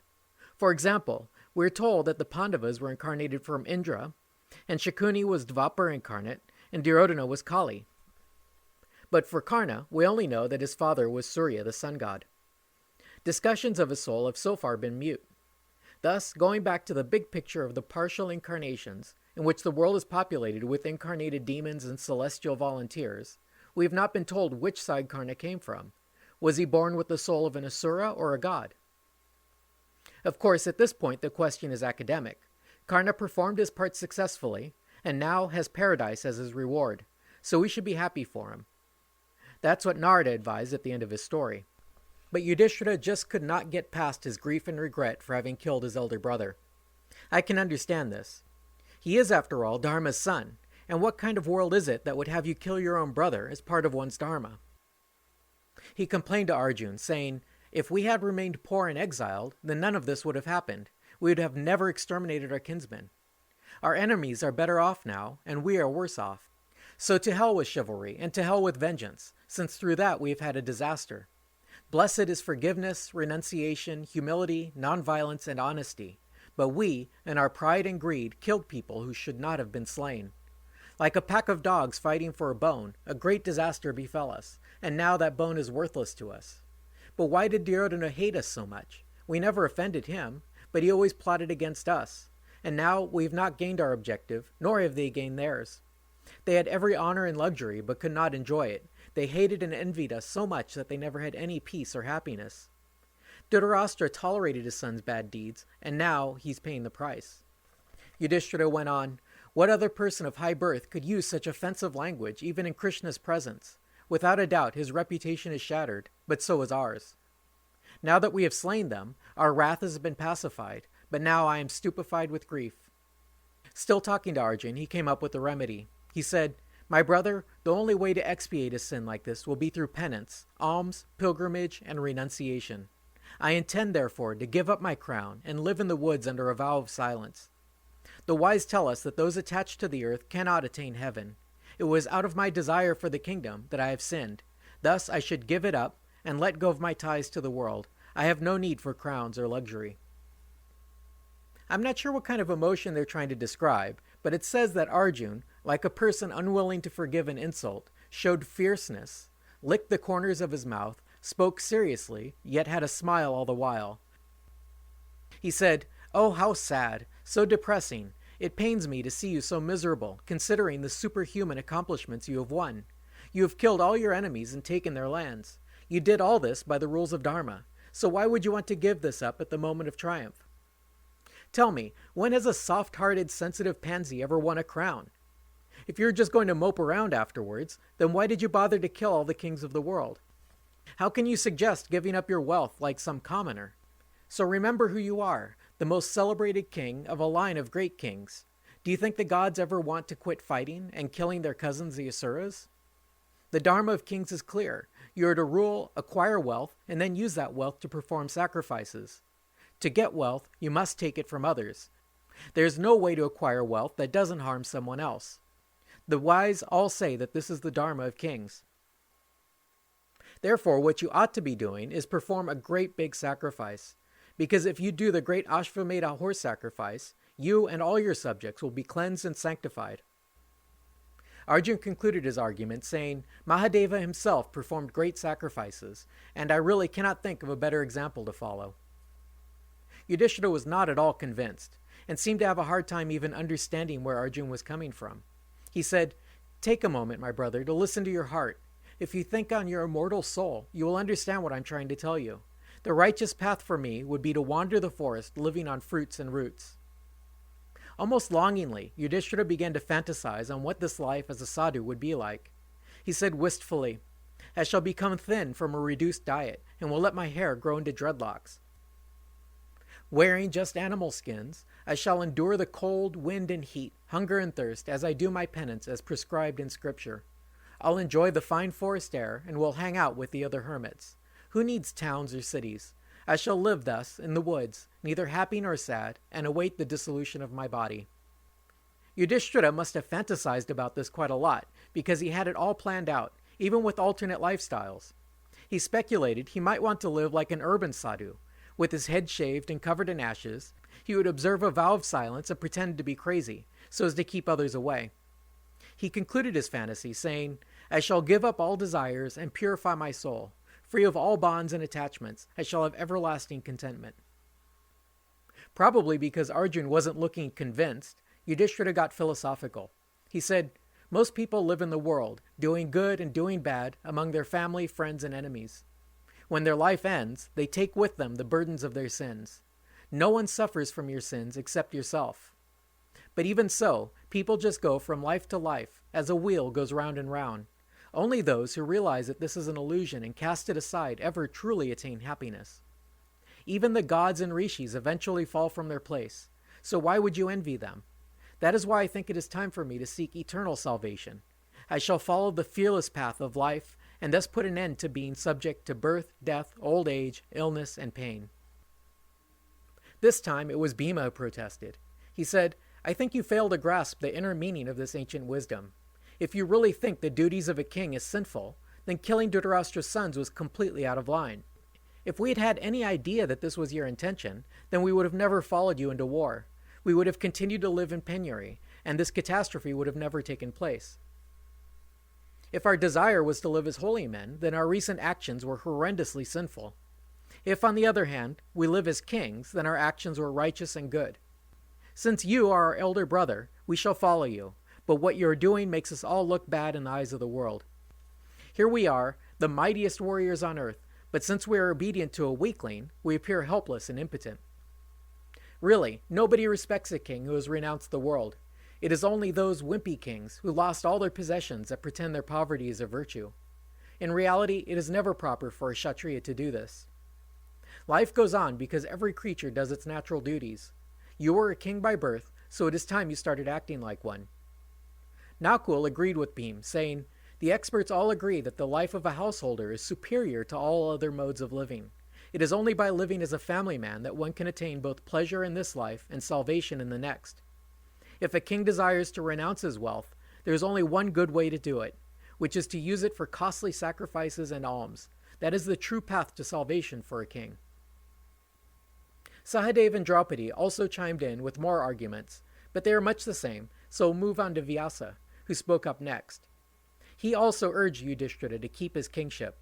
S1: For example, we're told that the Pandavas were incarnated from Indra, and Shakuni was Dvapar incarnate, and Duryodhana was Kali. But for Karna, we only know that his father was Surya, the sun god. Discussions of his soul have so far been mute. Thus, going back to the big picture of the partial incarnations, in which the world is populated with incarnated demons and celestial volunteers, we have not been told which side Karna came from. Was he born with the soul of an asura or a god? Of course, at this point, the question is academic. Karna performed his part successfully, and now has paradise as his reward, so we should be happy for him. That's what Narada advised at the end of his story. But Yudhishthira just could not get past his grief and regret for having killed his elder brother. I can understand this. He is, after all, Dharma's son, and what kind of world is it that would have you kill your own brother as part of one's dharma? He complained to Arjun, saying, "If we had remained poor and exiled, then none of this would have happened. We would have never exterminated our kinsmen. Our enemies are better off now, and we are worse off. So to hell with chivalry, and to hell with vengeance, since through that we have had a disaster. Blessed is forgiveness, renunciation, humility, nonviolence, and honesty. But we, in our pride and greed, killed people who should not have been slain. Like a pack of dogs fighting for a bone, a great disaster befell us, and now that bone is worthless to us. But why did Duryodhana hate us so much? We never offended him, but he always plotted against us. And now we have not gained our objective, nor have they gained theirs. They had every honor and luxury, but could not enjoy it. They hated and envied us so much that they never had any peace or happiness. Dhritarashtra tolerated his son's bad deeds, and now he's paying the price. Yudhishthira went on, "What other person of high birth could use such offensive language, even in Krishna's presence? Without a doubt, his reputation is shattered, but so is ours. Now that we have slain them, our wrath has been pacified, but now I am stupefied with grief." Still talking to Arjun, he came up with a remedy. He said, "My brother, the only way to expiate a sin like this will be through penance, alms, pilgrimage, and renunciation. I intend, therefore, to give up my crown and live in the woods under a vow of silence. The wise tell us that those attached to the earth cannot attain heaven. It was out of my desire for the kingdom that I have sinned. Thus I should give it up and let go of my ties to the world. I have no need for crowns or luxury." I'm not sure what kind of emotion they're trying to describe, but it says that Arjun, like a person unwilling to forgive an insult, showed fierceness, licked the corners of his mouth, spoke seriously, yet had a smile all the while. He said, "Oh, how sad, so depressing. It pains me to see you so miserable, considering the superhuman accomplishments you have won. You have killed all your enemies and taken their lands. You did all this by the rules of Dharma, so why would you want to give this up at the moment of triumph? Tell me, when has a soft-hearted, sensitive pansy ever won a crown? If you're just going to mope around afterwards, then why did you bother to kill all the kings of the world? How can you suggest giving up your wealth like some commoner? So remember who you are, the most celebrated king of a line of great kings. Do you think the gods ever want to quit fighting and killing their cousins the Asuras? The Dharma of kings is clear. You are to rule, acquire wealth, and then use that wealth to perform sacrifices. To get wealth, you must take it from others. There is no way to acquire wealth that doesn't harm someone else. The wise all say that this is the Dharma of kings. Therefore, what you ought to be doing is perform a great big sacrifice. Because if you do the great Ashvamedha horse sacrifice, you and all your subjects will be cleansed and sanctified." Arjun concluded his argument saying, "Mahadeva himself performed great sacrifices, and I really cannot think of a better example to follow." Yudhishthira was not at all convinced, and seemed to have a hard time even understanding where Arjun was coming from. He said, "Take a moment, my brother, to listen to your heart. If you think on your immortal soul, you will understand what I'm trying to tell you. The righteous path for me would be to wander the forest, living on fruits and roots." Almost longingly, Yudhishthira began to fantasize on what this life as a sadhu would be like. He said wistfully, "I shall become thin from a reduced diet, and will let my hair grow into dreadlocks. Wearing just animal skins, I shall endure the cold, wind, and heat, hunger and thirst, as I do my penance as prescribed in Scripture. I'll enjoy the fine forest air, and will hang out with the other hermits. Who needs towns or cities? I shall live thus, in the woods, neither happy nor sad, and await the dissolution of my body." Yudhishthira must have fantasized about this quite a lot, because he had it all planned out, even with alternate lifestyles. He speculated he might want to live like an urban sadhu. With his head shaved and covered in ashes, he would observe a vow of silence and pretend to be crazy, so as to keep others away. He concluded his fantasy, saying, "I shall give up all desires and purify my soul. Free of all bonds and attachments, I shall have everlasting contentment." Probably because Arjun wasn't looking convinced, Yudhishthira got philosophical. He said, "Most people live in the world, doing good and doing bad among their family, friends, and enemies. When their life ends, they take with them the burdens of their sins. No one suffers from your sins except yourself. But even so, people just go from life to life, as a wheel goes round and round. Only those who realize that this is an illusion and cast it aside ever truly attain happiness. Even the gods and rishis eventually fall from their place, so why would you envy them? That is why I think it is time for me to seek eternal salvation. I shall follow the fearless path of life, and thus put an end to being subject to birth, death, old age, illness, and pain." This time it was Bhima who protested. He said, "I think you fail to grasp the inner meaning of this ancient wisdom. If you really think the duties of a king is sinful, then killing Dhritarashtra's sons was completely out of line. If we had had any idea that this was your intention, then we would have never followed you into war. We would have continued to live in penury, and this catastrophe would have never taken place. If our desire was to live as holy men, then our recent actions were horrendously sinful. If, on the other hand, we live as kings, then our actions were righteous and good. Since you are our elder brother, we shall follow you, but what you are doing makes us all look bad in the eyes of the world. Here we are, the mightiest warriors on earth, but since we are obedient to a weakling, we appear helpless and impotent. Really, nobody respects a king who has renounced the world. It is only those wimpy kings who lost all their possessions that pretend their poverty is a virtue. In reality, it is never proper for a Kshatriya to do this. Life goes on because every creature does its natural duties. You were a king by birth, so it is time you started acting like one. Nakul agreed with Bhim, saying, "The experts all agree that the life of a householder is superior to all other modes of living. It is only by living as a family man that one can attain both pleasure in this life and salvation in the next. If a king desires to renounce his wealth, there is only one good way to do it, which is to use it for costly sacrifices and alms. That is the true path to salvation for a king." Sahadev and Draupadi also chimed in with more arguments, but they are much the same, so we'll move on to Vyasa, who spoke up next. He also urged Yudhishthira to keep his kingship.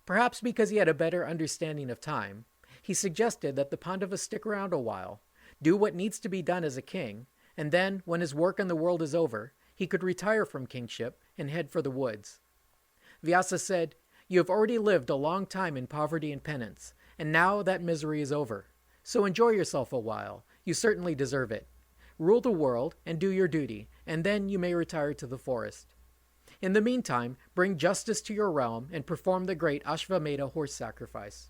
S1: Perhaps because he had a better understanding of time, he suggested that the Pandavas stick around a while, do what needs to be done as a king, and then, when his work in the world is over, he could retire from kingship and head for the woods. Vyasa said, "You have already lived a long time in poverty and penance, and now that misery is over. So enjoy yourself a while. You certainly deserve it. Rule the world and do your duty, and then you may retire to the forest. In the meantime, bring justice to your realm and perform the great Ashvamedha horse sacrifice."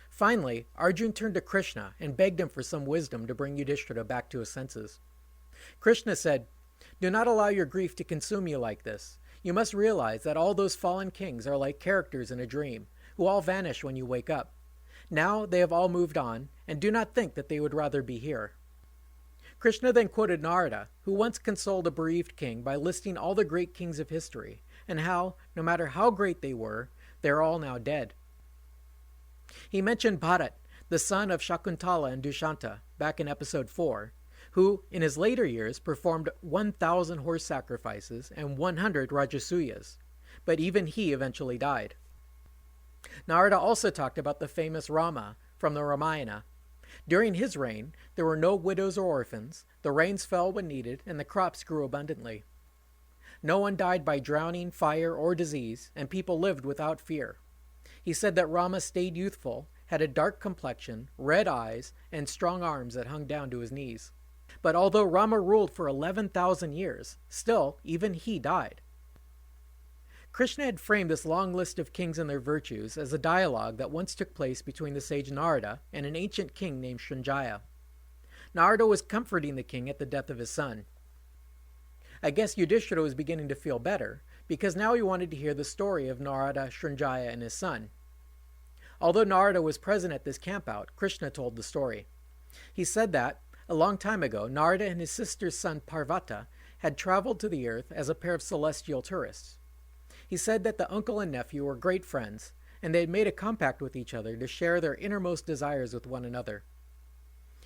S1: Finally, Arjun turned to Krishna and begged him for some wisdom to bring Yudhishthira back to his senses. Krishna said, "Do not allow your grief to consume you like this. You must realize that all those fallen kings are like characters in a dream, who all vanish when you wake up. Now they have all moved on, and do not think that they would rather be here." Krishna then quoted Narada, who once consoled a bereaved king by listing all the great kings of history, and how, no matter how great they were all now dead. He mentioned Bharat, the son of Shakuntala and Dushanta, back in episode 4, who, in his later years, performed 1,000 horse sacrifices and 100 Rajasuyas, but even he eventually died. Narada also talked about the famous Rama from the Ramayana. During his reign, there were no widows or orphans, the rains fell when needed, and the crops grew abundantly. No one died by drowning, fire, or disease, and people lived without fear. He said that Rama stayed youthful, had a dark complexion, red eyes, and strong arms that hung down to his knees. But although Rama ruled for 11,000 years, still, even he died. Krishna had framed this long list of kings and their virtues as a dialogue that once took place between the sage Narada and an ancient king named Srinjaya. Narada was comforting the king at the death of his son. I guess Yudhishthira was beginning to feel better, because now he wanted to hear the story of Narada, Srinjaya, and his son. Although Narada was present at this campout, Krishna told the story. He said that, a long time ago, Narada and his sister's son Parvata had traveled to the earth as a pair of celestial tourists. He said that the uncle and nephew were great friends, and they had made a compact with each other to share their innermost desires with one another.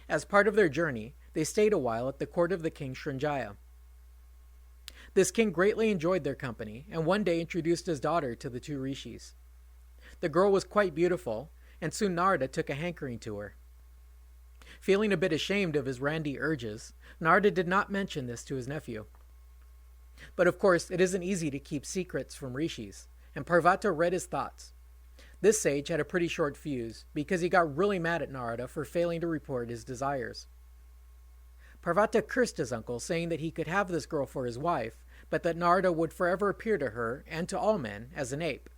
S1: As part of their journey, they stayed a while at the court of the king Srinjaya. This king greatly enjoyed their company, and one day introduced his daughter to the two rishis. The girl was quite beautiful, and soon Narada took a hankering to her. Feeling a bit ashamed of his randy urges, Narada did not mention this to his nephew. But of course, it isn't easy to keep secrets from rishis, and Parvata read his thoughts. This sage had a pretty short fuse, because he got really mad at Narada for failing to report his desires. Parvata cursed his uncle, saying that he could have this girl for his wife, but that Narada would forever appear to her, and to all men, as an ape.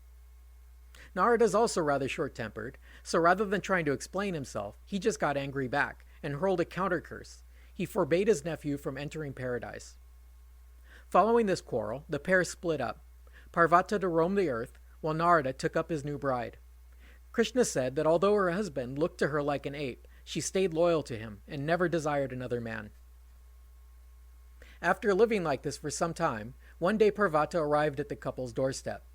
S1: Narada is also rather short-tempered, so rather than trying to explain himself, he just got angry back, and hurled a counter-curse. He forbade his nephew from entering paradise. Following this quarrel, the pair split up, Parvata to roam the earth, while Narada took up his new bride. Krishna said that although her husband looked to her like an ape, she stayed loyal to him and never desired another man. After living like this for some time, one day Parvata arrived at the couple's doorstep.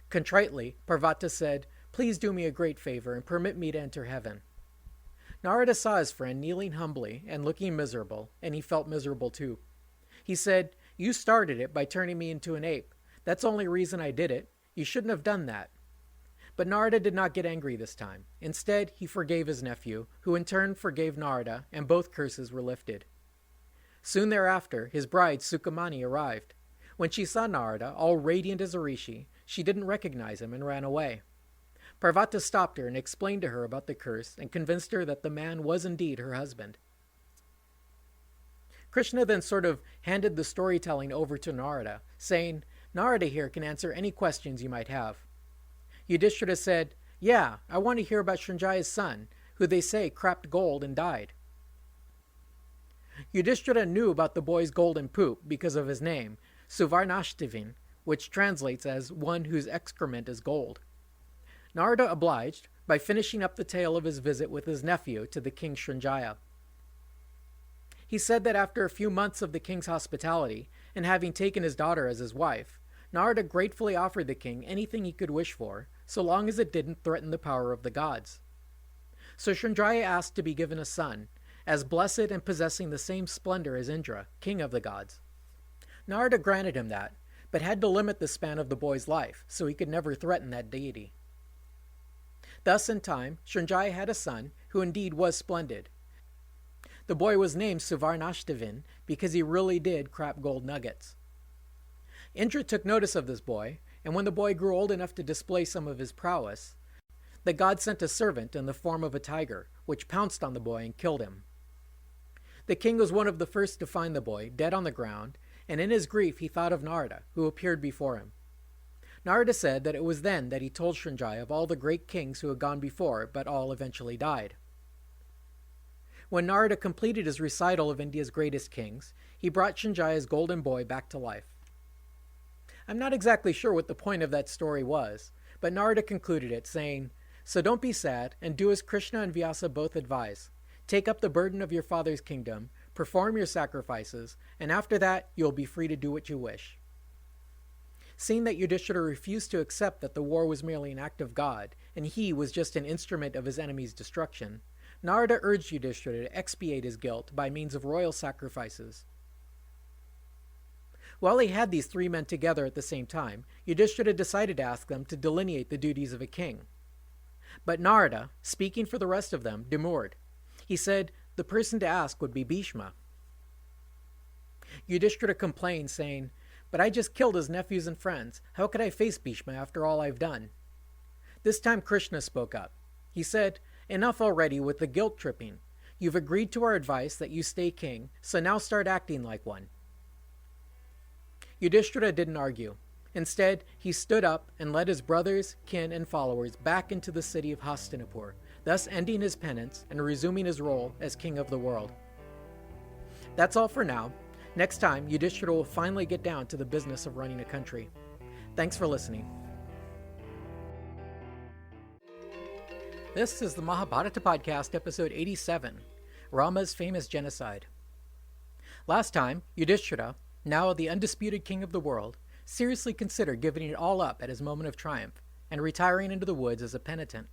S1: Contritely, Parvata said, "Please do me a great favor and permit me to enter heaven." Narada saw his friend kneeling humbly and looking miserable, and he felt miserable too. He said, "You started it by turning me into an ape. That's the only reason I did it. You shouldn't have done that." But Narada did not get angry this time. Instead, he forgave his nephew, who in turn forgave Narada, and both curses were lifted. Soon thereafter, his bride Sukamani arrived. When she saw Narada, all radiant as a rishi, she didn't recognize him and ran away. Parvata stopped her and explained to her about the curse and convinced her that the man was indeed her husband. Krishna then sort of handed the storytelling over to Narada, saying, Narada here can answer any questions you might have. Yudhishthira said, Yeah, I want to hear about Srinjaya's son, who they say crapped gold and died. Yudhishthira knew about the boy's golden poop because of his name, Suvarnashtivin, which translates as one whose excrement is gold. Narada obliged by finishing up the tale of his visit with his nephew to the king Srinjaya. He said that after a few months of the king's hospitality, and having taken his daughter as his wife, Narada gratefully offered the king anything he could wish for, so long as it didn't threaten the power of the gods. So Srinjaya asked to be given a son, as blessed and possessing the same splendor as Indra, king of the gods. Narada granted him that, but had to limit the span of the boy's life, so he could never threaten that deity. Thus, in time, Srinjaya had a son who indeed was splendid. The boy was named Suvarnashtivin because he really did crap gold nuggets. Indra took notice of this boy, and when the boy grew old enough to display some of his prowess, the god sent a servant in the form of a tiger, which pounced on the boy and killed him. The king was one of the first to find the boy, dead on the ground, and in his grief he thought of Narada, who appeared before him. Narada said that it was then that he told Srinjaya of all the great kings who had gone before, but all eventually died. When Narada completed his recital of India's greatest kings, he brought Srinjaya's golden boy back to life. I'm not exactly sure what the point of that story was, but Narada concluded it, saying, So don't be sad, and do as Krishna and Vyasa both advise. Take up the burden of your father's kingdom, perform your sacrifices, and after that you will be free to do what you wish. Seeing that Yudhishthira refused to accept that the war was merely an act of God, and he was just an instrument of his enemy's destruction, Narada urged Yudhishthira to expiate his guilt by means of royal sacrifices. While he had these three men together at the same time, Yudhishthira decided to ask them to delineate the duties of a king. But Narada, speaking for the rest of them, demurred. He said the person to ask would be Bhishma. Yudhishthira complained, saying, But I just killed his nephews and friends. How could I face Bhishma after all I've done? This time Krishna spoke up. He said, Enough already with the guilt tripping. You've agreed to our advice that you stay king, so now start acting like one. Yudhishthira didn't argue. Instead, he stood up and led his brothers, kin, and followers back into the city of Hastinapur, thus ending his penance and resuming his role as king of the world. That's all for now. Next time, Yudhishthira will finally get down to the business of running a country. Thanks for listening. This is the Mahabharata Podcast, episode 87, Rama's Famous Genocide. Last time, Yudhishthira, now the undisputed king of the world, seriously considered giving it all up at his moment of triumph and retiring into the woods as a penitent.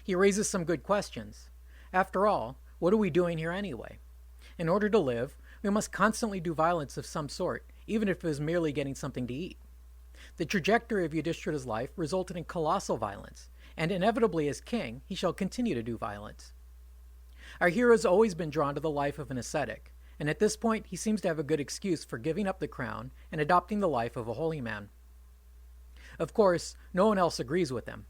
S1: He raises some good questions. After all, what are we doing here anyway? In order to live, we must constantly do violence of some sort, even if it is merely getting something to eat. The trajectory of Yudhishthira's life resulted in colossal violence, and inevitably as king, he shall continue to do violence. Our hero has always been drawn to the life of an ascetic, and at this point he seems to have a good excuse for giving up the crown and adopting the life of a holy man. Of course, no one else agrees with him.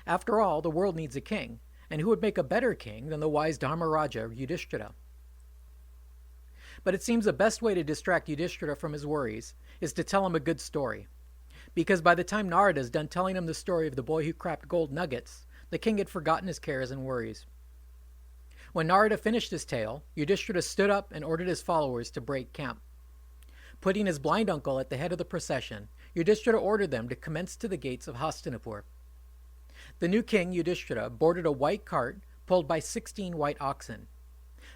S1: After all, the world needs a king, and who would make a better king than the wise Dharmaraja Yudhishthira? But it seems the best way to distract Yudhishthira from his worries is to tell him a good story. Because by the time Narada is done telling him the story of the boy who crapped gold nuggets, the king had forgotten his cares and worries. When Narada finished his tale, Yudhishthira stood up and ordered his followers to break camp. Putting his blind uncle at the head of the procession, Yudhishthira ordered them to commence to the gates of Hastinapur. The new king, Yudhishthira, boarded a white cart pulled by 16 white oxen.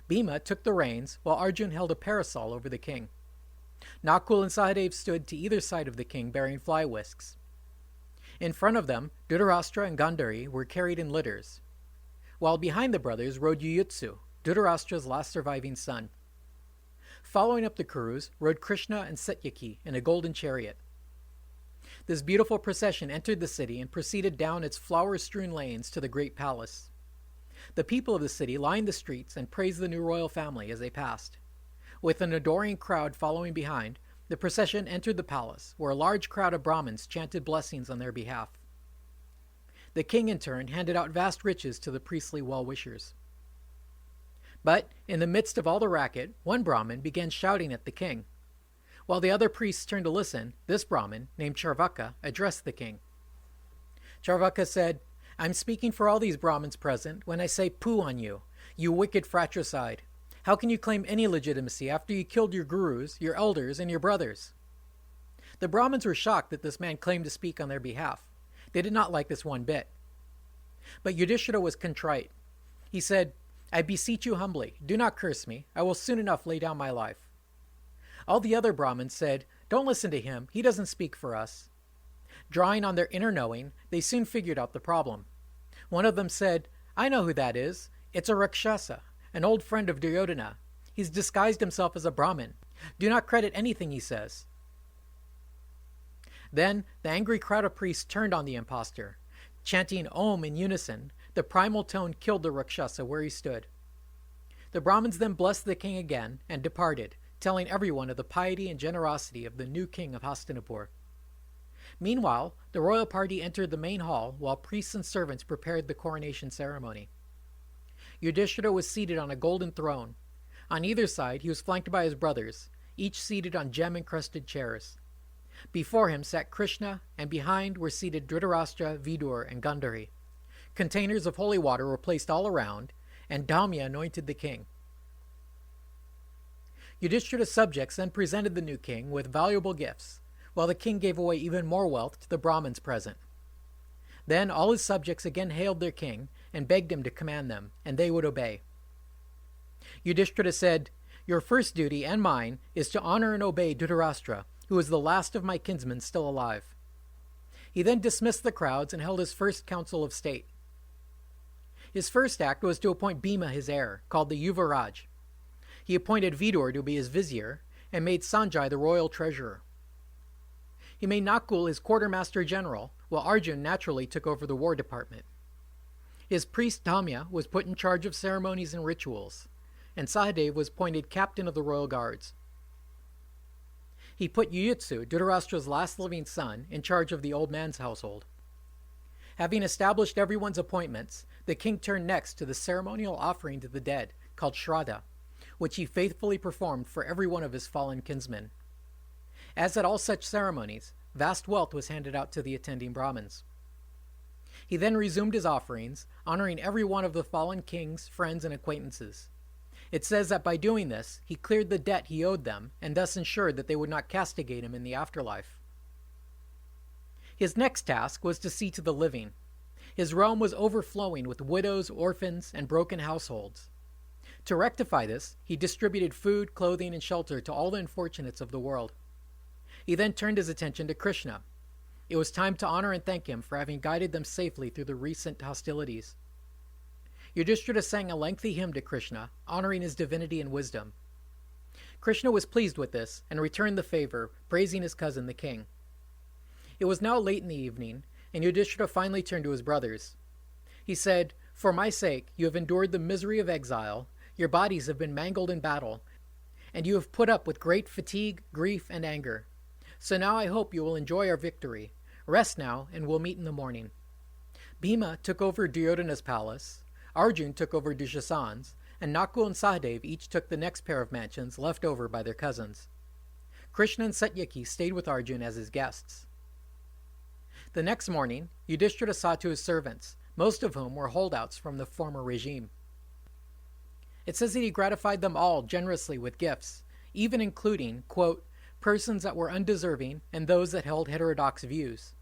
S1: Bhima took the reins, while Arjun held a parasol over the king. Nakul and Sahadev stood to either side of the king bearing fly whisks. In front of them, Dhritarashtra and Gandhari were carried in litters, while behind the brothers rode Yuyutsu, Dhritarashtra's last surviving son. Following up the Kurus rode Krishna and Satyaki in a golden chariot. This beautiful procession entered the city and proceeded down its flower-strewn lanes to the great palace. The people of the city lined the streets and praised the new royal family as they passed. With an adoring crowd following behind, the procession entered the palace, where a large crowd of Brahmins chanted blessings on their behalf. The king, in turn, handed out vast riches to the priestly well-wishers. But, in the midst of all the racket, one Brahmin began shouting at the king. While the other priests turned to listen, this Brahmin, named Charvaka, addressed the king. Charvaka said, "I'm speaking for all these Brahmins present when I say pooh on you, you wicked fratricide. How can you claim any legitimacy after you killed your gurus, your elders, and your brothers?" The Brahmins were shocked that this man claimed to speak on their behalf. They did not like this one bit. But Yudhishthira was contrite. He said, "I beseech you humbly, do not curse me. I will soon enough lay down my life." All the other Brahmins said, "Don't listen to him. He doesn't speak for us." Drawing on their inner knowing, they soon figured out the problem. One of them said, "I know who that is. It's a Rakshasa, an old friend of Duryodhana. He's disguised himself as a Brahmin. Do not credit anything he says." Then the angry crowd of priests turned on the impostor. Chanting Om in unison, the primal tone killed the Rakshasa where he stood. The Brahmins then blessed the king again and departed, telling everyone of the piety and generosity of the new king of Hastinapur. Meanwhile, the royal party entered the main hall while priests and servants prepared the coronation ceremony. Yudhishthira was seated on a golden throne. On either side, he was flanked by his brothers, each seated on gem-encrusted chairs. Before him sat Krishna, and behind were seated Dhritarashtra, Vidur, and Gandhari. Containers of holy water were placed all around, and Dhamya anointed the king. Yudhishthira's subjects then presented the new king with valuable gifts, while the king gave away even more wealth to the Brahmins present. Then all his subjects again hailed their king and begged him to command them, and they would obey. Yudhishthira said, "Your first duty and mine is to honor and obey Dhritarashtra, who is the last of my kinsmen still alive." He then dismissed the crowds and held his first council of state. His first act was to appoint Bhima his heir, called the Yuvaraj. He appointed Vidur to be his vizier, and made Sanjay the royal treasurer. He made Nakul his quartermaster general, while Arjun naturally took over the war department. His priest Dhamya was put in charge of ceremonies and rituals, and Sahadev was appointed captain of the royal guards. He put Yuyutsu, Dhritarashtra's last living son, in charge of the old man's household. Having established everyone's appointments, the king turned next to the ceremonial offering to the dead, called Shraddha, which he faithfully performed for every one of his fallen kinsmen. As at all such ceremonies, vast wealth was handed out to the attending Brahmins. He then resumed his offerings, honoring every one of the fallen kings, friends, and acquaintances. It says that by doing this, he cleared the debt he owed them, and thus ensured that they would not castigate him in the afterlife. His next task was to see to the living. His realm was overflowing with widows, orphans, and broken households. To rectify this, he distributed food, clothing, and shelter to all the unfortunates of the world. He then turned his attention to Krishna. It was time to honor and thank him for having guided them safely through the recent hostilities. Yudhishthira sang a lengthy hymn to Krishna, honoring his divinity and wisdom. Krishna was pleased with this and returned the favor, praising his cousin the king. It was now late in the evening, and Yudhishthira finally turned to his brothers. He said, "For my sake, you have endured the misery of exile, your bodies have been mangled in battle, and you have put up with great fatigue, grief, and anger. So now I hope you will enjoy our victory. Rest now, and we'll meet in the morning." Bhima took over Duryodhana's palace, Arjun took over Dushasan's, and Nakul and Sahadev each took the next pair of mansions left over by their cousins. Krishna and Satyaki stayed with Arjun as his guests. The next morning, Yudhishthira saw to his servants, most of whom were holdouts from the former regime. It says that he gratified them all generously with gifts, even including, quote, persons that were undeserving and those that held heterodox views.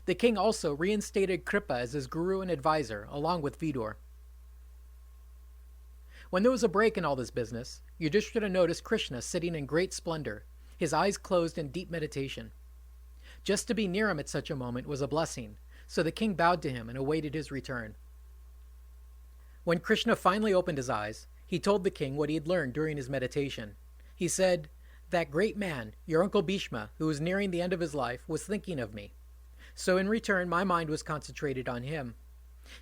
S1: The king also reinstated Kripa as his guru and advisor, along with Vidur. When there was a break in all this business, Yudhishthira noticed Krishna sitting in great splendor, his eyes closed in deep meditation. Just to be near him at such a moment was a blessing, so the king bowed to him and awaited his return. When Krishna finally opened his eyes, he told the king what he had learned during his meditation. He said, "That great man, your uncle Bhishma, who was nearing the end of his life, was thinking of me. So in return, my mind was concentrated on him.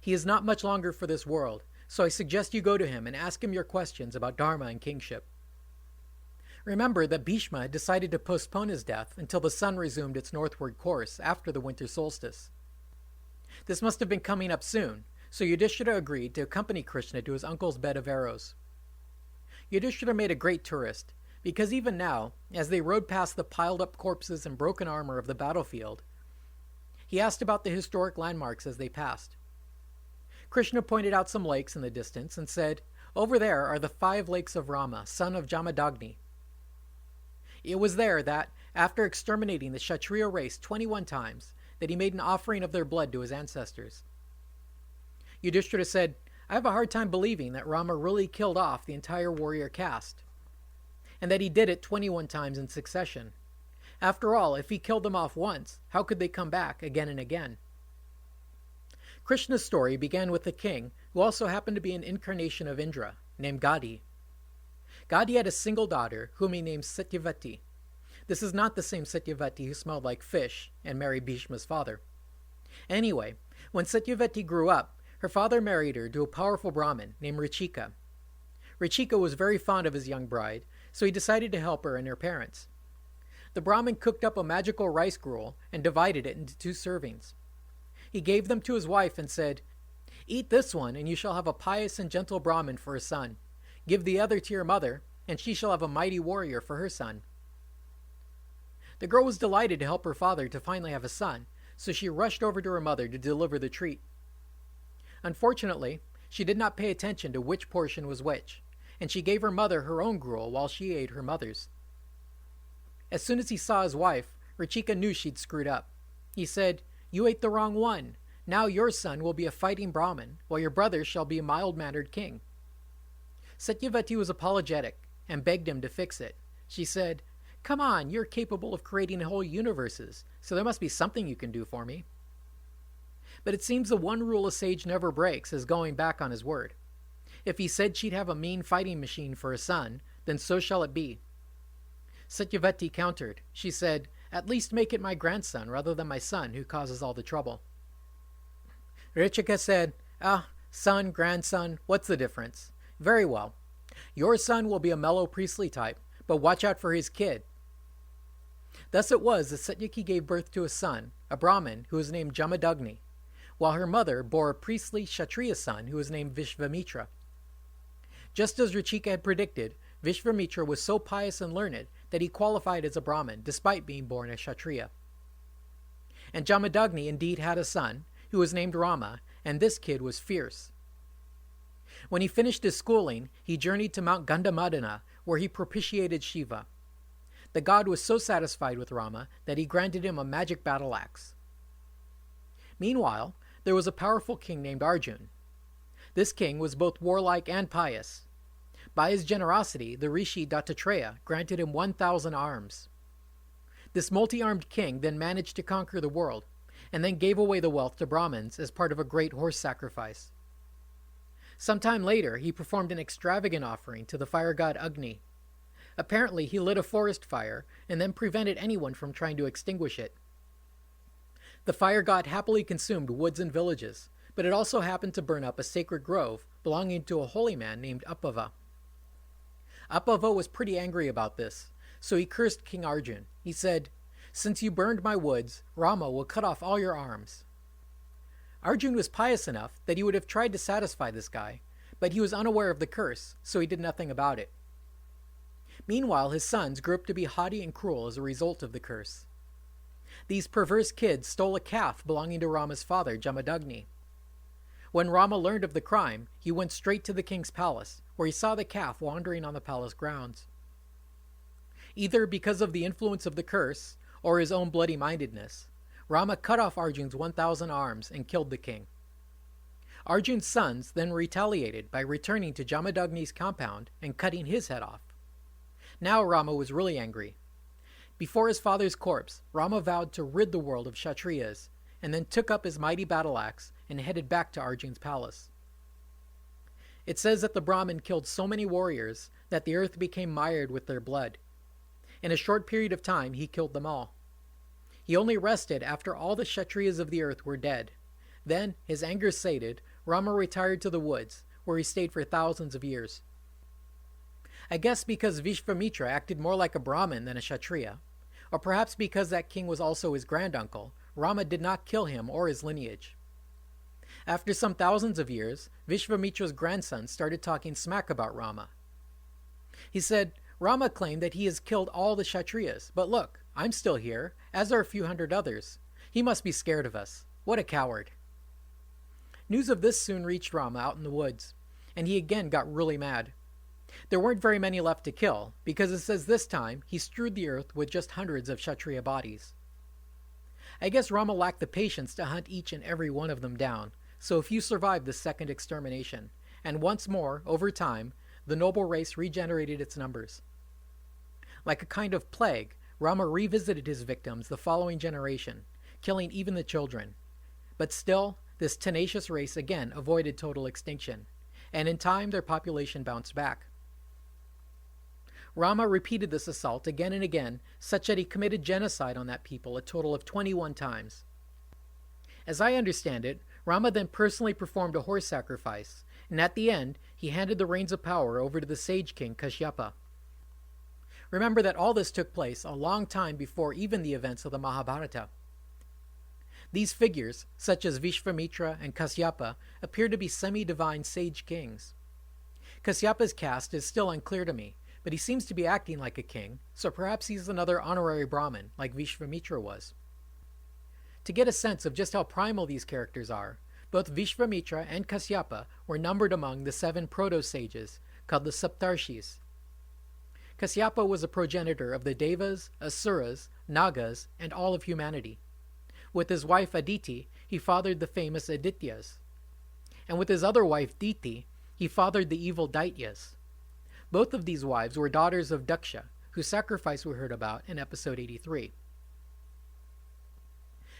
S1: He is not much longer for this world, So I suggest you go to him and ask him your questions about Dharma and kingship. Remember that Bhishma had decided to postpone his death until the sun resumed its northward course after the winter solstice. This must have been coming up soon, so Yudhishthira agreed to accompany Krishna to his uncle's bed of arrows. Yudhishthira made a great tourist, because even now, as they rode past the piled-up corpses and broken armor of the battlefield, he asked about the historic landmarks as they passed. Krishna pointed out some lakes in the distance and said, "Over there are the 5 lakes of Rama, son of Jamadagni." It was there that, after exterminating the Kshatriya race 21 times, that he made an offering of their blood to his ancestors. Yudhishthira said, "I have a hard time believing that Rama really killed off the entire warrior caste, and that he did it 21 times in succession. After all, if he killed them off once, how could they come back again and again?" Krishna's story began with a king who also happened to be an incarnation of Indra, named Gadi. Gadi had a single daughter, whom he named Satyavati. This is not the same Satyavati who smelled like fish and married Bhishma's father. Anyway, when Satyavati grew up, her father married her to a powerful Brahmin named Richika. Richika was very fond of his young bride, so he decided to help her and her parents. The Brahmin cooked up a magical rice gruel and divided it into 2 servings. He gave them to his wife and said, "Eat this one, and you shall have a pious and gentle Brahmin for a son. Give the other to your mother, and she shall have a mighty warrior for her son." The girl was delighted to help her father to finally have a son, so she rushed over to her mother to deliver the treat. Unfortunately, she did not pay attention to which portion was which, and she gave her mother her own gruel while she ate her mother's. As soon as he saw his wife, Richika knew she'd screwed up. He said, "You ate the wrong one. Now your son will be a fighting Brahmin, while your brother shall be a mild-mannered king." Satyavati was apologetic and begged him to fix it. She said, "Come on, you're capable of creating whole universes, so there must be something you can do for me." But it seems the one rule a sage never breaks is going back on his word. If he said she'd have a mean fighting machine for a son, then so shall it be. Satyavati countered. She said, "At least make it my grandson rather than my son who causes all the trouble." Richika said, son, grandson, what's the difference? Very well. Your son will be a mellow priestly type, but watch out for his kid." Thus it was that Satyaki gave birth to a son, a Brahmin, who was named Jamadagni, while her mother bore a priestly Kshatriya son who was named Vishvamitra. Just as Richika had predicted, Vishvamitra was so pious and learned that he qualified as a Brahmin despite being born a Kshatriya. And Jamadagni indeed had a son, who was named Rama, and this kid was fierce. When he finished his schooling, he journeyed to Mount Gandhamadana, where he propitiated Shiva. The god was so satisfied with Rama that he granted him a magic battle axe. Meanwhile, there was a powerful king named Arjun. This king was both warlike and pious. By his generosity, the rishi Dattatreya granted him 1,000 arms. This multi-armed king then managed to conquer the world, and then gave away the wealth to Brahmins as part of a great horse sacrifice. Sometime later, he performed an extravagant offering to the fire god Agni. Apparently, he lit a forest fire and then prevented anyone from trying to extinguish it. The fire god happily consumed woods and villages, but it also happened to burn up a sacred grove belonging to a holy man named Appava. Appava was pretty angry about this, so he cursed King Arjun. He said, "Since you burned my woods, Rama will cut off all your arms." Arjun was pious enough that he would have tried to satisfy this guy, but he was unaware of the curse, so he did nothing about it. Meanwhile, his sons grew up to be haughty and cruel as a result of the curse. These perverse kids stole a calf belonging to Rama's father, Jamadagni. When Rama learned of the crime, he went straight to the king's palace, where he saw the calf wandering on the palace grounds. Either because of the influence of the curse, or his own bloody-mindedness, Rama cut off Arjun's 1,000 arms and killed the king. Arjun's sons then retaliated by returning to Jamadagni's compound and cutting his head off. Now Rama was really angry. Before his father's corpse, Rama vowed to rid the world of Kshatriyas, and then took up his mighty battle axe and headed back to Arjun's palace. It says that the Brahmin killed so many warriors that the earth became mired with their blood. In a short period of time, he killed them all. He only rested after all the Kshatriyas of the earth were dead. Then, his anger sated, Rama retired to the woods, where he stayed for thousands of years. I guess because Vishvamitra acted more like a Brahmin than a Kshatriya, or perhaps because that king was also his granduncle, Rama did not kill him or his lineage. After some thousands of years, Vishvamitra's grandson started talking smack about Rama. He said, Rama claimed that he has killed all the Kshatriyas, but look, I'm still here, as are a few hundred others. He must be scared of us. What a coward. News of this soon reached Rama out in the woods, and he again got really mad. There weren't very many left to kill, because it says this time he strewed the earth with just hundreds of Kshatriya bodies. I guess Rama lacked the patience to hunt each and every one of them down, so few survived the second extermination, and once more, over time, the noble race regenerated its numbers. Like a kind of plague, Rama revisited his victims the following generation, killing even the children. But still, this tenacious race again avoided total extinction, and in time their population bounced back. Rama repeated this assault again and again, such that he committed genocide on that people a total of 21 times. As I understand it, Rama then personally performed a horse sacrifice, and at the end, he handed the reins of power over to the sage king Kashyapa. Remember that all this took place a long time before even the events of the Mahabharata. These figures, such as Vishvamitra and Kashyapa, appear to be semi-divine sage kings. Kasyapa's caste is still unclear to me, but he seems to be acting like a king, so perhaps he's another honorary Brahmin, like Vishvamitra was. To get a sense of just how primal these characters are, both Vishvamitra and Kashyapa were numbered among the 7 proto-sages, called the Saptarshis. Kashyapa was a progenitor of the Devas, Asuras, Nagas, and all of humanity. With his wife Aditi, he fathered the famous Adityas. And with his other wife Diti, he fathered the evil Daityas. Both of these wives were daughters of Daksha, whose sacrifice we heard about in episode 83.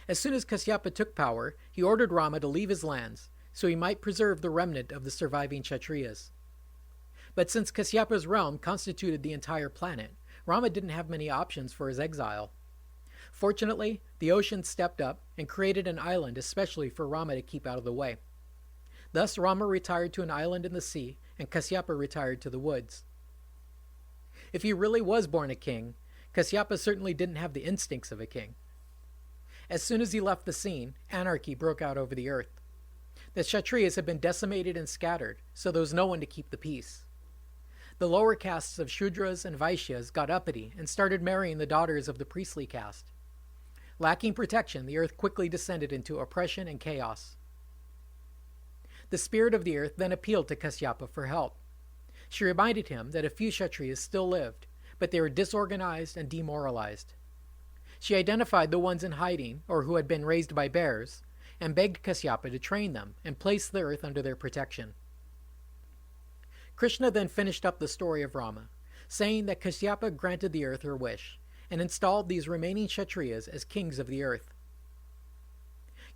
S1: As soon as Kashyapa took power, he ordered Rama to leave his lands, so he might preserve the remnant of the surviving Kshatriyas. But since Kasyapa's realm constituted the entire planet, Rama didn't have many options for his exile. Fortunately, the ocean stepped up and created an island especially for Rama to keep out of the way. Thus Rama retired to an island in the sea, and Kashyapa retired to the woods. If he really was born a king, Kashyapa certainly didn't have the instincts of a king. As soon as he left the scene, anarchy broke out over the earth. The Kshatriyas had been decimated and scattered, so there was no one to keep the peace. The lower castes of Shudras and Vaishyas got uppity and started marrying the daughters of the priestly caste. Lacking protection, the earth quickly descended into oppression and chaos. The spirit of the earth then appealed to Kashyapa for help. She reminded him that a few Kshatriyas still lived, but they were disorganized and demoralized. She identified the ones in hiding, or who had been raised by bears, and begged Kashyapa to train them and place the earth under their protection. Krishna then finished up the story of Rama, saying that Kashyapa granted the earth her wish, and installed these remaining Kshatriyas as kings of the earth.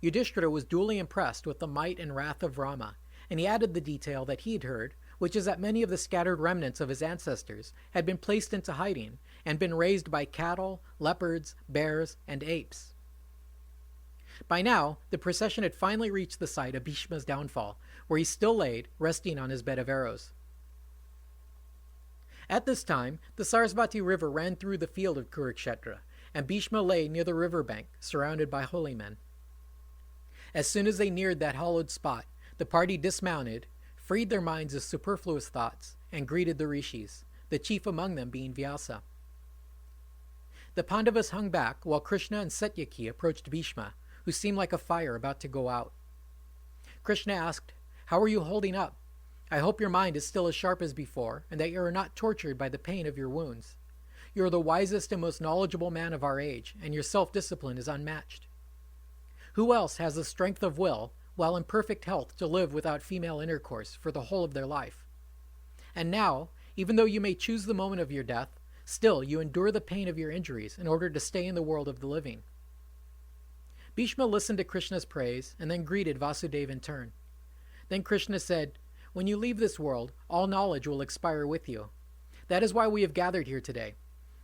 S1: Yudhishthira was duly impressed with the might and wrath of Rama, and he added the detail that he'd heard, which is that many of the scattered remnants of his ancestors had been placed into hiding and been raised by cattle, leopards, bears, and apes. By now, the procession had finally reached the site of Bhishma's downfall, where he still laid, resting on his bed of arrows. At this time, the Sarasvati River ran through the field of Kurukshetra, and Bhishma lay near the riverbank, surrounded by holy men. As soon as they neared that hallowed spot, the party dismounted, freed their minds of superfluous thoughts, and greeted the rishis, the chief among them being Vyasa. The Pandavas hung back while Krishna and Satyaki approached Bhishma, who seemed like a fire about to go out. Krishna asked, "How are you holding up? I hope your mind is still as sharp as before, and that you are not tortured by the pain of your wounds. You are the wisest and most knowledgeable man of our age, and your self-discipline is unmatched. Who else has the strength of will, while in perfect health, to live without female intercourse for the whole of their life? And now, even though you may choose the moment of your death, still you endure the pain of your injuries in order to stay in the world of the living." Bhishma listened to Krishna's praise and then greeted Vasudeva in turn. Then Krishna said, "When you leave this world, all knowledge will expire with you. That is why we have gathered here today.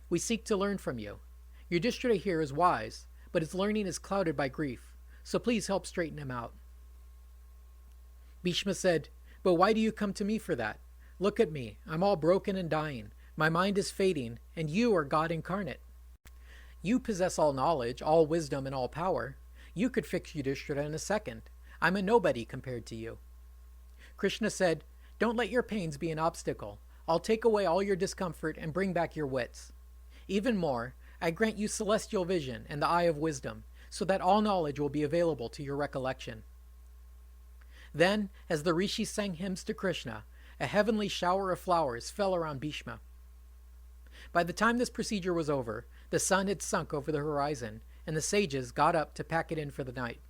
S1: We seek to learn from you. Yudhishthira here is wise, but his learning is clouded by grief, so please help straighten him out." Bhishma said, But why do you come to me for that? Look at me. I'm all broken and dying. My mind is fading, and you are God incarnate. You possess all knowledge, all wisdom, and all power. You could fix Yudhishthira in a second. I'm a nobody compared to you. Krishna said, "Don't let your pains be an obstacle. I'll take away all your discomfort and bring back your wits. Even more, I grant you celestial vision and the eye of wisdom, so that all knowledge will be available to your recollection." Then, as the rishis sang hymns to Krishna, a heavenly shower of flowers fell around Bhishma. By the time this procedure was over, the sun had sunk over the horizon, and the sages got up to pack it in for the night.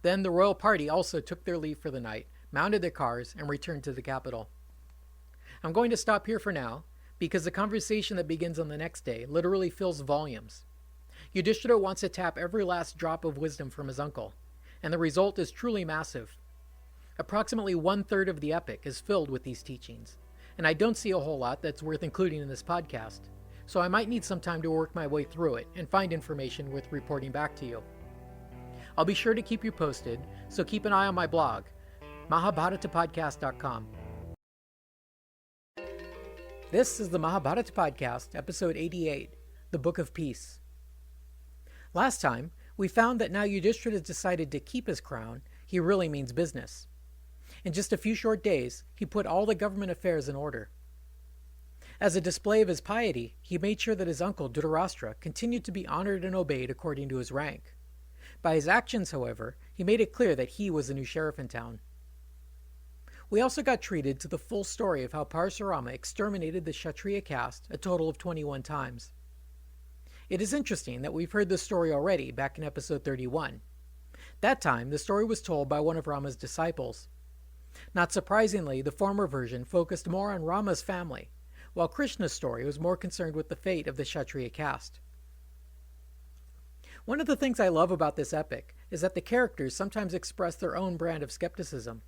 S1: Then the royal party also took their leave for the night, mounted their cars, and returned to the capital. I'm going to stop here for now, because the conversation that begins on the next day literally fills volumes. Yudhishthira wants to tap every last drop of wisdom from his uncle, and the result is truly massive. Approximately 1/3 of the epic is filled with these teachings, and I don't see a whole lot that's worth including in this podcast, so I might need some time to work my way through it and find information worth reporting back to you. I'll be sure to keep you posted, so keep an eye on my blog, mahabharatapodcast.com. This is the Mahabharata Podcast, episode 88, The Book of Peace. Last time, we found that now Yudhishthira has decided to keep his crown, he really means business. In just a few short days, he put all the government affairs in order. As a display of his piety, he made sure that his uncle Dhritarashtra continued to be honored and obeyed according to his rank. By his actions, however, he made it clear that he was the new sheriff in town. We also got treated to the full story of how Parasurama exterminated the Kshatriya caste a total of 21 times. It is interesting that we've heard this story already back in episode 31. That time, the story was told by one of Rama's disciples. Not surprisingly, the former version focused more on Rama's family, while Krishna's story was more concerned with the fate of the Kshatriya caste. One of the things I love about this epic is that the characters sometimes express their own brand of skepticism.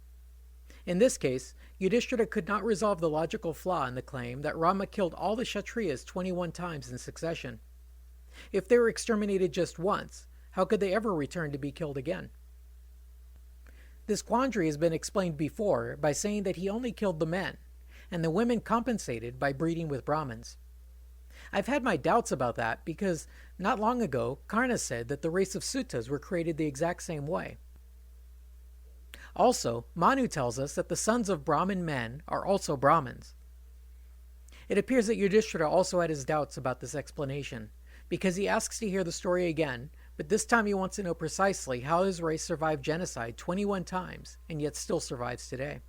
S1: In this case, Yudhishthira could not resolve the logical flaw in the claim that Rama killed all the Kshatriyas 21 times in succession. If they were exterminated just once, how could they ever return to be killed again? This quandary has been explained before by saying that he only killed the men, and the women compensated by breeding with Brahmins. I've had my doubts about that because not long ago, Karna said that the race of Suttas were created the exact same way. Also, Manu tells us that the sons of Brahmin men are also Brahmins. It appears that Yudhishthira also had his doubts about this explanation, because he asks to hear the story again, but this time he wants to know precisely how his race survived genocide 21 times and yet still survives today.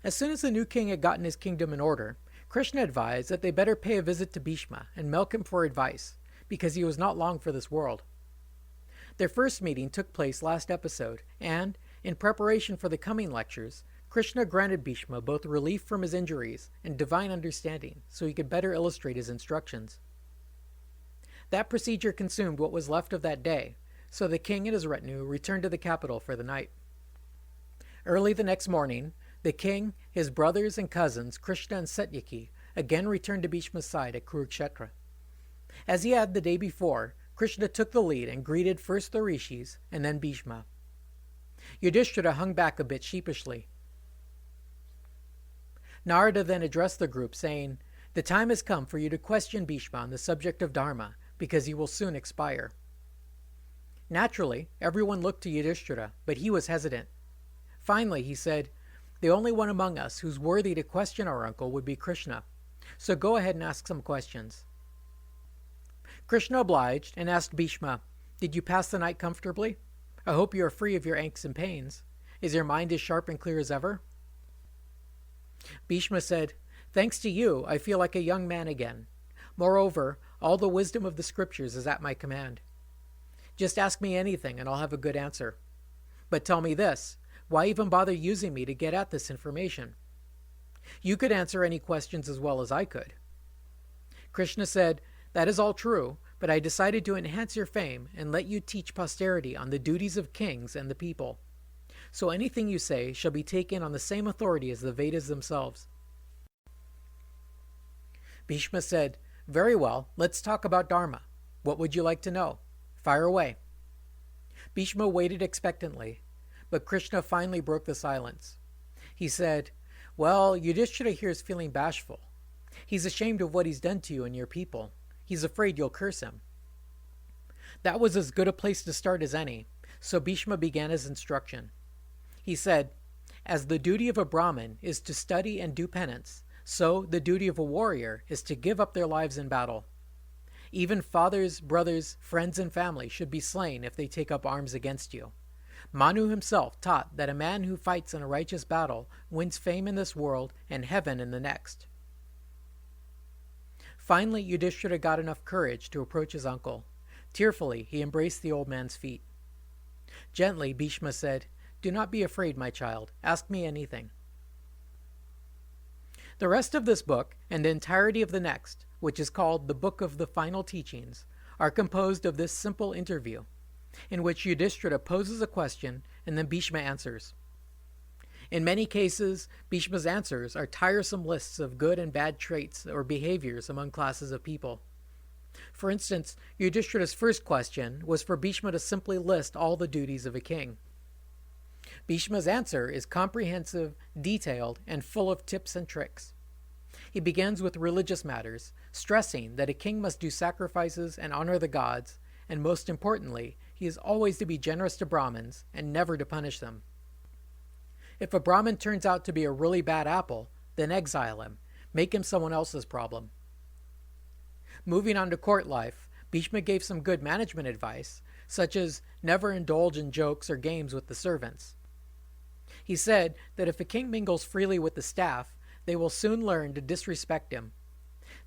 S1: As soon as the new king had gotten his kingdom in order, Krishna advised that they better pay a visit to Bhishma and milk him for advice, because he was not long for this world. Their first meeting took place last episode, and, in preparation for the coming lectures, Krishna granted Bhishma both relief from his injuries and divine understanding so he could better illustrate his instructions. That procedure consumed what was left of that day, so the king and his retinue returned to the capital for the night. Early the next morning, the king, his brothers and cousins, Krishna and Satyaki, again returned to Bhishma's side at Kurukshetra. As he had the day before, Krishna took the lead and greeted first the rishis and then Bhishma. Yudhishthira hung back a bit sheepishly. Narada then addressed the group, saying, "The time has come for you to question Bhishma on the subject of Dharma, because he will soon expire." Naturally, everyone looked to Yudhishthira, but he was hesitant. Finally, he said, "The only one among us who's worthy to question our uncle would be Krishna, so go ahead and ask some questions." Krishna obliged and asked Bhishma, "Did you pass the night comfortably? I hope you are free of your aches and pains. Is your mind as sharp and clear as ever?" Bhishma said, "Thanks to you, I feel like a young man again. Moreover, all the wisdom of the scriptures is at my command. Just ask me anything and I'll have a good answer. But tell me this, why even bother using me to get at this information? You could answer any questions as well as I could." Krishna said, "That is all true, but I decided to enhance your fame and let you teach posterity on the duties of kings and the people. So anything you say shall be taken on the same authority as the Vedas themselves." Bhishma said, "Very well, let's talk about Dharma. What would you like to know? Fire away." Bhishma waited expectantly, but Krishna finally broke the silence. He said, "Well, Yudhishthira here is feeling bashful. He's ashamed of what he's done to you and your people. He's afraid you'll curse him." That was as good a place to start as any, so Bhishma began his instruction. He said, "As the duty of a Brahmin is to study and do penance, so the duty of a warrior is to give up their lives in battle. Even fathers, brothers, friends, and family should be slain if they take up arms against you. Manu himself taught that a man who fights in a righteous battle wins fame in this world and heaven in the next." Finally, Yudhishthira got enough courage to approach his uncle. Tearfully, he embraced the old man's feet. Gently, Bhishma said, "Do not be afraid, my child. Ask me anything." The rest of this book, and the entirety of the next, which is called the Book of the Final Teachings, are composed of this simple interview, in which Yudhishthira poses a question and then Bhishma answers. In many cases, Bhishma's answers are tiresome lists of good and bad traits or behaviors among classes of people. For instance, Yudhishthira's first question was for Bhishma to simply list all the duties of a king. Bhishma's answer is comprehensive, detailed, and full of tips and tricks. He begins with religious matters, stressing that a king must do sacrifices and honor the gods, and most importantly, he is always to be generous to Brahmins and never to punish them. If a Brahmin turns out to be a really bad apple, then exile him, make him someone else's problem. Moving on to court life, Bhishma gave some good management advice, such as never indulge in jokes or games with the servants. He said that if a king mingles freely with the staff, they will soon learn to disrespect him.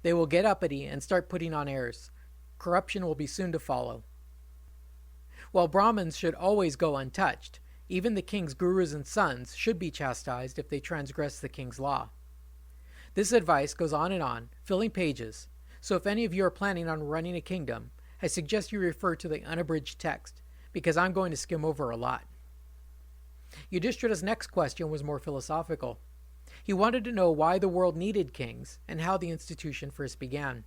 S1: They will get uppity and start putting on airs. Corruption will be soon to follow. While Brahmins should always go untouched, even the king's gurus and sons should be chastised if they transgress the king's law. This advice goes on, filling pages, so if any of you are planning on running a kingdom, I suggest you refer to the unabridged text, because I'm going to skim over a lot. Yudhishthira's next question was more philosophical. He wanted to know why the world needed kings and how the institution first began.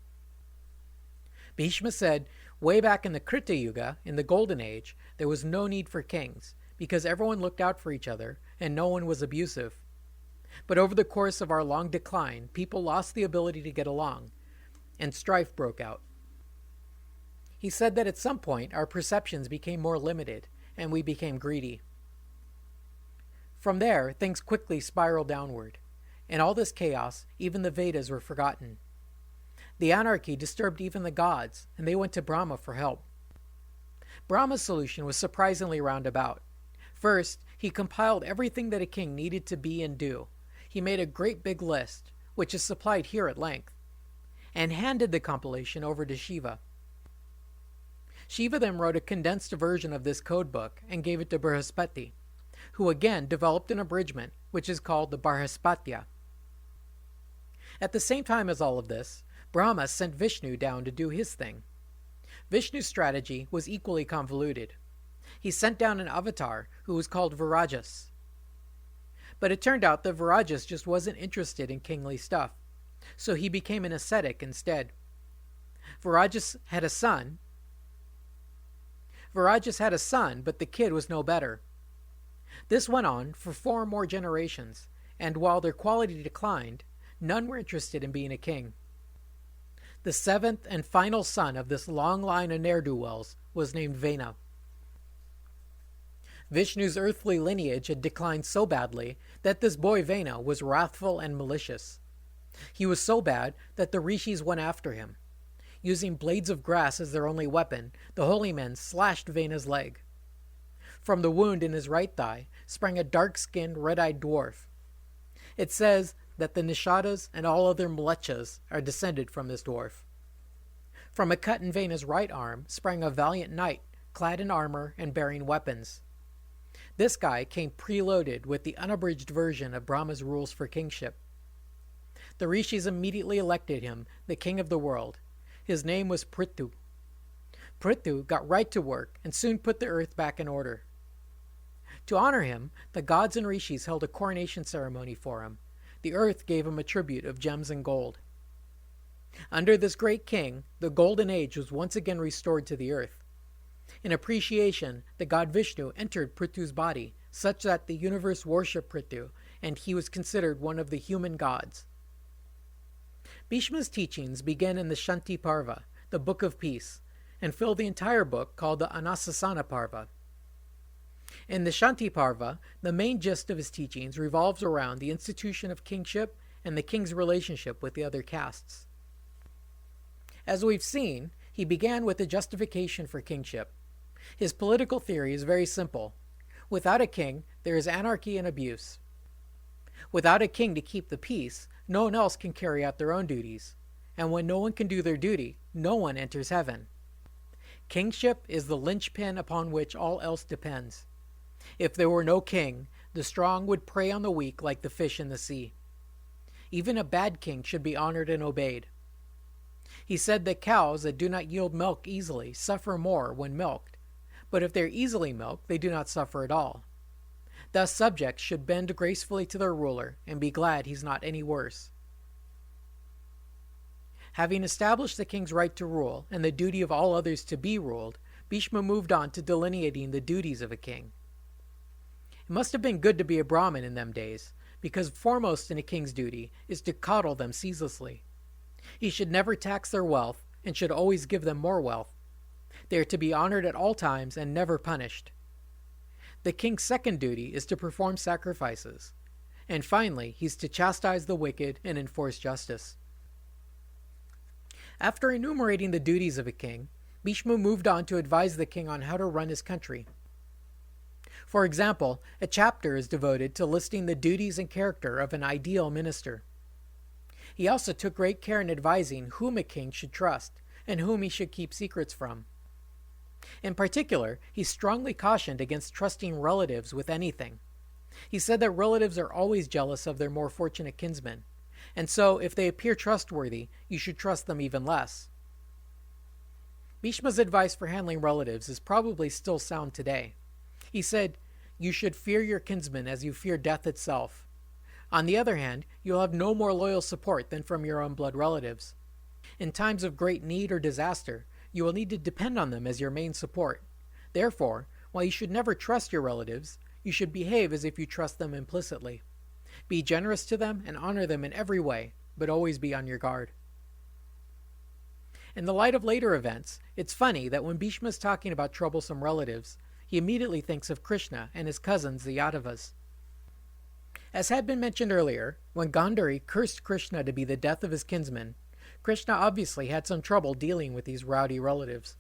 S1: Bhishma said, way back in the Krita Yuga, in the Golden Age, there was no need for kings, because everyone looked out for each other and no one was abusive. But over the course of our long decline, people lost the ability to get along, and strife broke out. He said that at some point our perceptions became more limited, and we became greedy. From there, things quickly spiraled downward. In all this chaos, even the Vedas were forgotten. The anarchy disturbed even the gods, and they went to Brahma for help. Brahma's solution was surprisingly roundabout. First, he compiled everything that a king needed to be and do. He made a great big list, which is supplied here at length, and handed the compilation over to Shiva. Shiva then wrote a condensed version of this codebook and gave it to Brihaspati, who again developed an abridgment, which is called the Barhaspatya. At the same time as all of this, Brahma sent Vishnu down to do his thing. Vishnu's strategy was equally convoluted. He sent down an avatar who was called Virajas. But it turned out that Virajas just wasn't interested in kingly stuff, so he became an ascetic instead. Virajas had a son, but the kid was no better. This went on for 4 more generations, and while their quality declined, none were interested in being a king. The 7th and final son of this long line of ne'er-do-wells was named Vena. Vishnu's earthly lineage had declined so badly that this boy Vena was wrathful and malicious. He was so bad that the rishis went after him. Using blades of grass as their only weapon, the holy men slashed Vena's leg. From the wound in his right thigh sprang a dark-skinned, red-eyed dwarf. It says that the Nishadas and all other Mlechas are descended from this dwarf. From a cut in Vena's right arm sprang a valiant knight, clad in armor and bearing weapons. This guy came preloaded with the unabridged version of Brahma's rules for kingship. The rishis immediately elected him the king of the world. His name was Prithu. Prithu got right to work and soon put the earth back in order. To honor him, the gods and rishis held a coronation ceremony for him. The earth gave him a tribute of gems and gold. Under this great king, the golden age was once again restored to the earth. In appreciation, the god Vishnu entered Prithu's body, such that the universe worshipped Prithu, and he was considered one of the human gods. Bhishma's teachings begin in the Shanti Parva, the Book of Peace, and fill the entire book called the Anusasana Parva. In the Shanti Parva, the main gist of his teachings revolves around the institution of kingship and the king's relationship with the other castes. As we've seen, he began with a justification for kingship. His political theory is very simple. Without a king, there is anarchy and abuse. Without a king to keep the peace, no one else can carry out their own duties. And when no one can do their duty, no one enters heaven. Kingship is the linchpin upon which all else depends. If there were no king, the strong would prey on the weak like the fish in the sea. Even a bad king should be honored and obeyed. He said that cows that do not yield milk easily suffer more when milked, but if they're easily milked, they do not suffer at all. Thus subjects should bend gracefully to their ruler and be glad he's not any worse. Having established the king's right to rule and the duty of all others to be ruled, Bhishma moved on to delineating the duties of a king. It must have been good to be a Brahmin in them days, because foremost in a king's duty is to coddle them ceaselessly. He should never tax their wealth and should always give them more wealth. They are to be honored at all times and never punished. The king's second duty is to perform sacrifices. And finally, he's to chastise the wicked and enforce justice. After enumerating the duties of a king, Bhishma moved on to advise the king on how to run his country. For example, a chapter is devoted to listing the duties and character of an ideal minister. He also took great care in advising whom a king should trust and whom he should keep secrets from. In particular, he strongly cautioned against trusting relatives with anything. He said that relatives are always jealous of their more fortunate kinsmen, and so if they appear trustworthy, you should trust them even less. Bhishma's advice for handling relatives is probably still sound today. He said, "You should fear your kinsmen as you fear death itself. On the other hand, you'll have no more loyal support than from your own blood relatives. In times of great need or disaster, you will need to depend on them as your main support. Therefore, while you should never trust your relatives, you should behave as if you trust them implicitly. Be generous to them and honor them in every way, but always be on your guard." In the light of later events, it's funny that when Bhishma is talking about troublesome relatives, he immediately thinks of Krishna and his cousins, the Yadavas. As had been mentioned earlier, when Gandhari cursed Krishna to be the death of his kinsmen, Krishna obviously had some trouble dealing with these rowdy relatives.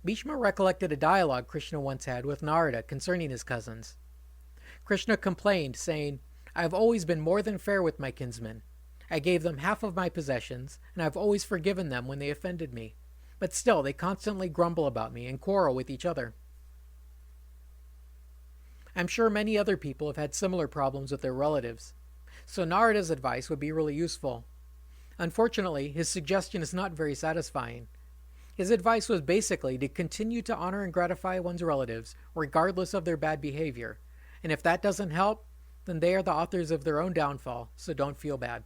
S1: Bhishma recollected a dialogue Krishna once had with Narada concerning his cousins. Krishna complained, saying, "I have always been more than fair with my kinsmen. I gave them half of my possessions, and I have always forgiven them when they offended me. But still they constantly grumble about me and quarrel with each other." I'm sure many other people have had similar problems with their relatives, so Narada's advice would be really useful. Unfortunately, his suggestion is not very satisfying. His advice was basically to continue to honor and gratify one's relatives, regardless of their bad behavior, and if that doesn't help, then they are the authors of their own downfall, so don't feel bad.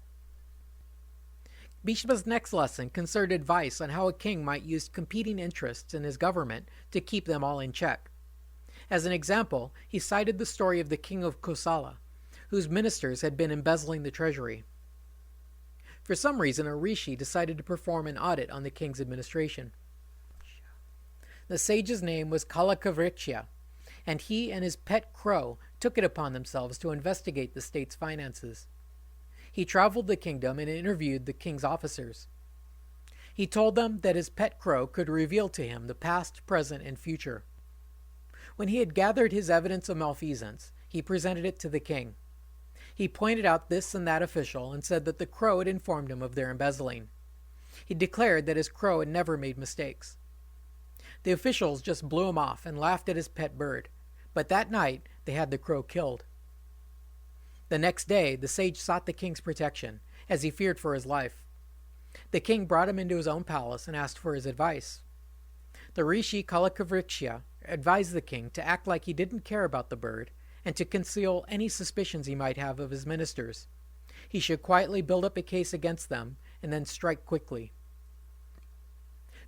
S1: Bhishma's next lesson concerned advice on how a king might use competing interests in his government to keep them all in check. As an example, he cited the story of the king of Kosala, whose ministers had been embezzling the treasury. For some reason, a rishi decided to perform an audit on the king's administration. The sage's name was Kalakavriksha, and he and his pet crow took it upon themselves to investigate the state's finances. He traveled the kingdom and interviewed the king's officers. He told them that his pet crow could reveal to him the past, present, and future. When he had gathered his evidence of malfeasance, he presented it to the king. He pointed out this and that official and said that the crow had informed him of their embezzling. He declared that his crow had never made mistakes. The officials just blew him off and laughed at his pet bird, but that night they had the crow killed. The next day, the sage sought the king's protection, as he feared for his life. The king brought him into his own palace and asked for his advice. The rishi Kalakavriksha advised the king to act like he didn't care about the bird and to conceal any suspicions he might have of his ministers. He should quietly build up a case against them and then strike quickly.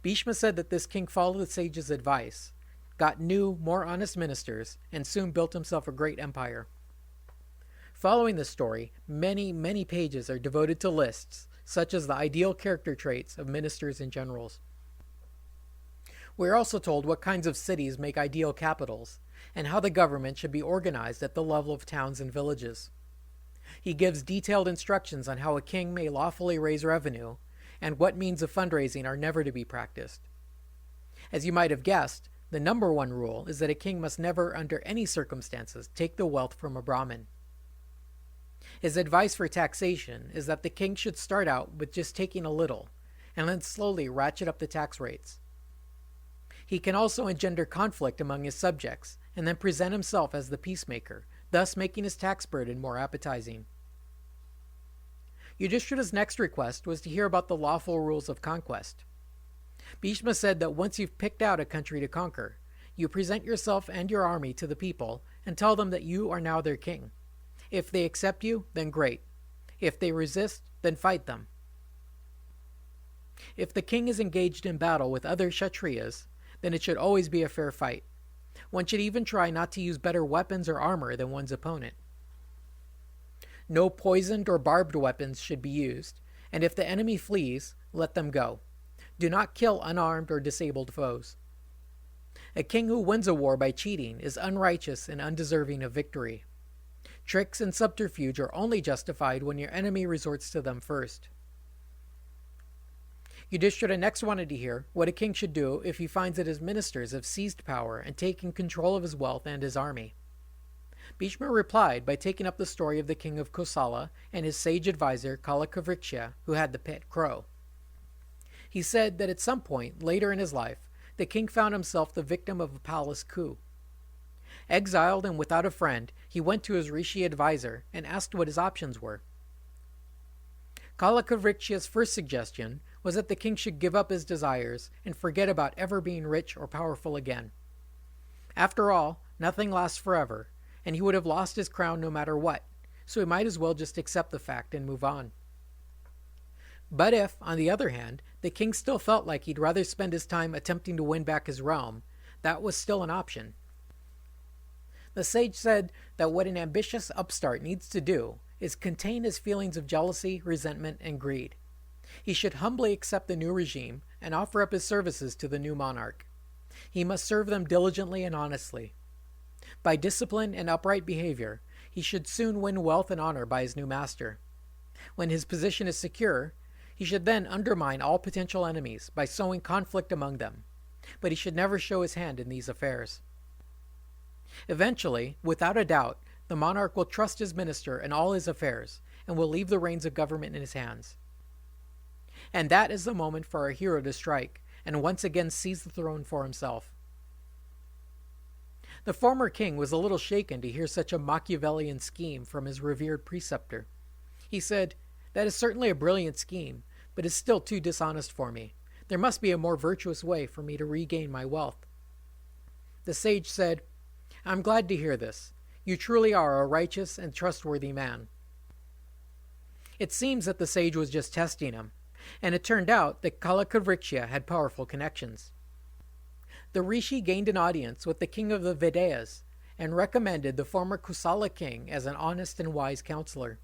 S1: Bhishma said that this king followed the sage's advice, got new, more honest ministers, and soon built himself a great empire. Following this story, many pages are devoted to lists, such as the ideal character traits of ministers and generals. We are also told what kinds of cities make ideal capitals, and how the government should be organized at the level of towns and villages. He gives detailed instructions on how a king may lawfully raise revenue, and what means of fundraising are never to be practiced. As you might have guessed, the number one rule is that a king must never, under any circumstances, take the wealth from a Brahmin. His advice for taxation is that the king should start out with just taking a little, and then slowly ratchet up the tax rates. He can also engender conflict among his subjects, and then present himself as the peacemaker, thus making his tax burden more appetizing. Yudhishthira's next request was to hear about the lawful rules of conquest. Bhishma said that once you've picked out a country to conquer, you present yourself and your army to the people and tell them that you are now their king. If they accept you, then great. If they resist, then fight them. If the king is engaged in battle with other Kshatriyas, then it should always be a fair fight. One should even try not to use better weapons or armor than one's opponent. No poisoned or barbed weapons should be used, and if the enemy flees, let them go. Do not kill unarmed or disabled foes. A king who wins a war by cheating is unrighteous and undeserving of victory. Tricks and subterfuge are only justified when your enemy resorts to them first. Yudhishthira next wanted to hear what a king should do if he finds that his ministers have seized power and taken control of his wealth and his army. Bhishma replied by taking up the story of the king of Kosala and his sage advisor Kalakavriksha, who had the pet crow. He said that at some point later in his life, the king found himself the victim of a palace coup. Exiled and without a friend, he went to his rishi advisor and asked what his options were. Kalakavriksha's first suggestion was that the king should give up his desires and forget about ever being rich or powerful again. After all, nothing lasts forever, and he would have lost his crown no matter what, so he might as well just accept the fact and move on. But if, on the other hand, the king still felt like he'd rather spend his time attempting to win back his realm, that was still an option. The sage said that what an ambitious upstart needs to do is contain his feelings of jealousy, resentment, and greed. He should humbly accept the new regime and offer up his services to the new monarch. He must serve them diligently and honestly. By discipline and upright behavior, he should soon win wealth and honor by his new master. When his position is secure, he should then undermine all potential enemies by sowing conflict among them, but he should never show his hand in these affairs. Eventually, without a doubt, the monarch will trust his minister in all his affairs and will leave the reins of government in his hands. And that is the moment for our hero to strike and once again seize the throne for himself. The former king was a little shaken to hear such a Machiavellian scheme from his revered preceptor. He said, "That is certainly a brilliant scheme, but is still too dishonest for me. There must be a more virtuous way for me to regain my wealth." The sage said, "I'm glad to hear this. You truly are a righteous and trustworthy man." It seems that the sage was just testing him, and it turned out that Kalakavriksha had powerful connections. The rishi gained an audience with the king of the Vedayas and recommended the former Kosala king as an honest and wise counselor.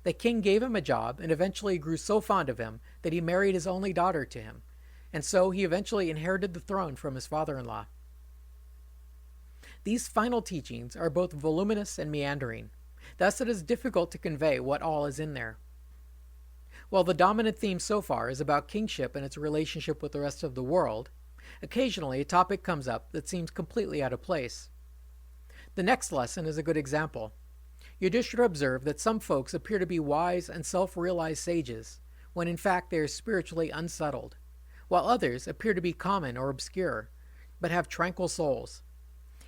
S1: The king gave him a job and eventually grew so fond of him that he married his only daughter to him, and so he eventually inherited the throne from his father-in-law. These final teachings are both voluminous and meandering, thus it is difficult to convey what all is in there. While the dominant theme so far is about kingship and its relationship with the rest of the world, occasionally a topic comes up that seems completely out of place. The next lesson is a good example. Yudhishthira observed that some folks appear to be wise and self-realized sages, when in fact they are spiritually unsettled, while others appear to be common or obscure, but have tranquil souls.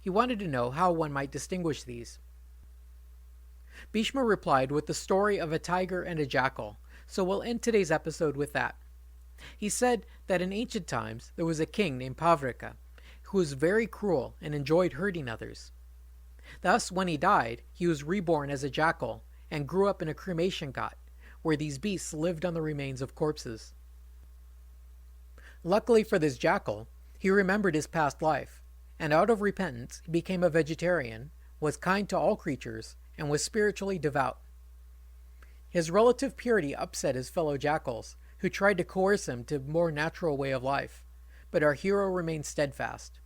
S1: He wanted to know how one might distinguish these. Bhishma replied with the story of a tiger and a jackal, so we'll end today's episode with that. He said that in ancient times there was a king named Pavrika, who was very cruel and enjoyed hurting others. Thus, when he died, he was reborn as a jackal and grew up in a cremation ghat, where these beasts lived on the remains of corpses. Luckily for this jackal, He remembered his past life, and out of repentance he became a vegetarian, was kind to all creatures, and was spiritually devout. His relative purity upset his fellow jackals, who tried to coerce him to a more natural way of life, but our hero remained steadfast.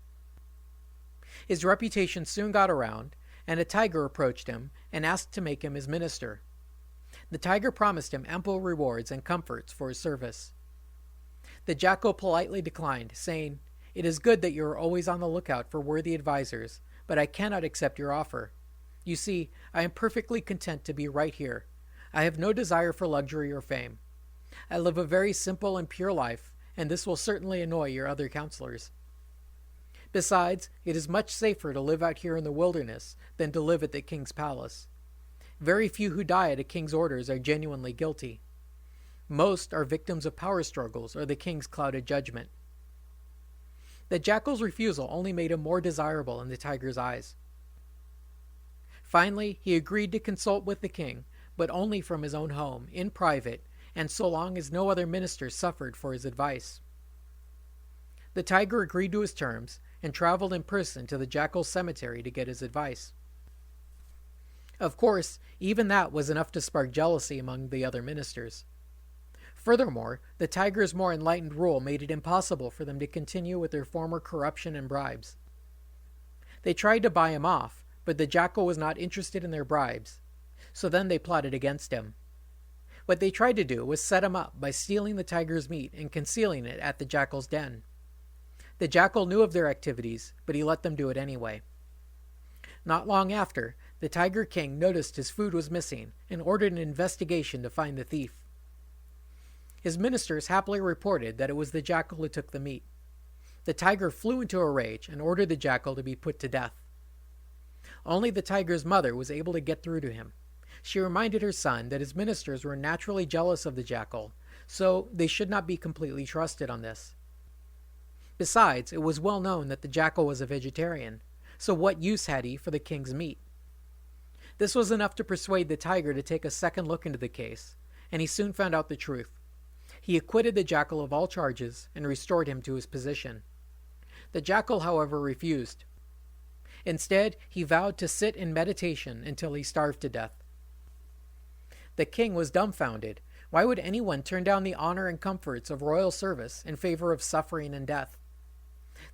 S1: His reputation soon got around, and a tiger approached him and asked to make him his minister. The tiger promised him ample rewards and comforts for his service. The jackal politely declined, saying, "It is good that you are always on the lookout for worthy advisers, but I cannot accept your offer. You see, I am perfectly content to be right here. I have no desire for luxury or fame. I live a very simple and pure life, and this will certainly annoy your other counselors. Besides, it is much safer to live out here in the wilderness than to live at the king's palace. Very few who die at a king's orders are genuinely guilty. Most are victims of power struggles or the king's clouded judgment." The jackal's refusal only made him more desirable in the tiger's eyes. Finally, he agreed to consult with the king, but only from his own home, in private, and so long as no other minister suffered for his advice. The tiger agreed to his terms and traveled in person to the jackal's cemetery to get his advice. Of course, even that was enough to spark jealousy among the other ministers. Furthermore, the tiger's more enlightened rule made it impossible for them to continue with their former corruption and bribes. They tried to buy him off, but the jackal was not interested in their bribes, so then they plotted against him. What they tried to do was set him up by stealing the tiger's meat and concealing it at the jackal's den. The jackal knew of their activities, but he let them do it anyway. Not long after, the Tiger King noticed his food was missing and ordered an investigation to find the thief. His ministers happily reported that it was the jackal who took the meat. The tiger flew into a rage and ordered the jackal to be put to death. Only the tiger's mother was able to get through to him. She reminded her son that his ministers were naturally jealous of the jackal, so they should not be completely trusted on this. Besides, it was well known that the jackal was a vegetarian, so what use had he for the king's meat? This was enough to persuade the tiger to take a second look into the case, and he soon found out the truth. He acquitted the jackal of all charges and restored him to his position. The jackal, however, refused. Instead, he vowed to sit in meditation until he starved to death. The king was dumbfounded. Why would anyone turn down the honor and comforts of royal service in favor of suffering and death?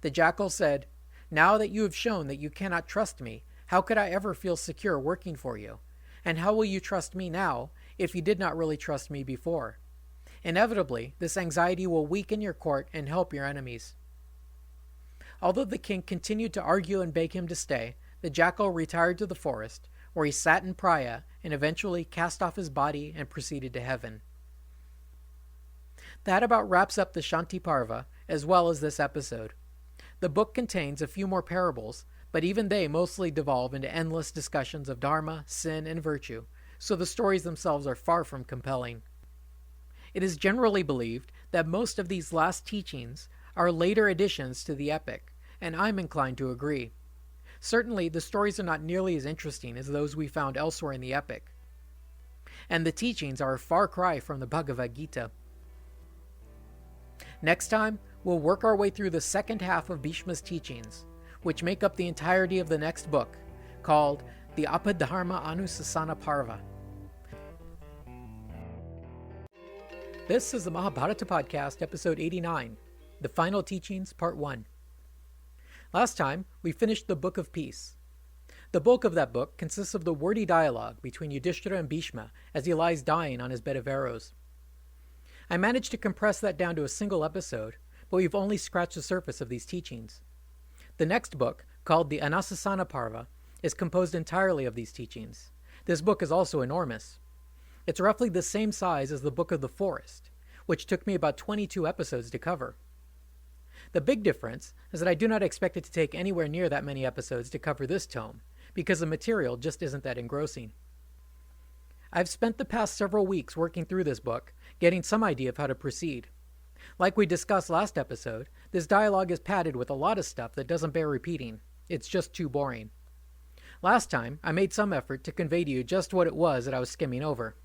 S1: The jackal said, "Now that you have shown that you cannot trust me, how could I ever feel secure working for you? And how will you trust me now if you did not really trust me before? Inevitably, this anxiety will weaken your court and help your enemies." Although the king continued to argue and beg him to stay, the jackal retired to the forest, where he sat in Praya and eventually cast off his body and proceeded to heaven. That about wraps up the Shanti Parva, as well as this episode. The book contains a few more parables, but even they mostly devolve into endless discussions of dharma, sin, and virtue, so the stories themselves are far from compelling. It is generally believed that most of these last teachings are later additions to the epic, and I'm inclined to agree. Certainly, the stories are not nearly as interesting as those we found elsewhere in the epic, and the teachings are a far cry from the Bhagavad Gita. Next time, we'll work our way through the second half of Bhishma's teachings, which make up the entirety of the next book, called the Apadharma Anusasana Parva. This is the Mahabharata Podcast, episode 89, The Final Teachings, Part 1. Last time, we finished the Book of Peace. The bulk of that book consists of the wordy dialogue between Yudhishthira and Bhishma as he lies dying on his bed of arrows. I managed to compress that down to a single episode, but we've only scratched the surface of these teachings. The next book, called the Anusasana Parva, is composed entirely of these teachings. This book is also enormous. It's roughly the same size as the Book of the Forest, which took me about 22 episodes to cover. The big difference is that I do not expect it to take anywhere near that many episodes to cover this tome, because the material just isn't that engrossing. I've spent the past several weeks working through this book, getting some idea of how to proceed. Like we discussed last episode, this dialogue is padded with a lot of stuff that doesn't bear repeating. It's just too boring. Last time, I made some effort to convey to you just what it was that I was skimming over.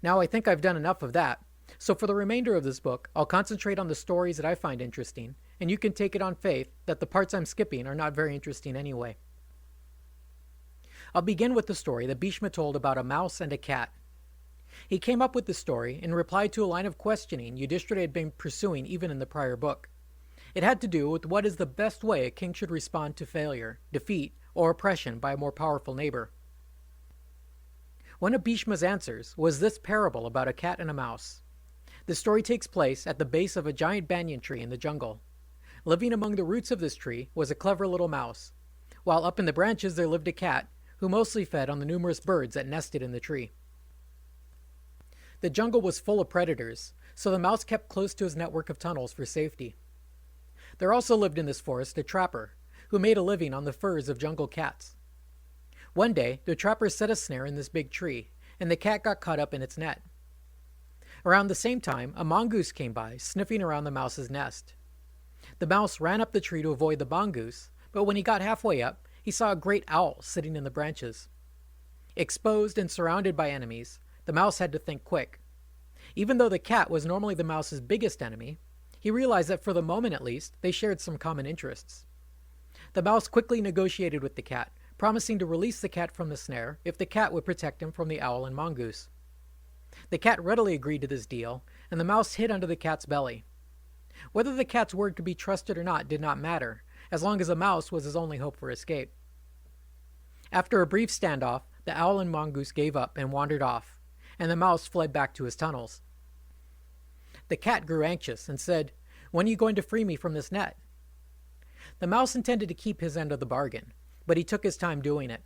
S1: Now I think I've done enough of that, so for the remainder of this book, I'll concentrate on the stories that I find interesting and you can take it on faith that the parts I'm skipping are not very interesting anyway. I'll begin with the story that Bhishma told about a mouse and a cat. He came up with the story in reply to a line of questioning Yudhishthira had been pursuing even in the prior book. It had to do with what is the best way a king should respond to failure, defeat, or oppression by a more powerful neighbor. One of Bhishma's answers was this parable about a cat and a mouse. The story takes place at the base of a giant banyan tree in the jungle. Living among the roots of this tree was a clever little mouse, while up in the branches there lived a cat who mostly fed on the numerous birds that nested in the tree. The jungle was full of predators, so the mouse kept close to his network of tunnels for safety. There also lived in this forest a trapper, who made a living on the furs of jungle cats. One day, the trapper set a snare in this big tree, and the cat got caught up in its net. Around the same time, a mongoose came by, sniffing around the mouse's nest. The mouse ran up the tree to avoid the mongoose, but when he got halfway up, he saw a great owl sitting in the branches. Exposed and surrounded by enemies, the mouse had to think quick. Even though the cat was normally the mouse's biggest enemy, he realized that for the moment at least, they shared some common interests. The mouse quickly negotiated with the cat, promising to release the cat from the snare if the cat would protect him from the owl and mongoose. The cat readily agreed to this deal, and the mouse hid under the cat's belly. Whether the cat's word could be trusted or not did not matter, as long as the mouse was his only hope for escape. After a brief standoff, the owl and mongoose gave up and wandered off, and the mouse fled back to his tunnels. The cat grew anxious and said, "When are you going to free me from this net?" The mouse intended to keep his end of the bargain, but he took his time doing it.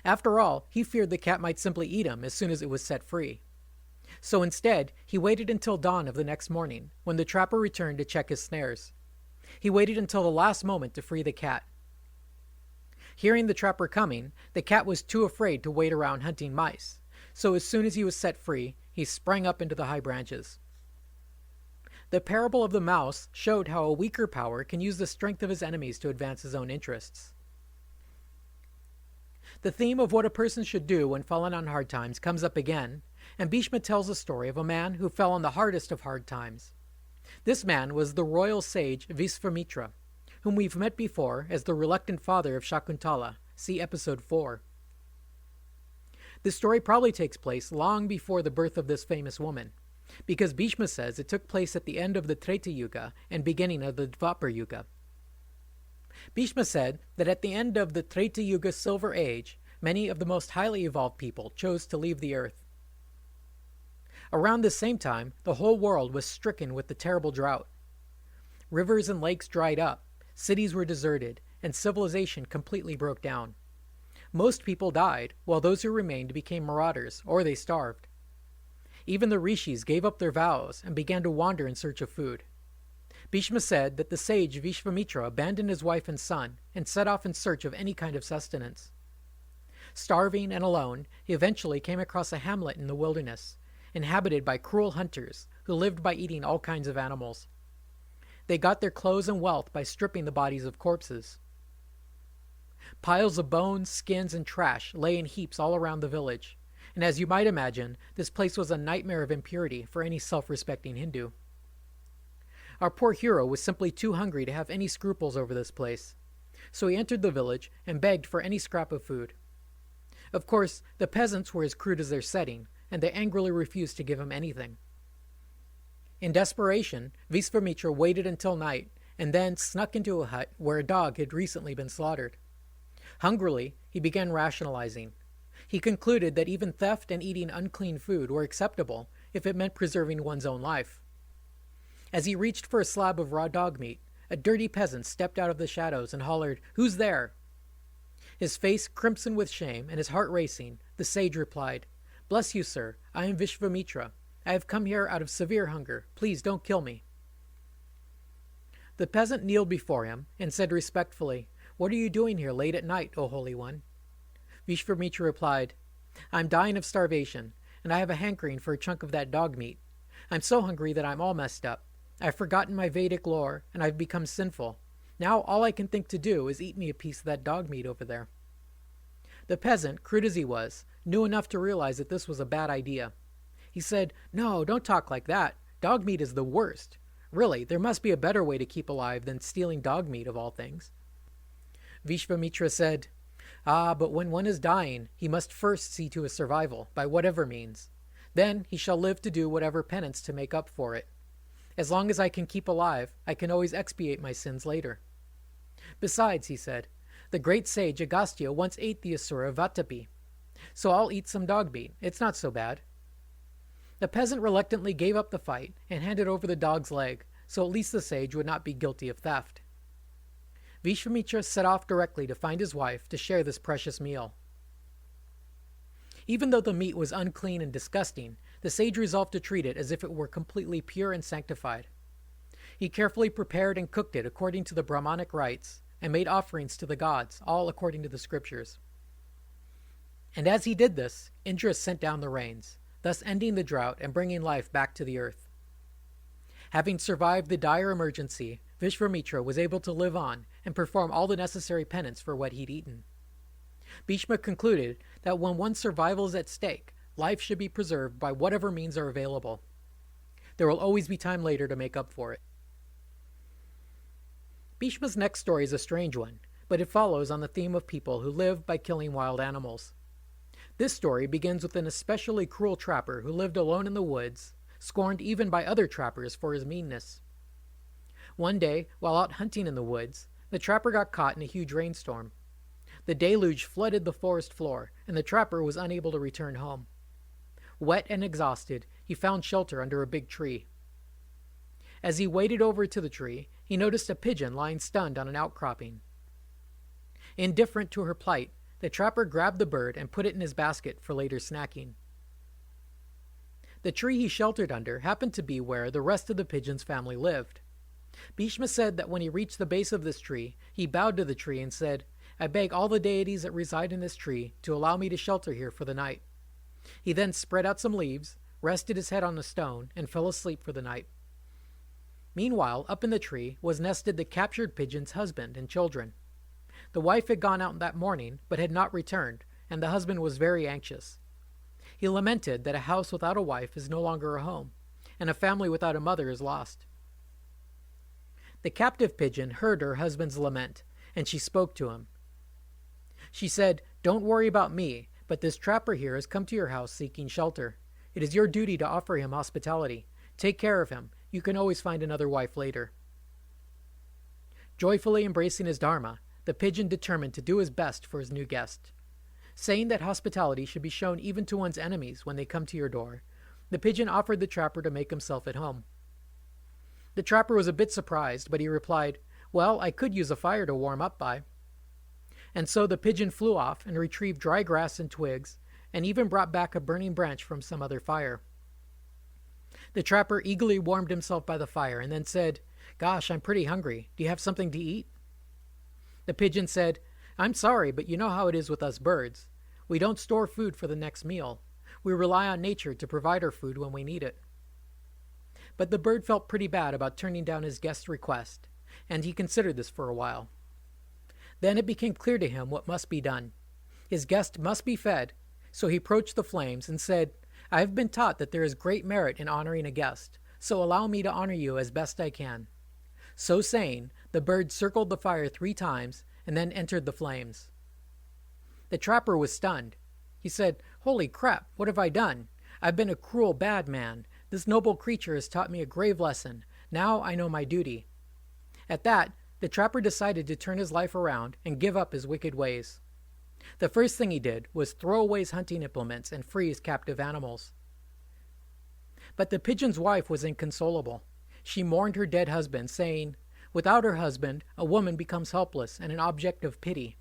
S1: After all, he feared the cat might simply eat him as soon as it was set free. So instead, he waited until dawn of the next morning, when the trapper returned to check his snares. He waited until the last moment to free the cat. Hearing the trapper coming, the cat was too afraid to wait around hunting mice, so as soon as he was set free, he sprang up into the high branches. The parable of the mouse showed how a weaker power can use the strength of his enemies to advance his own interests. The theme of what a person should do when fallen on hard times comes up again, and Bhishma tells the story of a man who fell on the hardest of hard times. This man was the royal sage Visvamitra, whom we've met before as the reluctant father of Shakuntala. See episode 4. This story probably takes place long before the birth of this famous woman, because Bhishma says it took place at the end of the Treta Yuga and beginning of the Dvapar Yuga. Bhishma said that at the end of the Treta Yuga Silver Age, many of the most highly evolved people chose to leave the earth. Around this same time, the whole world was stricken with the terrible drought. Rivers and lakes dried up, cities were deserted, and civilization completely broke down. Most people died, while those who remained became marauders, or they starved. Even the rishis gave up their vows and began to wander in search of food. Bhishma said that the sage Vishvamitra abandoned his wife and son and set off in search of any kind of sustenance. Starving and alone, he eventually came across a hamlet in the wilderness, inhabited by cruel hunters who lived by eating all kinds of animals. They got their clothes and wealth by stripping the bodies of corpses. Piles of bones, skins, and trash lay in heaps all around the village, and as you might imagine, this place was a nightmare of impurity for any self-respecting Hindu. Our poor hero was simply too hungry to have any scruples over this place, so he entered the village and begged for any scrap of food. Of course, the peasants were as crude as their setting, and they angrily refused to give him anything. In desperation, Visvamitra waited until night and then snuck into a hut where a dog had recently been slaughtered. Hungrily, he began rationalizing. He concluded that even theft and eating unclean food were acceptable if it meant preserving one's own life. As he reached for a slab of raw dog meat, a dirty peasant stepped out of the shadows and hollered, "Who's there?" His face crimson with shame and his heart racing, the sage replied, "Bless you, sir. I am Vishvamitra. I have come here out of severe hunger. Please don't kill me." The peasant kneeled before him and said respectfully, "What are you doing here late at night, O Holy One?" Vishvamitra replied, "I'm dying of starvation, and I have a hankering for a chunk of that dog meat. I'm so hungry that I'm all messed up. I've forgotten my Vedic lore, and I've become sinful. Now all I can think to do is eat me a piece of that dog meat over there." The peasant, crude as he was, knew enough to realize that this was a bad idea. He said, "No, don't talk like that. Dog meat is the worst. Really, there must be a better way to keep alive than stealing dog meat of all things. Vishvamitra said, Ah, but when one is dying, he must first see to his survival, by whatever means. Then he shall live to do whatever penance to make up for it. As long as I can keep alive, I can always expiate my sins later. Besides, he said, the great sage Agastya once ate the asura Vatapi. So I'll eat some dog meat. It's not so bad. The peasant reluctantly gave up the fight and handed over the dog's leg, so at least the sage would not be guilty of theft. Vishvamitra set off directly to find his wife to share this precious meal. Even though the meat was unclean and disgusting, the sage resolved to treat it as if it were completely pure and sanctified. He carefully prepared and cooked it according to the Brahmanic rites, and made offerings to the gods, all according to the scriptures. And as he did this, Indra sent down the rains, thus ending the drought and bringing life back to the earth. Having survived the dire emergency, Vishvamitra was able to live on and perform all the necessary penance for what he'd eaten. Bhishma concluded that when one's survival is at stake, life should be preserved by whatever means are available. There will always be time later to make up for it. Bhishma's next story is a strange one, but it follows on the theme of people who live by killing wild animals. This story begins with an especially cruel trapper who lived alone in the woods, scorned even by other trappers for his meanness. One day, while out hunting in the woods, the trapper got caught in a huge rainstorm. The deluge flooded the forest floor, and the trapper was unable to return home. Wet and exhausted, he found shelter under a big tree. As he waded over to the tree, he noticed a pigeon lying stunned on an outcropping. Indifferent to her plight, the trapper grabbed the bird and put it in his basket for later snacking. The tree he sheltered under happened to be where the rest of the pigeon's family lived. Bhishma said that when he reached the base of this tree, he bowed to the tree and said, I beg all the deities that reside in this tree to allow me to shelter here for the night. He then spread out some leaves, rested his head on a stone, and fell asleep for the night. Meanwhile, up in the tree was nested the captured pigeon's husband and children. The wife had gone out that morning, but had not returned, and the husband was very anxious. He lamented that a house without a wife is no longer a home, and a family without a mother is lost. The captive pigeon heard her husband's lament, and she spoke to him. She said, Don't worry about me, but this trapper here has come to your house seeking shelter. It is your duty to offer him hospitality. Take care of him. You can always find another wife later. Joyfully embracing his dharma, the pigeon determined to do his best for his new guest. Saying that hospitality should be shown even to one's enemies when they come to your door, the pigeon offered the trapper to make himself at home. The trapper was a bit surprised, but he replied, Well, I could use a fire to warm up by. And so the pigeon flew off and retrieved dry grass and twigs, and even brought back a burning branch from some other fire. The trapper eagerly warmed himself by the fire and then said, Gosh, I'm pretty hungry. Do you have something to eat? The pigeon said, I'm sorry, but you know how it is with us birds. We don't store food for the next meal. We rely on nature to provide our food when we need it. But the bird felt pretty bad about turning down his guest's request, and he considered this for a while. Then it became clear to him what must be done. His guest must be fed, so he approached the flames and said, I have been taught that there is great merit in honoring a guest, so allow me to honor you as best I can. So saying, the bird circled the fire 3 times and then entered the flames. The trapper was stunned. He said, Holy crap, what have I done? I've been a cruel, bad man. This noble creature has taught me a grave lesson. Now I know my duty. At that, the trapper decided to turn his life around and give up his wicked ways. The first thing he did was throw away his hunting implements and free his captive animals. But the pigeon's wife was inconsolable. She mourned her dead husband, saying, Without her husband, a woman becomes helpless and an object of pity.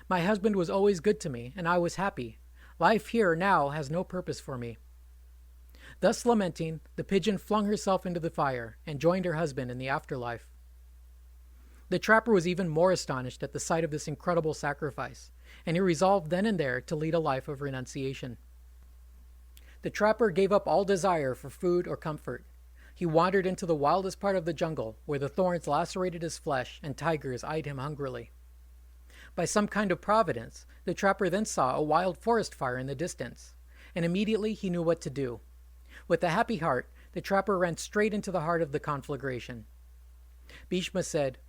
S1: My husband was always good to me, and I was happy. Life here now has no purpose for me. Thus lamenting, the pigeon flung herself into the fire and joined her husband in the afterlife. The trapper was even more astonished at the sight of this incredible sacrifice, and he resolved then and there to lead a life of renunciation. The trapper gave up all desire for food or comfort. He wandered into the wildest part of the jungle, where the thorns lacerated his flesh and tigers eyed him hungrily. By some kind of providence, the trapper then saw a wild forest fire in the distance, and immediately he knew what to do. With a happy heart, the trapper ran straight into the heart of the conflagration. Bhishma said,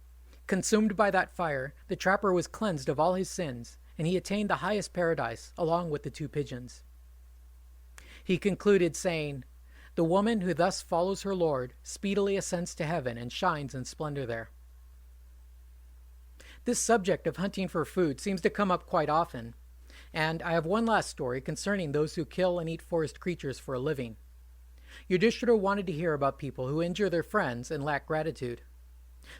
S1: "Consumed by that fire, the trapper was cleansed of all his sins, and he attained the highest paradise, along with the 2 pigeons." He concluded saying, "The woman who thus follows her Lord speedily ascends to heaven and shines in splendor there." This subject of hunting for food seems to come up quite often, and I have one last story concerning those who kill and eat forest creatures for a living. Yudhishthira wanted to hear about people who injure their friends and lack gratitude.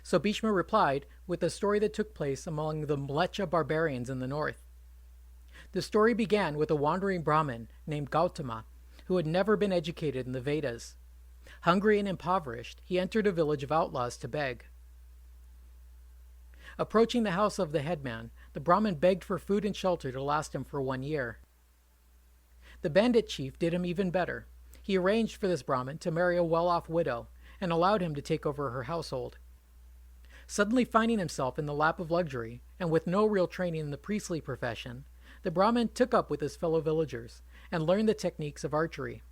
S1: So Bhishma replied with a story that took place among the Mlecha barbarians in the north. The story began with a wandering Brahmin named Gautama, who had never been educated in the Vedas. Hungry and impoverished, he entered a village of outlaws to beg. Approaching the house of the headman, the Brahmin begged for food and shelter to last him for 1 year. The bandit chief did him even better. He arranged for this Brahmin to marry a well-off widow and allowed him to take over her household. Suddenly finding himself in the lap of luxury and with no real training in the priestly profession, the Brahmin took up with his fellow villagers and learned the techniques of archery.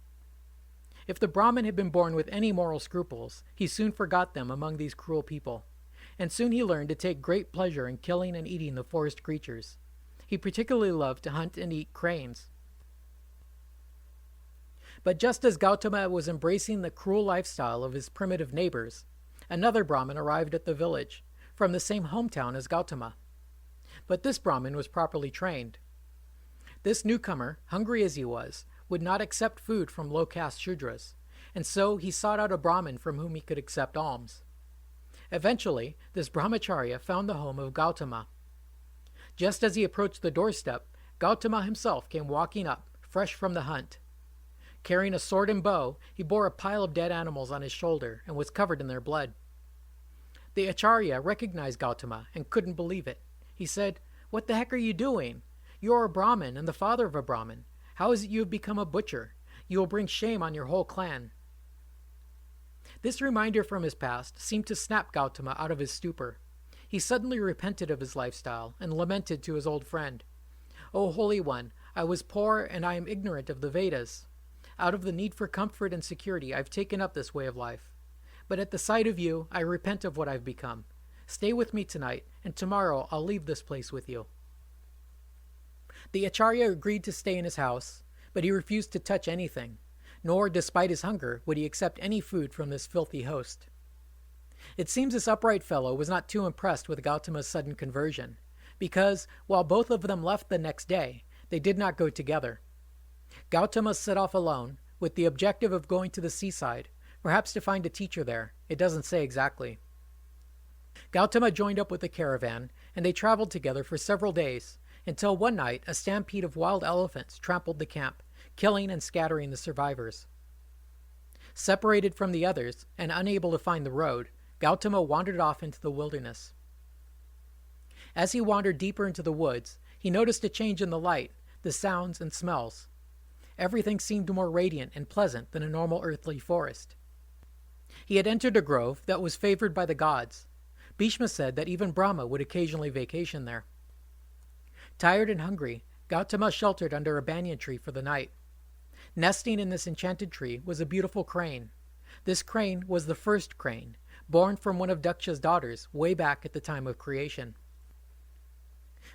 S1: If the Brahmin had been born with any moral scruples, he soon forgot them among these cruel people, and soon he learned to take great pleasure in killing and eating the forest creatures. He particularly loved to hunt and eat cranes. But just as Gautama was embracing the cruel lifestyle of his primitive neighbors, another Brahmin arrived at the village, from the same hometown as Gautama. But this Brahmin was properly trained. This newcomer, hungry as he was, would not accept food from low-caste Shudras, and so he sought out a Brahmin from whom he could accept alms. Eventually, this brahmacharya found the home of Gautama. Just as he approached the doorstep, Gautama himself came walking up, fresh from the hunt. Carrying a sword and bow, he bore a pile of dead animals on his shoulder and was covered in their blood. The acharya recognized Gautama and couldn't believe it. He said, "What the heck are you doing? You are a Brahmin and the father of a Brahmin. How is it you have become a butcher? You will bring shame on your whole clan." This reminder from his past seemed to snap Gautama out of his stupor. He suddenly repented of his lifestyle and lamented to his old friend, "O Holy One, I was poor and I am ignorant of the Vedas. Out of the need for comfort and security, I've taken up this way of life. But at the sight of you, I repent of what I've become. Stay with me tonight, and tomorrow I'll leave this place with you." The acharya agreed to stay in his house, but he refused to touch anything, nor, despite his hunger, would he accept any food from this filthy host. It seems this upright fellow was not too impressed with Gautama's sudden conversion, because, while both of them left the next day, they did not go together. Gautama set off alone, with the objective of going to the seaside, perhaps to find a teacher there. It doesn't say exactly. Gautama joined up with the caravan, and they traveled together for several days, until one night a stampede of wild elephants trampled the camp, killing and scattering the survivors. Separated from the others, and unable to find the road, Gautama wandered off into the wilderness. As he wandered deeper into the woods, he noticed a change in the light, the sounds and smells. Everything seemed more radiant and pleasant than a normal earthly forest. He had entered a grove that was favored by the gods. Bhishma said that even Brahma would occasionally vacation there. Tired and hungry, Gautama sheltered under a banyan tree for the night. Nesting in this enchanted tree was a beautiful crane. This crane was the first crane, born from one of Daksha's daughters way back at the time of creation.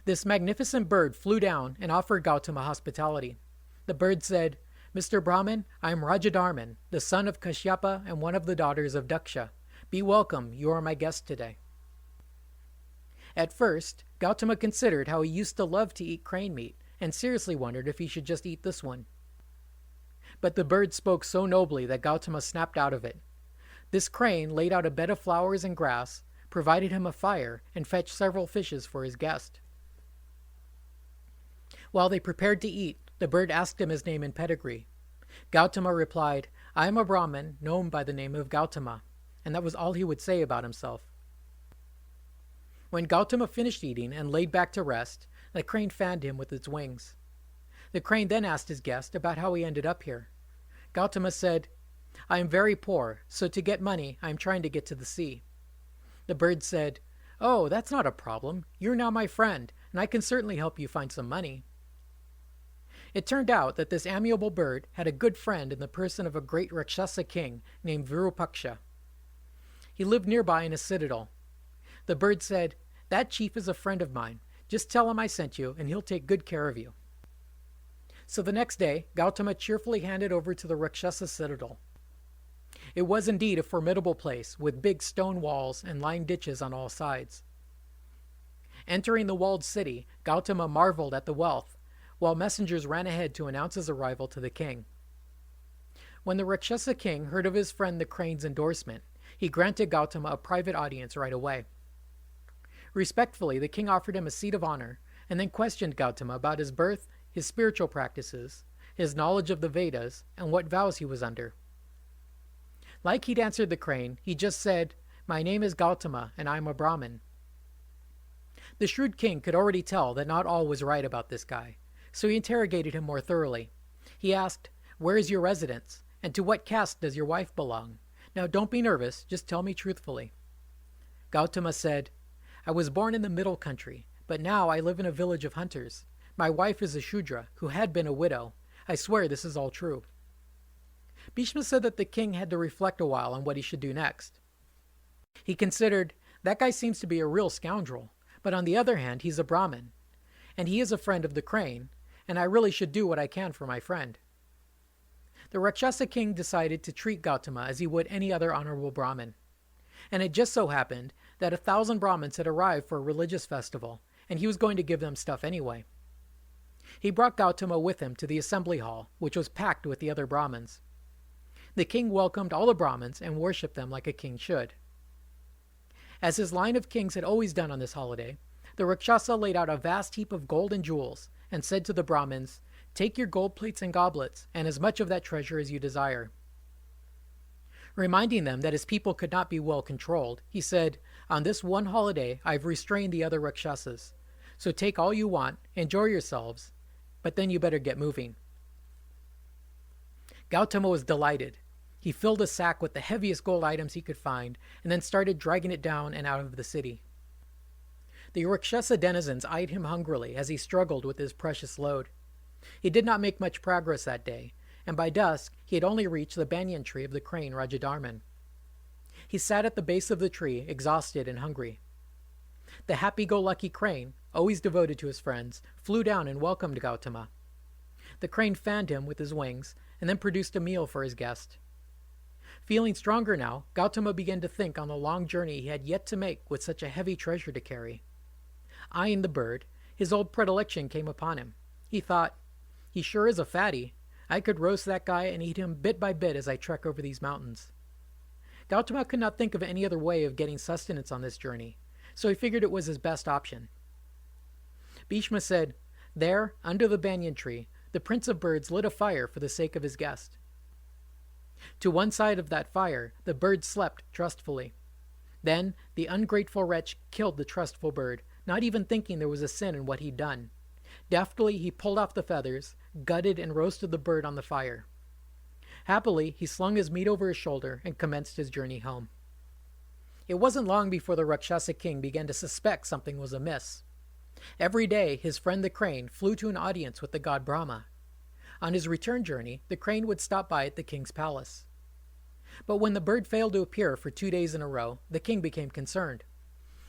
S1: This magnificent bird flew down and offered Gautama hospitality. The bird said, "Mr. Brahmin, I am Rajadharman, the son of Kashyapa and one of the daughters of Daksha. Be welcome, you are my guest today." At first, Gautama considered how he used to love to eat crane meat and seriously wondered if he should just eat this one. But the bird spoke so nobly that Gautama snapped out of it. This crane laid out a bed of flowers and grass, provided him a fire, and fetched several fishes for his guest. While they prepared to eat, the bird asked him his name and pedigree. Gautama replied, "I am a Brahmin known by the name of Gautama," and that was all he would say about himself. When Gautama finished eating and laid back to rest, the crane fanned him with its wings. The crane then asked his guest about how he ended up here. Gautama said, "I am very poor, so to get money, I am trying to get to the sea." The bird said, "Oh, that's not a problem. You're now my friend, and I can certainly help you find some money." It turned out that this amiable bird had a good friend in the person of a great Rakshasa king named Virupaksha. He lived nearby in a citadel. The bird said, "That chief is a friend of mine. Just tell him I sent you, and he'll take good care of you." So the next day, Gautama cheerfully handed over to the Rakshasa citadel. It was indeed a formidable place, with big stone walls and lined ditches on all sides. Entering the walled city, Gautama marveled at the wealth, while messengers ran ahead to announce his arrival to the king. When the Rakshasa king heard of his friend the crane's endorsement, he granted Gautama a private audience right away. Respectfully, the king offered him a seat of honor, and then questioned Gautama about his birth, his spiritual practices, his knowledge of the Vedas, and what vows he was under. Like he'd answered the crane, he just said, "My name is Gautama, and I am a Brahmin." The shrewd king could already tell that not all was right about this guy, so he interrogated him more thoroughly. He asked, "Where is your residence, and to what caste does your wife belong? Now don't be nervous, just tell me truthfully." Gautama said, "I was born in the middle country, but now I live in a village of hunters. My wife is a Shudra, who had been a widow. I swear this is all true." Bhishma said that the king had to reflect a while on what he should do next. He considered, that guy seems to be a real scoundrel, but on the other hand, he's a Brahmin, and he is a friend of the crane, and I really should do what I can for my friend. The Rakshasa king decided to treat Gautama as he would any other honorable Brahmin. And it just so happened that 1,000 Brahmins had arrived for a religious festival, and he was going to give them stuff anyway. He brought Gautama with him to the assembly hall, which was packed with the other Brahmins. The king welcomed all the Brahmins and worshipped them like a king should. As his line of kings had always done on this holiday, the Rakshasa laid out a vast heap of gold and jewels and said to the Brahmins, "Take your gold plates and goblets, and as much of that treasure as you desire." Reminding them that his people could not be well controlled, he said, "On this one holiday I've restrained the other Rakshasas, so take all you want, enjoy yourselves, but then you better get moving." Gautama was delighted. He filled a sack with the heaviest gold items he could find, and then started dragging it down and out of the city. The Rakshasa denizens eyed him hungrily as he struggled with his precious load. He did not make much progress that day, and by dusk he had only reached the banyan tree of the crane Rajadarman. He sat at the base of the tree, exhausted and hungry. The happy-go-lucky crane, always devoted to his friends, flew down and welcomed Gautama. The crane fanned him with his wings, and then produced a meal for his guest. Feeling stronger now, Gautama began to think on the long journey he had yet to make with such a heavy treasure to carry. Eyeing the bird, his old predilection came upon him. He thought, "He sure is a fatty. I could roast that guy and eat him bit by bit as I trek over these mountains." Gautama could not think of any other way of getting sustenance on this journey, so he figured it was his best option. Bhishma said, "There, under the banyan tree, the Prince of Birds lit a fire for the sake of his guest." To one side of that fire, the bird slept trustfully. Then the ungrateful wretch killed the trustful bird, not even thinking there was a sin in what he'd done. Deftly, he pulled off the feathers, gutted and roasted the bird on the fire. Happily, he slung his meat over his shoulder and commenced his journey home. It wasn't long before the Rakshasa king began to suspect something was amiss. Every day, his friend the crane flew to an audience with the god Brahma. On his return journey, the crane would stop by at the king's palace. But when the bird failed to appear for 2 days in a row, the king became concerned.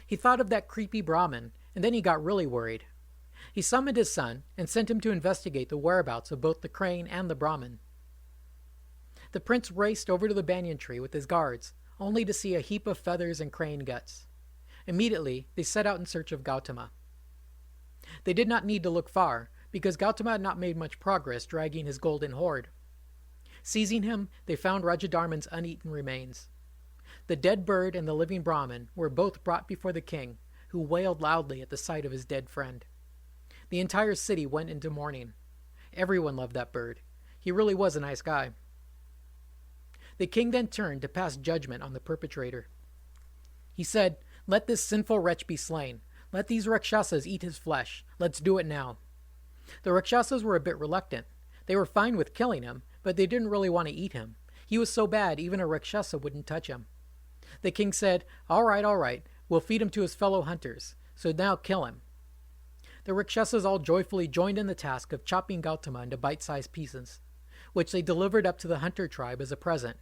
S1: He thought of that creepy Brahmin, and then he got really worried. He summoned his son and sent him to investigate the whereabouts of both the crane and the Brahmin. The prince raced over to the banyan tree with his guards, only to see a heap of feathers and crane guts. Immediately, they set out in search of Gautama. They did not need to look far, because Gautama had not made much progress dragging his golden hoard. Seizing him, they found Rajadarman's uneaten remains. The dead bird and the living Brahmin were both brought before the king, who wailed loudly at the sight of his dead friend. The entire city went into mourning. Everyone loved that bird. He really was a nice guy. The king then turned to pass judgment on the perpetrator. He said, "Let this sinful wretch be slain. Let these Rakshasas eat his flesh. Let's do it now." The Rakshasas were a bit reluctant. They were fine with killing him, but they didn't really want to eat him. He was so bad even a Rakshasa wouldn't touch him. The king said, all right, we'll feed him to his fellow hunters, so now kill him." The Rakshasas all joyfully joined in the task of chopping Gautama into bite-sized pieces, which they delivered up to the hunter tribe as a present.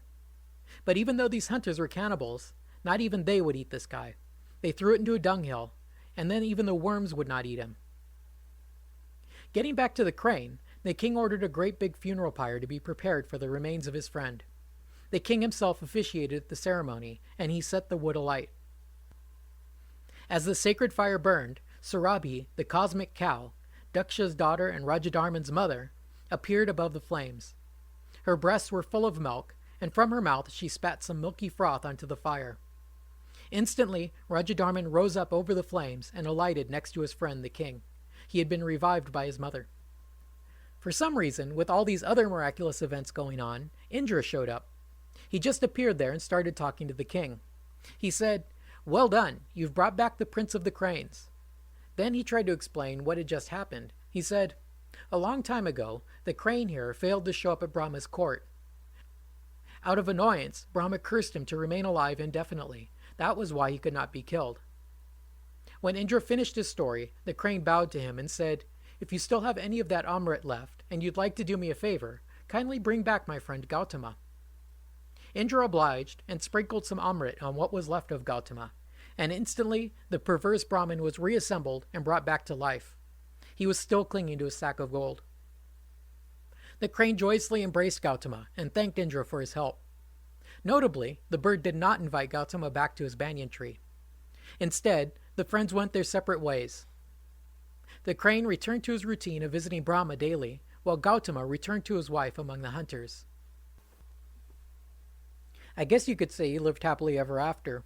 S1: But even though these hunters were cannibals, not even they would eat this guy. They threw it into a dunghill, and then even the worms would not eat him. Getting back to the crane, the king ordered a great big funeral pyre to be prepared for the remains of his friend. The king himself officiated the ceremony, and he set the wood alight. As the sacred fire burned, Surabhi, the cosmic cow, Daksha's daughter and Rajadarman's mother, appeared above the flames. Her breasts were full of milk, and from her mouth she spat some milky froth onto the fire. Instantly, Rajadarman rose up over the flames and alighted next to his friend the king. He had been revived by his mother. For some reason, with all these other miraculous events going on, Indra showed up. He just appeared there and started talking to the king. He said, "Well done, you've brought back the Prince of the Cranes." Then he tried to explain what had just happened. He said, "A long time ago, the crane here failed to show up at Brahma's court. Out of annoyance, Brahma cursed him to remain alive indefinitely. That was why he could not be killed." When Indra finished his story, the crane bowed to him and said, "If you still have any of that Amrit left, and you'd like to do me a favor, kindly bring back my friend Gautama." Indra obliged and sprinkled some Amrit on what was left of Gautama, and instantly the perverse Brahmin was reassembled and brought back to life. He was still clinging to a sack of gold. The crane joyously embraced Gautama and thanked Indra for his help. Notably, the bird did not invite Gautama back to his banyan tree. Instead, the friends went their separate ways. The crane returned to his routine of visiting Brahma daily, while Gautama returned to his wife among the hunters. I guess you could say he lived happily ever after.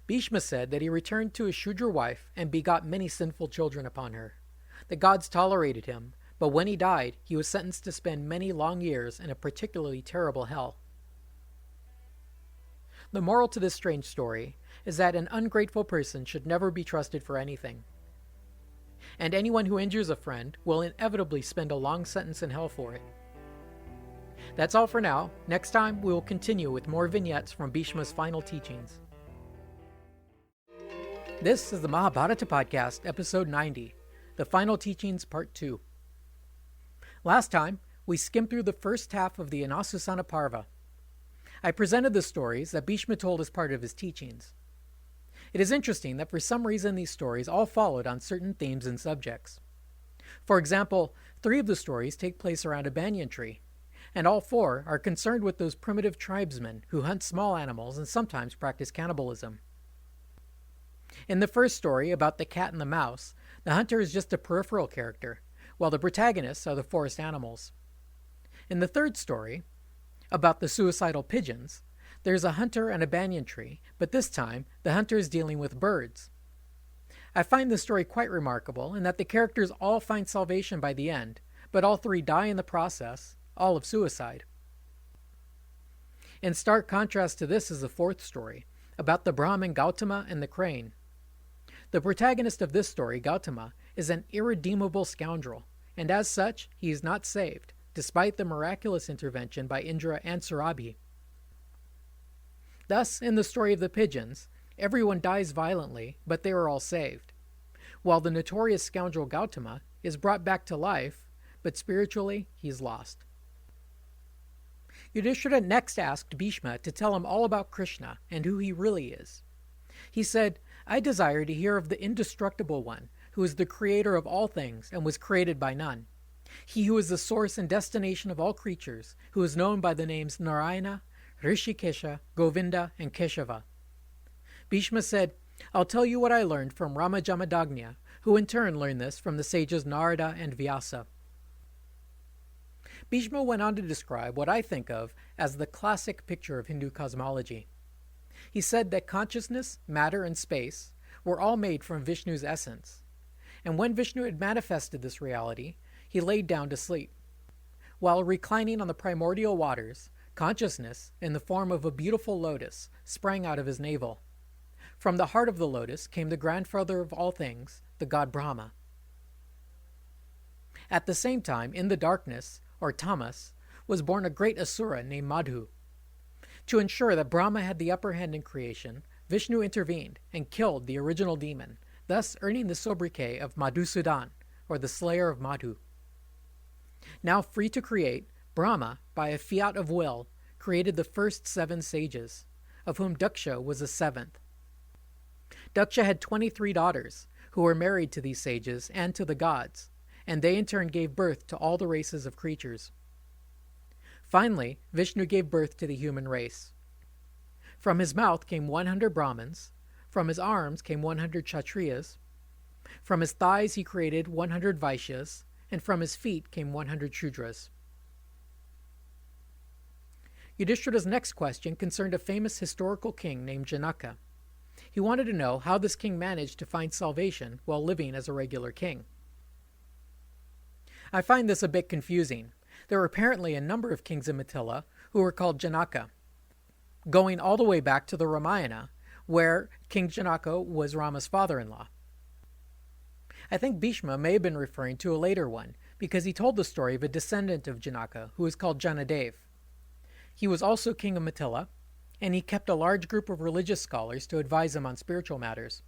S1: Bhishma said that he returned to his Shudra wife and begot many sinful children upon her. The gods tolerated him, but when he died, he was sentenced to spend many long years in a particularly terrible hell. The moral to this strange story is that an ungrateful person should never be trusted for anything. And anyone who injures a friend will inevitably spend a long sentence in hell for it. That's all for now. Next time, we will continue with more vignettes from Bhishma's final teachings. This is the Mahabharata Podcast, Episode 90, The Final Teachings, Part 2. Last time, we skimmed through the first half of the Anasusana Parva. I presented the stories that Bhishma told as part of his teachings. It is interesting that for some reason these stories all followed on certain themes and subjects. For example, 3 of the stories take place around a banyan tree, and all 4 are concerned with those primitive tribesmen who hunt small animals and sometimes practice cannibalism. In the first story about the cat and the mouse, the hunter is just a peripheral character, while the protagonists are the forest animals. In the third story, about the suicidal pigeons, there's a hunter and a banyan tree, but this time the hunter is dealing with birds. I find this story quite remarkable in that the characters all find salvation by the end, but all 3 die in the process, all of suicide. In stark contrast to this is the fourth story, about the Brahmin Gautama and the crane. The protagonist of this story, Gautama, is an irredeemable scoundrel, and as such, he is not saved, despite the miraculous intervention by Indra and Surabhi. Thus, in the story of the pigeons, everyone dies violently, but they are all saved, while the notorious scoundrel Gautama is brought back to life, but spiritually he is lost. Yudhishthira next asked Bhishma to tell him all about Krishna and who he really is. He said, "I desire to hear of the indestructible one, who is the creator of all things and was created by none. He who is the source and destination of all creatures, who is known by the names Narayana, Rishikesha, Govinda, and Keshava." Bhishma said, "I'll tell you what I learned from Rama Jamadagnya, who in turn learned this from the sages Narada and Vyasa." Bhishma went on to describe what I think of as the classic picture of Hindu cosmology. He said that consciousness, matter, and space were all made from Vishnu's essence, and when Vishnu had manifested this reality, he laid down to sleep. While reclining on the primordial waters, consciousness, in the form of a beautiful lotus, sprang out of his navel. From the heart of the lotus came the grandfather of all things, the god Brahma. At the same time, in the darkness, or tamas, was born a great asura named Madhu. To ensure that Brahma had the upper hand in creation, Vishnu intervened and killed the original demon, thus earning the sobriquet of Madhusudan, or the Slayer of Madhu. Now free to create, Brahma, by a fiat of will, created the first 7 sages, of whom Daksha was the 7th. Daksha had 23 daughters, who were married to these sages and to the gods, and they in turn gave birth to all the races of creatures. Finally, Vishnu gave birth to the human race. From his mouth came 100 Brahmins, from his arms came 100 Kshatriyas, from his thighs he created 100 Vaishyas, and from his feet came 100 Shudras. Yudhishthira's next question concerned a famous historical king named Janaka. He wanted to know how this king managed to find salvation while living as a regular king. I find this a bit confusing. There were apparently a number of kings in Mithila who were called Janaka, going all the way back to the Ramayana, where King Janaka was Rama's father-in-law. I think Bhishma may have been referring to a later one, because he told the story of a descendant of Janaka who was called Janadev. He was also king of Mithila, and he kept a large group of religious scholars to advise him on spiritual matters.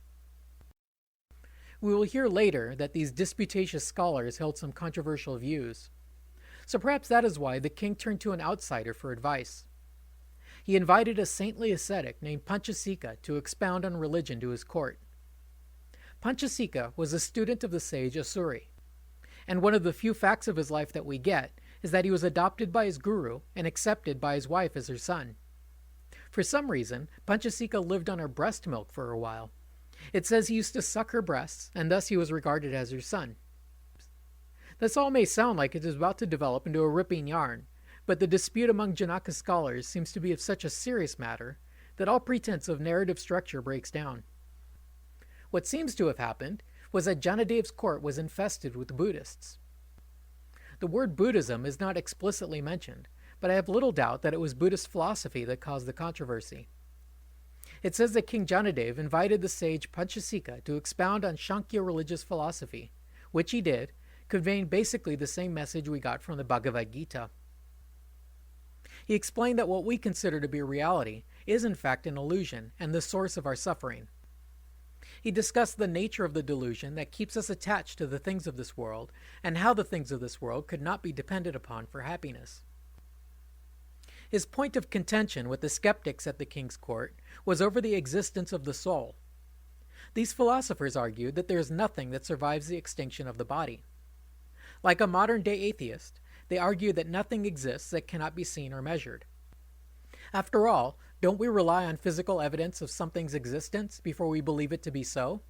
S1: We will hear later that these disputatious scholars held some controversial views, so perhaps that is why the king turned to an outsider for advice. He invited a saintly ascetic named Panchasika to expound on religion to his court. Panchasika was a student of the sage Asuri, and one of the few facts of his life that we get is that he was adopted by his guru and accepted by his wife as her son. For some reason, Panchasika lived on her breast milk for a while. It says he used to suck her breasts, and thus he was regarded as her son. This all may sound like it is about to develop into a ripping yarn, but the dispute among Janaka scholars seems to be of such a serious matter that all pretense of narrative structure breaks down. What seems to have happened was that Janadev's court was infested with Buddhists. The word Buddhism is not explicitly mentioned, but I have little doubt that it was Buddhist philosophy that caused the controversy. It says that King Janadev invited the sage Panchasika to expound on Shankya religious philosophy, which he did, conveying basically the same message we got from the Bhagavad Gita. He explained that what we consider to be reality is in fact an illusion and the source of our suffering. He discussed the nature of the delusion that keeps us attached to the things of this world and how the things of this world could not be depended upon for happiness. His point of contention with the skeptics at the king's court was over the existence of the soul. These philosophers argued that there is nothing that survives the extinction of the body. Like a modern-day atheist, they argued that nothing exists that cannot be seen or measured. After all, don't we rely on physical evidence of something's existence before we believe it to be so?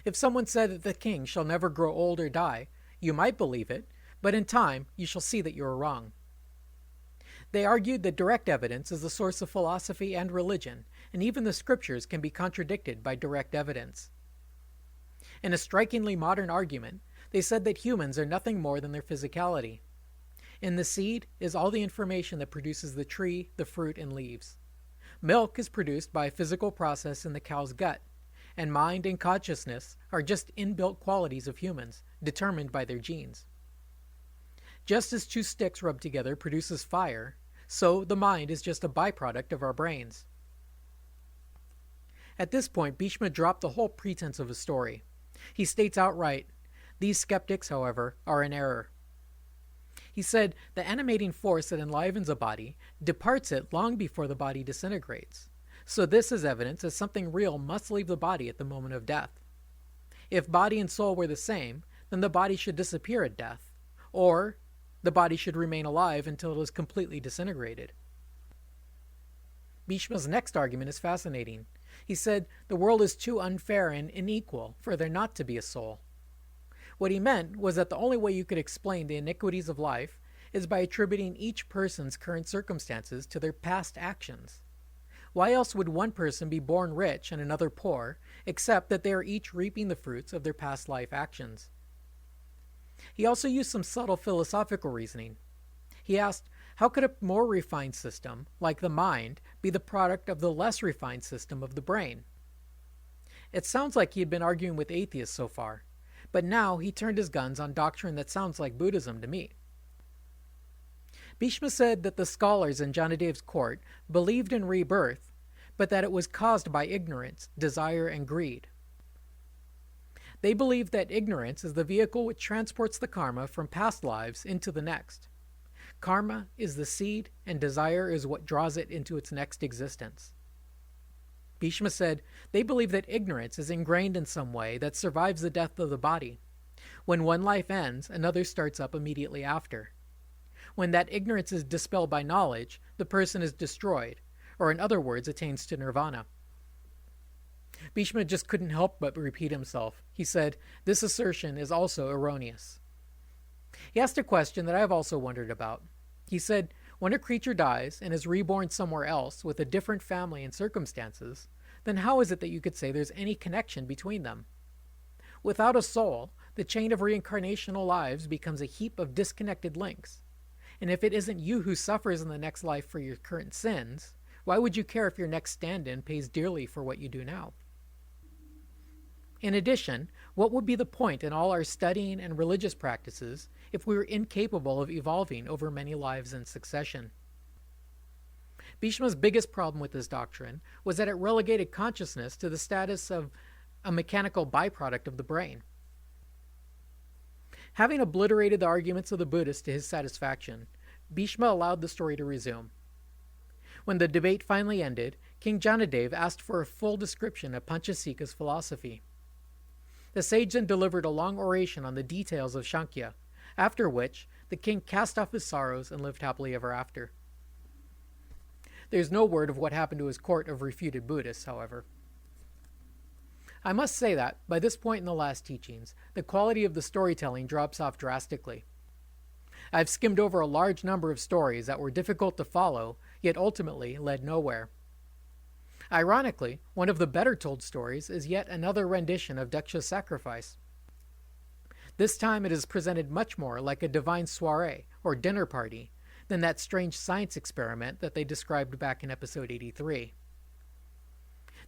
S1: If someone said that the king shall never grow old or die, you might believe it, but in time you shall see that you are wrong. They argued that direct evidence is the source of philosophy and religion, and even the scriptures can be contradicted by direct evidence. In a strikingly modern argument, they said that humans are nothing more than their physicality. In the seed is all the information that produces the tree, the fruit, and leaves. Milk is produced by a physical process in the cow's gut, and mind and consciousness are just inbuilt qualities of humans, determined by their genes. Just as two sticks rubbed together produces fire, so the mind is just a byproduct of our brains. At this point, Bhishma dropped the whole pretense of a story. He states outright, "These skeptics, however, are in error." He said, "The animating force that enlivens a body departs it long before the body disintegrates. So this is evidence that something real must leave the body at the moment of death. If body and soul were the same, then the body should disappear at death, or the body should remain alive until it is completely disintegrated." Bhishma's next argument is fascinating. He said, "The world is too unfair and unequal for there not to be a soul." What he meant was that the only way you could explain the iniquities of life is by attributing each person's current circumstances to their past actions. Why else would one person be born rich and another poor, except that they are each reaping the fruits of their past life actions? He also used some subtle philosophical reasoning. He asked, how could a more refined system, like the mind, be the product of the less refined system of the brain? It sounds like he had been arguing with atheists so far, but now he turned his guns on doctrine that sounds like Buddhism to me. Bhishma said that the scholars in Janadev's court believed in rebirth, but that it was caused by ignorance, desire, and greed. They believe that ignorance is the vehicle which transports the karma from past lives into the next. Karma is the seed, and desire is what draws it into its next existence. Bhishma said they believe that ignorance is ingrained in some way that survives the death of the body. When one life ends, another starts up immediately after. When that ignorance is dispelled by knowledge, the person is destroyed, or in other words, attains to nirvana. Bhishma just couldn't help but repeat himself. He said, this assertion is also erroneous. He asked a question that I have also wondered about. He said, when a creature dies and is reborn somewhere else with a different family and circumstances, then how is it that you could say there's any connection between them? Without a soul, the chain of reincarnational lives becomes a heap of disconnected links. And if it isn't you who suffers in the next life for your current sins, why would you care if your next stand-in pays dearly for what you do now? In addition, what would be the point in all our studying and religious practices if we were incapable of evolving over many lives in succession? Bhishma's biggest problem with this doctrine was that it relegated consciousness to the status of a mechanical byproduct of the brain. Having obliterated the arguments of the Buddhists to his satisfaction, Bhishma allowed the story to resume. When the debate finally ended, King Janadev asked for a full description of Panchasika's philosophy. The sage then delivered a long oration on the details of Sankhya, after which the king cast off his sorrows and lived happily ever after. There's no word of what happened to his court of refuted Buddhists, however. I must say that, by this point in the last teachings, the quality of the storytelling drops off drastically. I've skimmed over a large number of stories that were difficult to follow, yet ultimately led nowhere. Ironically, one of the better told stories is yet another rendition of Daksha's sacrifice. This time it is presented much more like a divine soiree, or dinner party, than that strange science experiment that they described back in episode 83.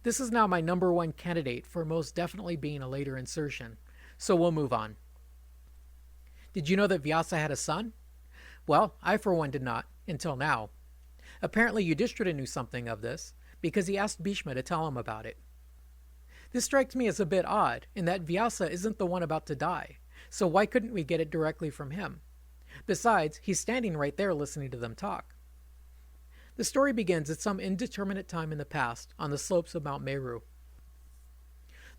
S1: This is now my number one candidate for most definitely being a later insertion, so we'll move on. Did you know that Vyasa had a son? Well, I for one did not, until now. Apparently Yudhishthira knew something of this, because he asked Bhishma to tell him about it. This strikes me as a bit odd, in that Vyasa isn't the one about to die, so why couldn't we get it directly from him? Besides, he's standing right there listening to them talk. The story begins at some indeterminate time in the past, on the slopes of Mount Meru.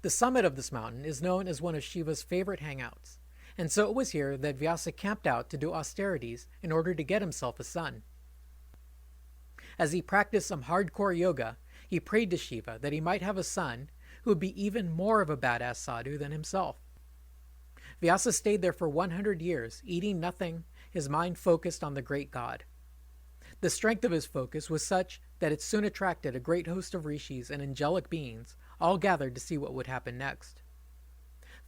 S1: The summit of this mountain is known as one of Shiva's favorite hangouts, and so it was here that Vyasa camped out to do austerities in order to get himself a son. As he practiced some hardcore yoga, he prayed to Shiva that he might have a son who would be even more of a badass sadhu than himself. Vyasa stayed there for 100 years, eating nothing, his mind focused on the great god. The strength of his focus was such that it soon attracted a great host of rishis and angelic beings, all gathered to see what would happen next.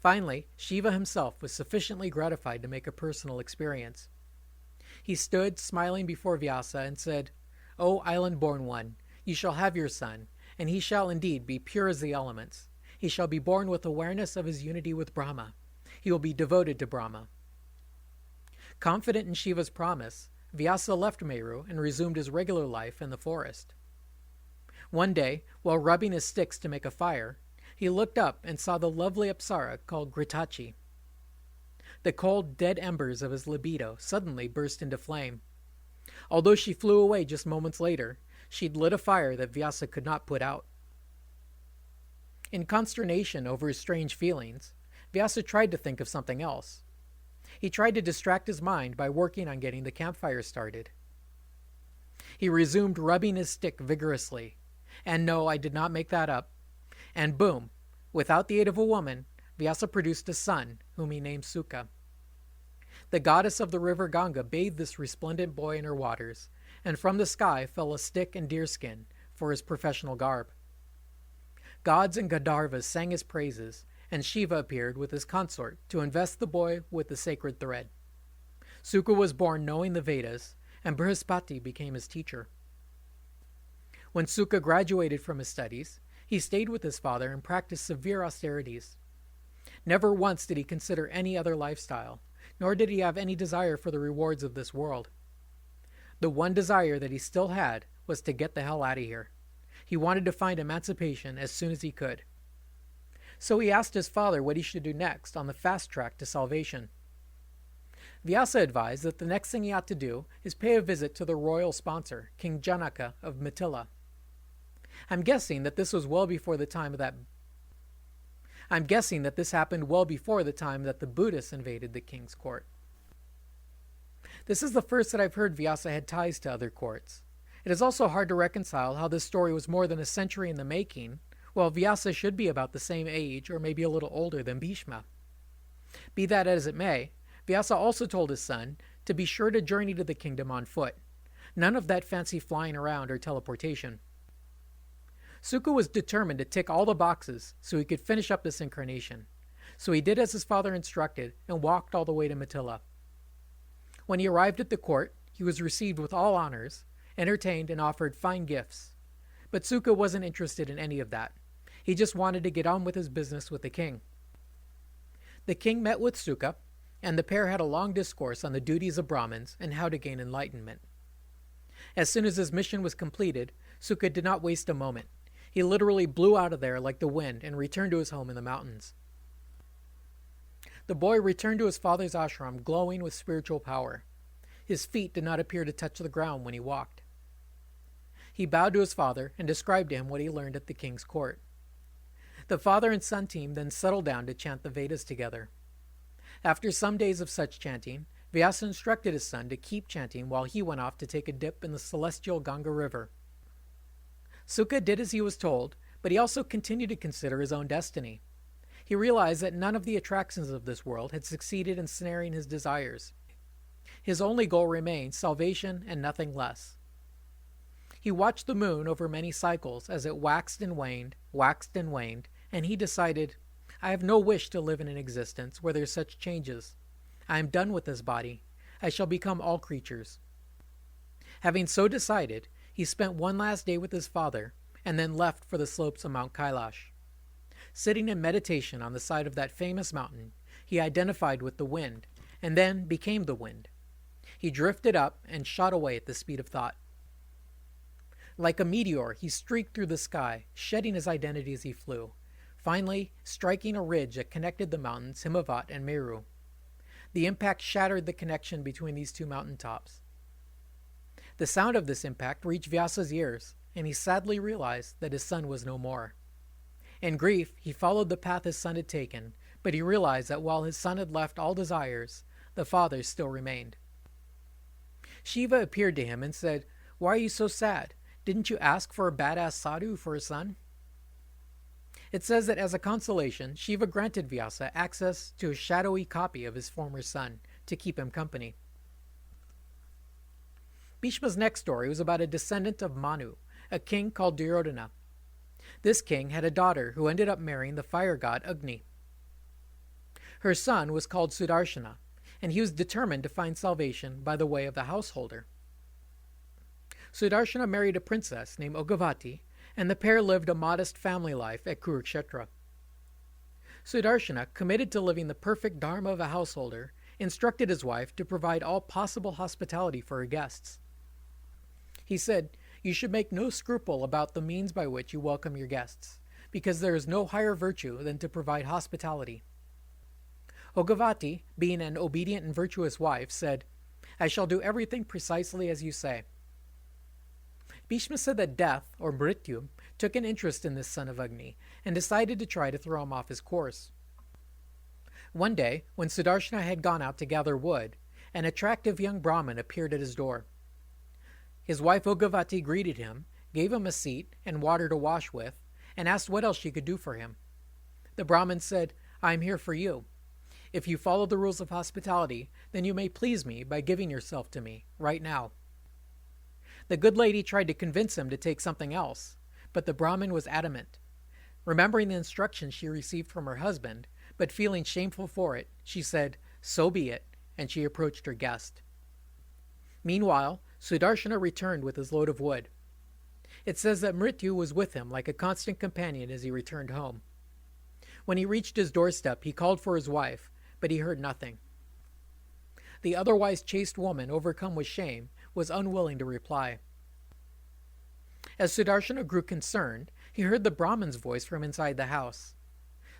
S1: Finally, Shiva himself was sufficiently gratified to make a personal experience. He stood, smiling before Vyasa, and said, "O island-born one, you shall have your son, and he shall indeed be pure as the elements. He shall be born with awareness of his unity with Brahma. He will be devoted to Brahma." Confident in Shiva's promise, Vyasa left Meru and resumed his regular life in the forest. One day, while rubbing his sticks to make a fire, he looked up and saw the lovely Apsara called Gritachi. The cold, dead embers of his libido suddenly burst into flame. Although she flew away just moments later, she'd lit a fire that Vyasa could not put out. In consternation over his strange feelings, Vyasa tried to think of something else. He tried to distract his mind by working on getting the campfire started. He resumed rubbing his stick vigorously, and no, I did not make that up, and boom, without the aid of a woman, Vyasa produced a son, whom he named Sukha. The goddess of the river Ganga bathed this resplendent boy in her waters, and from the sky fell a stick and deerskin for his professional garb. Gods and Gandharvas sang his praises, and Shiva appeared with his consort to invest the boy with the sacred thread. Sukha was born knowing the Vedas, and Brihaspati became his teacher. When Sukha graduated from his studies, he stayed with his father and practiced severe austerities. Never once did he consider any other lifestyle, nor did he have any desire for the rewards of this world. The one desire that he still had was to get the hell out of here. He wanted to find emancipation as soon as he could. So he asked his father what he should do next on the fast track to salvation. Vyasa advised that the next thing he ought to do is pay a visit to the royal sponsor, King Janaka of Mithila. I'm guessing that this happened well before the time that the Buddhists invaded the king's court. This is the first that I've heard Vyasa had ties to other courts. It is also hard to reconcile how this story was more than a century in the making, while Vyasa should be about the same age or maybe a little older than Bhishma. Be that as it may, Vyasa also told his son to be sure to journey to the kingdom on foot. None of that fancy flying around or teleportation. Sukha was determined to tick all the boxes so he could finish up this incarnation. So he did as his father instructed and walked all the way to Mithila. When he arrived at the court, he was received with all honors, entertained, and offered fine gifts. But Sukha wasn't interested in any of that. He just wanted to get on with his business with the king. The king met with Sukha, and the pair had a long discourse on the duties of Brahmins and how to gain enlightenment. As soon as his mission was completed, Sukha did not waste a moment. He literally blew out of there like the wind and returned to his home in the mountains. The boy returned to his father's ashram glowing with spiritual power. His feet did not appear to touch the ground when he walked. He bowed to his father and described to him what he learned at the king's court. The father and son team then settled down to chant the Vedas together. After some days of such chanting, Vyasa instructed his son to keep chanting while he went off to take a dip in the celestial Ganga River. Sukha did as he was told, but he also continued to consider his own destiny. He realized that none of the attractions of this world had succeeded in snaring his desires. His only goal remained salvation and nothing less. He watched the moon over many cycles as it waxed and waned, and he decided, I have no wish to live in an existence where there's such changes. I am done with this body. I shall become all creatures. Having so decided, he spent one last day with his father, and then left for the slopes of Mount Kailash. Sitting in meditation on the side of that famous mountain, he identified with the wind, and then became the wind. He drifted up and shot away at the speed of thought. Like a meteor, he streaked through the sky, shedding his identity as he flew, finally striking a ridge that connected the mountains Himavat and Meru. The impact shattered the connection between these two mountaintops. The sound of this impact reached Vyasa's ears, and he sadly realized that his son was no more. In grief, he followed the path his son had taken, but he realized that while his son had left all desires, the father's still remained. Shiva appeared to him and said, Why are you so sad? Didn't you ask for a badass sadhu for a son? It says that as a consolation, Shiva granted Vyasa access to a shadowy copy of his former son to keep him company. Bhishma's next story was about a descendant of Manu, a king called Duryodhana. This king had a daughter who ended up marrying the fire god Agni. Her son was called Sudarshana, and he was determined to find salvation by the way of the householder. Sudarshana married a princess named Ogavati, and the pair lived a modest family life at Kurukshetra. Sudarshana, committed to living the perfect dharma of a householder, instructed his wife to provide all possible hospitality for her guests. He said, You should make no scruple about the means by which you welcome your guests, because there is no higher virtue than to provide hospitality. Ogavati, being an obedient and virtuous wife, said, I shall do everything precisely as you say. Bhishma said that death, or Mrityu, took an interest in this son of Agni, and decided to try to throw him off his course. One day, when Sudarshana had gone out to gather wood, an attractive young Brahmin appeared at his door. His wife Ogavati greeted him, gave him a seat and water to wash with, and asked what else she could do for him. The Brahmin said, I am here for you. If you follow the rules of hospitality, then you may please me by giving yourself to me, right now. The good lady tried to convince him to take something else, but the Brahmin was adamant. Remembering the instructions she received from her husband, but feeling shameful for it, she said, So be it, and she approached her guest. Meanwhile, Sudarshana returned with his load of wood. It says that Mrityu was with him like a constant companion as he returned home. When he reached his doorstep, he called for his wife, but he heard nothing. The otherwise chaste woman, overcome with shame, was unwilling to reply. As Sudarshana grew concerned, he heard the Brahmin's voice from inside the house.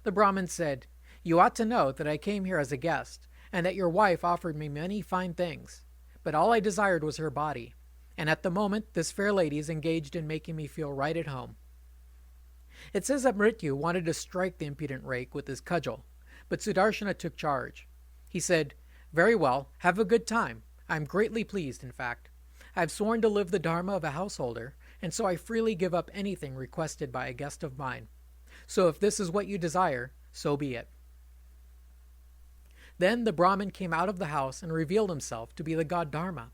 S1: The Brahmin said, "You ought to know that I came here as a guest, and that your wife offered me many fine things. But all I desired was her body, and at the moment this fair lady is engaged in making me feel right at home." It says that Mrityu wanted to strike the impudent rake with his cudgel, but Sudarshana took charge. He said, "Very well, have a good time. I am greatly pleased, in fact. I have sworn to live the dharma of a householder, and so I freely give up anything requested by a guest of mine. So if this is what you desire, so be it." Then the Brahmin came out of the house and revealed himself to be the god Dharma.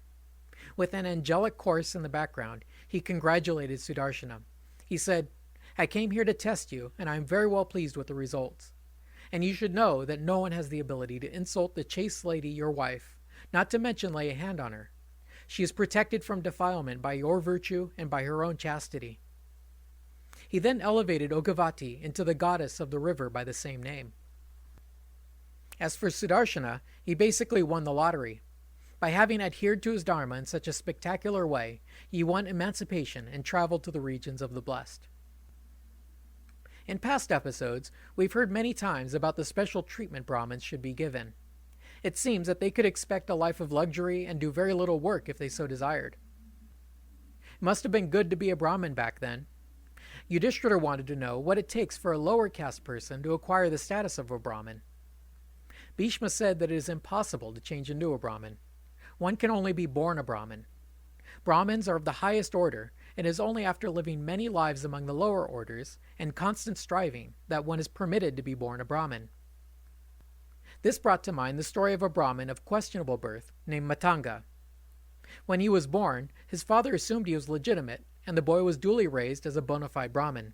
S1: With an angelic chorus in the background, he congratulated Sudarshana. He said, "I came here to test you, and I am very well pleased with the results. And you should know that no one has the ability to insult the chaste lady, your wife, not to mention lay a hand on her. She is protected from defilement by your virtue and by her own chastity." He then elevated Ogavati into the goddess of the river by the same name. As for Sudarshana, he basically won the lottery. By having adhered to his dharma in such a spectacular way, he won emancipation and traveled to the regions of the blessed. In past episodes, we've heard many times about the special treatment Brahmins should be given. It seems that they could expect a life of luxury and do very little work if they so desired. It must have been good to be a Brahmin back then. Yudhishthira wanted to know what it takes for a lower caste person to acquire the status of a Brahmin. Bhishma said that it is impossible to change into a Brahmin. One can only be born a Brahmin. Brahmins are of the highest order, and it is only after living many lives among the lower orders and constant striving that one is permitted to be born a Brahmin. This brought to mind the story of a Brahmin of questionable birth named Matanga. When he was born, his father assumed he was legitimate, and the boy was duly raised as a bona fide Brahmin.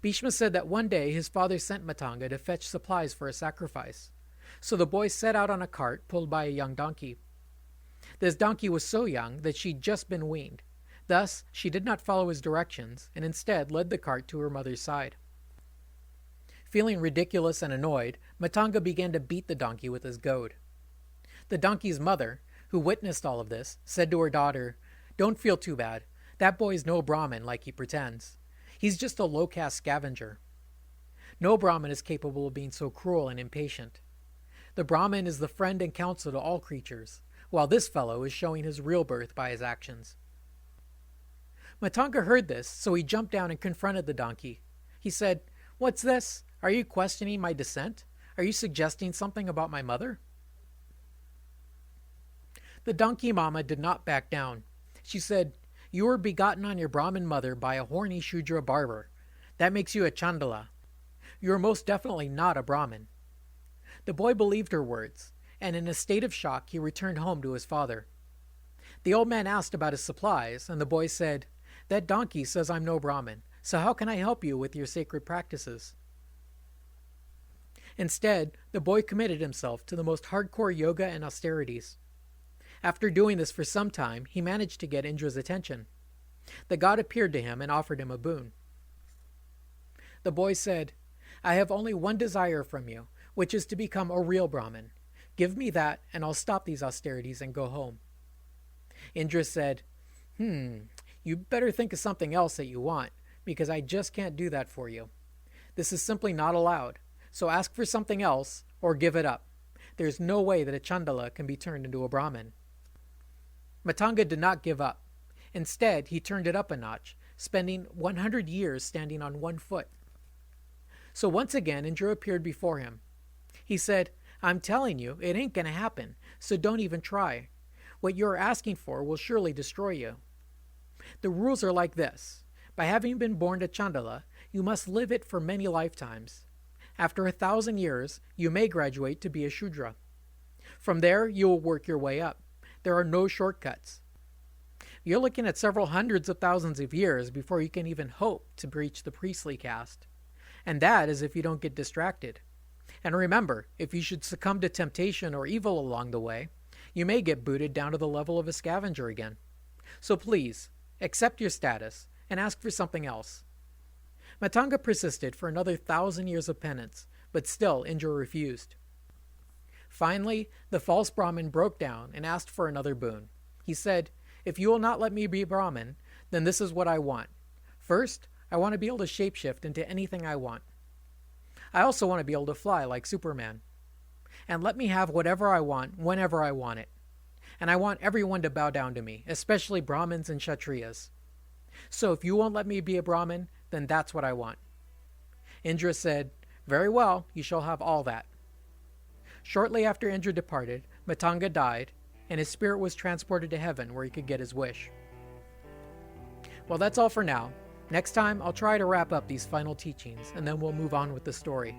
S1: Bhishma said that one day his father sent Matanga to fetch supplies for a sacrifice. So the boy set out on a cart pulled by a young donkey. This donkey was so young that she'd just been weaned. Thus, she did not follow his directions, and instead led the cart to her mother's side. Feeling ridiculous and annoyed, Matanga began to beat the donkey with his goad. The donkey's mother, who witnessed all of this, said to her daughter, "Don't feel too bad. That boy's no Brahmin like he pretends. He's just a low-caste scavenger." No Brahmin is capable of being so cruel and impatient. The Brahmin is the friend and counsel to all creatures, while this fellow is showing his real birth by his actions. Matanga heard this, so he jumped down and confronted the donkey. He said, "What's this? Are you questioning my descent? Are you suggesting something about my mother?" The donkey mama did not back down. She said, "You were begotten on your Brahmin mother by a horny Shudra barber. That makes you a Chandala. You are most definitely not a Brahmin." The boy believed her words, and in a state of shock he returned home to his father. The old man asked about his supplies, and the boy said, "That donkey says I'm no Brahmin, so how can I help you with your sacred practices?" Instead, the boy committed himself to the most hardcore yoga and austerities. After doing this for some time, he managed to get Indra's attention. The god appeared to him and offered him a boon. The boy said, "I have only one desire from you, which is to become a real Brahmin. Give me that, and I'll stop these austerities and go home." Indra said, You better think of something else that you want, because I just can't do that for you. This is simply not allowed, so ask for something else or give it up. There's no way that a Chandala can be turned into a Brahmin." Matanga did not give up. Instead, he turned it up a notch, spending 100 years standing on one foot. So once again, Indra appeared before him. He said, "I'm telling you, it ain't gonna happen, so don't even try. What you're asking for will surely destroy you. The rules are like this. By having been born to Chandala, you must live it for many lifetimes. After 1,000 years, you may graduate to be a Shudra. From there, you will work your way up. There are no shortcuts. You're looking at several hundreds of thousands of years before you can even hope to reach the priestly caste. And that is if you don't get distracted. And remember, if you should succumb to temptation or evil along the way, you may get booted down to the level of a scavenger again. So please, accept your status and ask for something else." Matanga persisted for another 1,000 years of penance, but still Indra refused. Finally, the false Brahmin broke down and asked for another boon. He said, "If you will not let me be Brahmin, then this is what I want. First, I want to be able to shapeshift into anything I want." I also want to be able to fly like Superman. And let me have whatever I want whenever I want it. And I want everyone to bow down to me, especially Brahmins and Kshatriyas. So if you won't let me be a Brahmin, then that's what I want." Indra said, "Very well, you shall have all that." Shortly after Indra departed, Matanga died, and his spirit was transported to heaven where he could get his wish. Well, that's all for now. Next time, I'll try to wrap up these final teachings, and then we'll move on with the story.